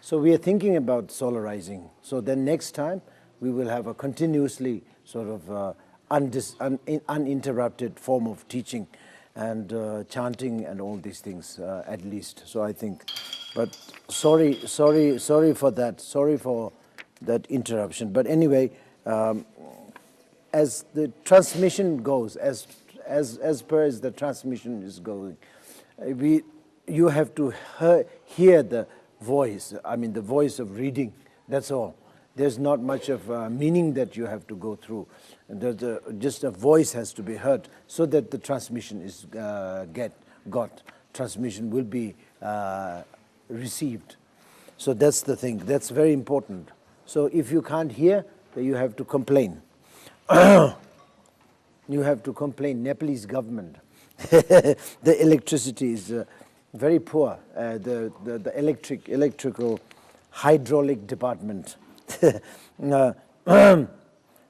So we are thinking about solarizing. So then next time, we will have a continuously sort of uninterrupted form of teaching and chanting and all these things, at least. So I think, but sorry for that. Sorry for that interruption. But anyway, as the transmission goes, as per as the transmission is going, you have to hear the voice. I mean, the voice of reading. That's all. There's not much of meaning that you have to go through. Just a voice has to be heard so that the transmission is got. Transmission will be received. So that's the thing. That's very important. So if you can't hear, then you have to complain. You have to complain. Nepalese government. The electricity is very poor. The electrical hydraulic department.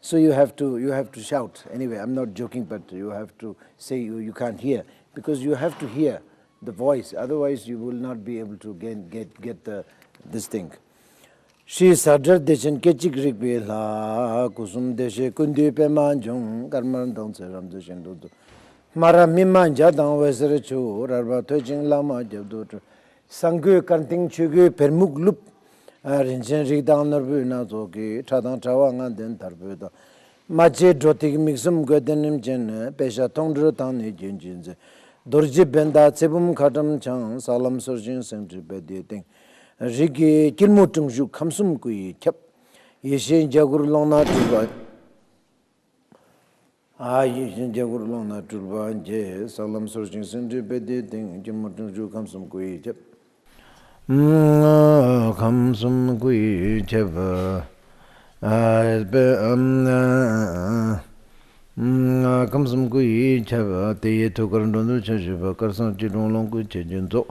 So you have to shout. Anyway, I'm not joking, but you have to say you can't hear, because you have to hear the voice. Otherwise, you will not be able to get this thing. She sadar deshen kechik rikbe la kusum deshe kundi pe manjung karman dang seram deshen do mara mimman jadang wesere chu rarba tojing lama jabdo sangyu kanting chugu permuk lup rinchen rikdang narbu na zoki chadang chawa ngan den tarbu da mache drotik miksum gwedenim jen pesha tongdro tang ne jen jenze dorji benda tsebum khatam chang salam surjin sengri bedi ting Rigi kilmutum ju kamsum kui chap yeshen jagur longna tulba yeshen jagur longna tulba je salam surjin sengri bedi ting kilmutum ju kamsum kui chap kamsum kui chap kamsum kui chap te tokarandonu chashiba karsan chidong long kui chejin zo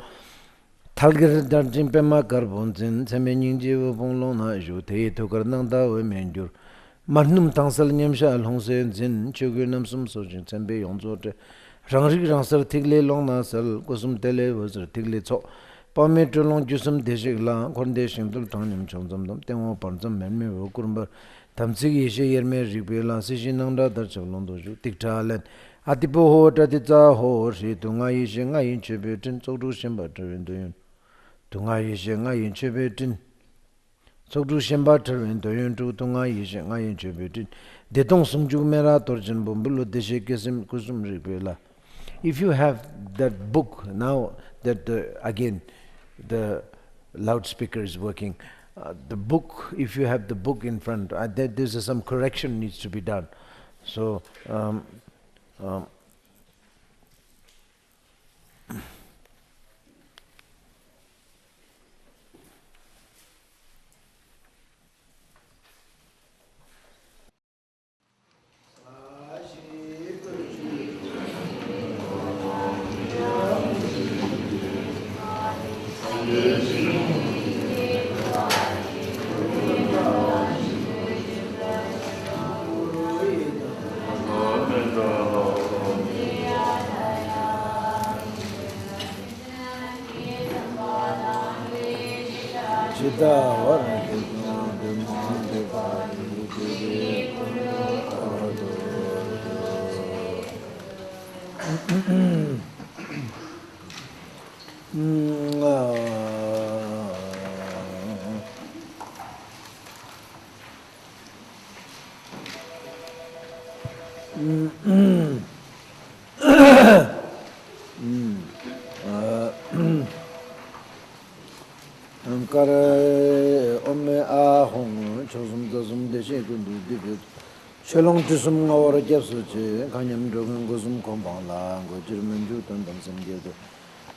Talgir darjin pema karbonzin semening jiwa bonglong na ju te tokar nang da we menjur marnum tangsal nyamsha alhongsen zin chugir namsum sojin sembe yongzo te rangrik rangsar tigle long na sal kusum tele wasar tigle cho pame tulong jusum deshik la konde shingdul tangnim chongzam dam tengwa panzam menme wokurmbar tamsik yeshe yerme rikpe la sishin nangda darchak londo ju tikta alen atipo ho tatitza ho shi tunga yeshe nga yin chebe tin tsokdu shimba tarwin doyun Tunga yeshe nga yin chebe tin Sokdu shemba tarwen doyon tu tunga yeshe nga yin chebe tin Detong sumjuk mera torchen bumbulu deshe kesim kusum rikpela. If you have that book, now that again the loudspeaker is working, the book, if you have the book in front, there's some correction needs to be done. So Chelong Tusum or Jeffsuchi, Kanyam Drogan Gusum Kompala, Gojirman Jutan Damsam Gildo.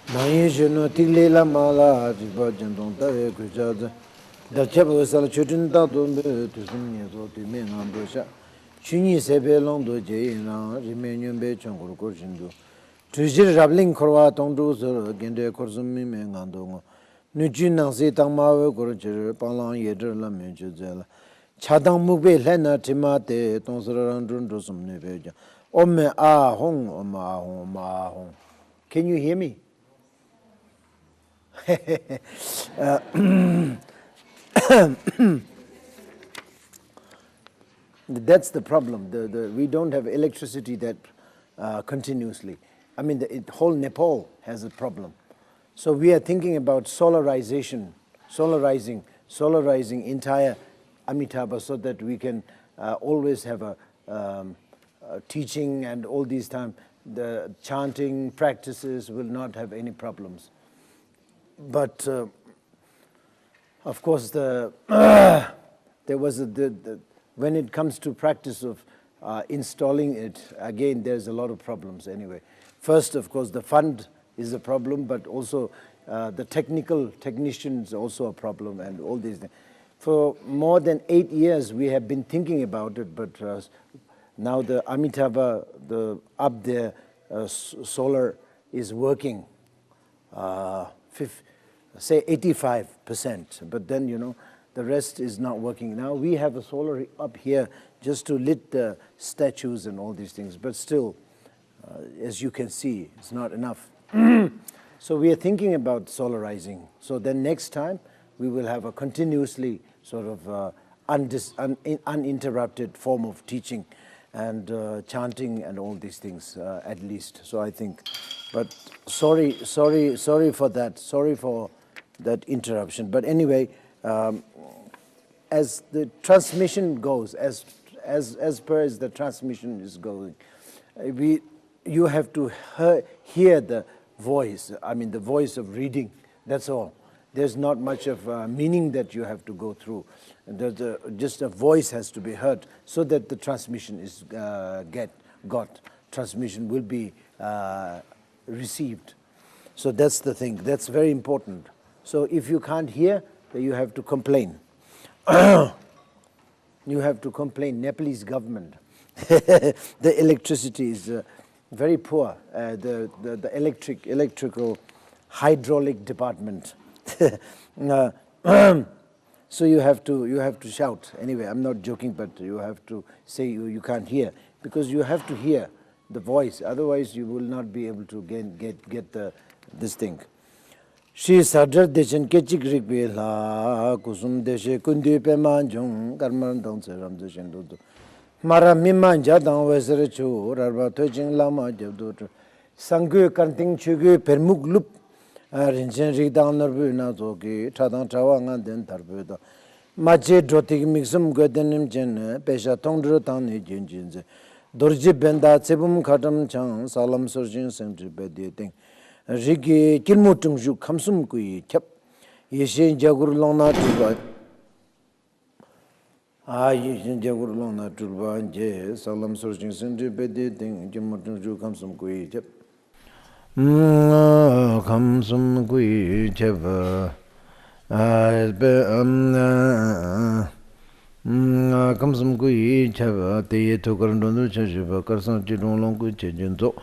Naishino Tilela Mala, Tibajan Tare, Kujaza. The chapel is a chutin tatum to some years old to men on Dosha. Chini Sebe Long do Jayna, Remanian Bechon or Korshindo. Tujir Rabling Korwa Tondo, Gende Korsumi Mengandongo. Nujina Zitamawe Gorjer, Palan Yeder La Menjuzela. Chadang Mugbe Lena Timate, Tonsarandun Dosum Neveja. Ome Ah Hong, Oma Hong, Ma Hong. Can you hear me? That's the problem. We don't have electricity that continuously. I mean, the whole Nepal has a problem. So we are thinking about solarizing entire Amitabha so that we can always have a teaching and all these time. The chanting practices will not have any problems. But of course, there was when it comes to practice of installing it, again, there's a lot of problems anyway. First, of course, the fund is a problem, but also the technicians is also a problem, and all these things. For more than 8 years, we have been thinking about it, but now the Amitabha, up there, solar is working, say 85%, but then, you know, the rest is not working. Now we have a solar up here just to lit the statues and all these things, but still, as you can see, it's not enough. So we are thinking about solarizing. So then next time, we will have a continuously sort of uninterrupted form of teaching and chanting and all these things, at least. So I think, but sorry for that. Sorry for that interruption. But anyway, as the transmission goes, as per as the transmission is going, you have to hear the voice. I mean, the voice of reading. That's all. There's not much of meaning that you have to go through. Just a voice has to be heard so that the transmission is got. Transmission will be received. So that's the thing. That's very important. So if you can't hear, then you have to complain. You have to complain. Nepalese government. The electricity is very poor. The electrical hydraulic department. So you have to shout. Anyway, I'm not joking, but you have to say you can't hear, because you have to hear the voice. Otherwise, you will not be able to get this thing. She sadar deshen kechik rikbe la kusum deshe kundi pe manjung karman dang seram deshen do mara mimman jadang wesere chu rarba tojing lama jabdo sangyu kanting chugyu permuk lup rinchen rikdang narbu na zoki chadang chawa ngan den tarbu da mache drotik miksum godenim chen pesha tongdro tang ne jin jinze dorji benda tsebum khatam chang salam surjin sengri bedye ting Rigi Kilmutung Ju Kamsum Kui Kep Yeshin Jagur Lona Turba Yeshin Jagur Lona Turba Je Salam Searching Center Bedi Ding Kilmutung Ju Kamsum Kui Kep Kamsum Kui Kep Kamsum Kui Kep Te Tokarandonu Chashiva Karsan Chidong Long Kui Chejinzo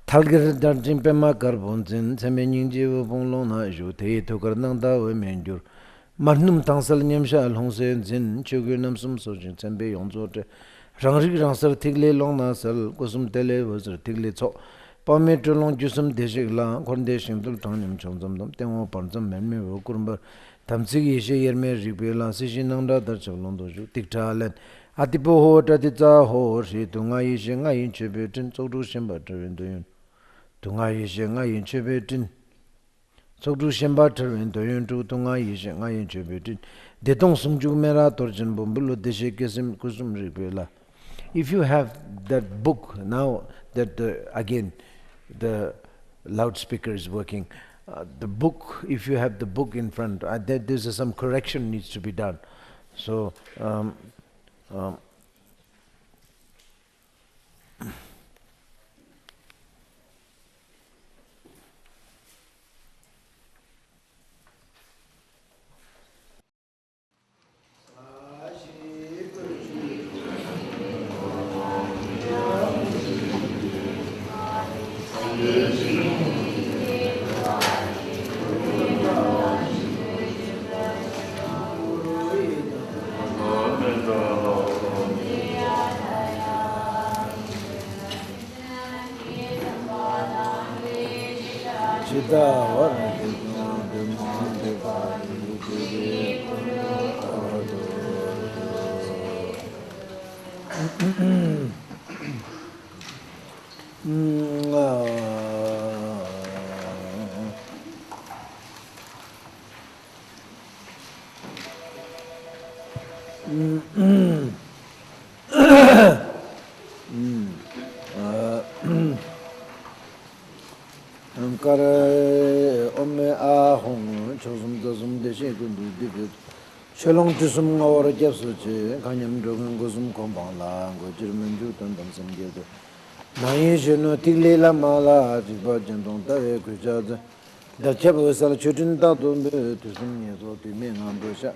Talgir Darjin Pema Carbonzin, Semening Jivo Bonlona, Jute, Tokarnanda, Menjur, Magnum Tansal Nyamsha, Alhonsen, Zin, Chugunam Sum Sojin, Sembe Yonzote, Rangri Ransar Tigle Long Nasal, Cosum Tele was a Tiglitso, Palmetto Long Jusum Deshigla, Condation Dultonim Chonsum, Temo Pansam, Menme, Vokurumba, Tamsigi, Yerme, Ripela, Sishinanda, Darchalondo, Tiktalan. Atipo ho tatita ho shi tunga yishe nga yin chebetin tsokdu shemba terwin doyun. Tunga yishe nga yin chebetin tsokdu shemba terwin doyun tu tunga yishe nga yin chebetin. Detong sungju mera torchen bombulo deshe kesim kusum ripela. If you have that book, now that again the loudspeaker is working, the book, if you have the book in front, there's some correction needs to be done. So, Chelong tusum ngawara japsu che, kanyam drogan gusum kompang la, go jirman ju tandam samgyedo. Nanyi sheno tikle la ma la, jikpa jantong tawe kuchaza. Dakchab wasala chutin tato mbe, tusum nye so tu me ngambo sha.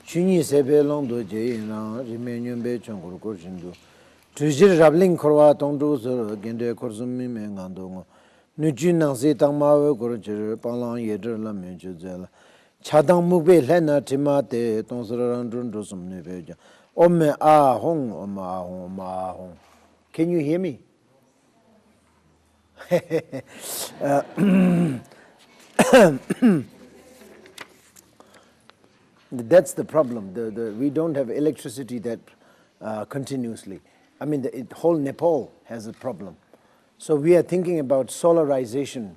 Chunyi sepe longdo je yin rang, rime nyumbe chongur kor shindu. Tujir rabling korwa tongdu soro, gende korsum mi me ngando ngo. Nuju nangsi tangmawe kor chir, panglang yedr la me chu zela. Chadang mukbe lena timate tongsara randrun rosum nebeja. Ome ahong, ome ahong, ome ahong. Can you hear me? That's the problem. We don't have electricity that continuously. I mean, the whole Nepal has a problem. So we are thinking about solarizing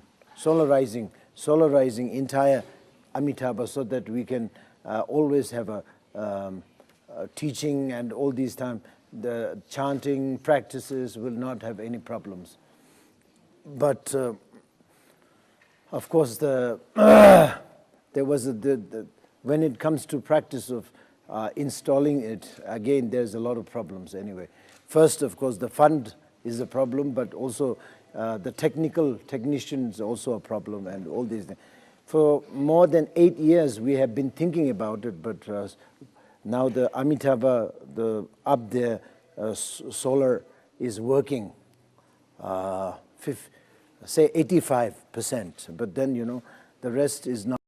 entire Amitabha so that we can always have a teaching and all these time. The chanting practices will not have any problems. But of course, there was when it comes to practice of installing it, again, there's a lot of problems anyway. First, of course, the fund is a problem, but also the technicians also a problem, and all these things. For more than 8 years, we have been thinking about it, but now the Amitabha, up there, solar is working, say 85%, but then, the rest is not.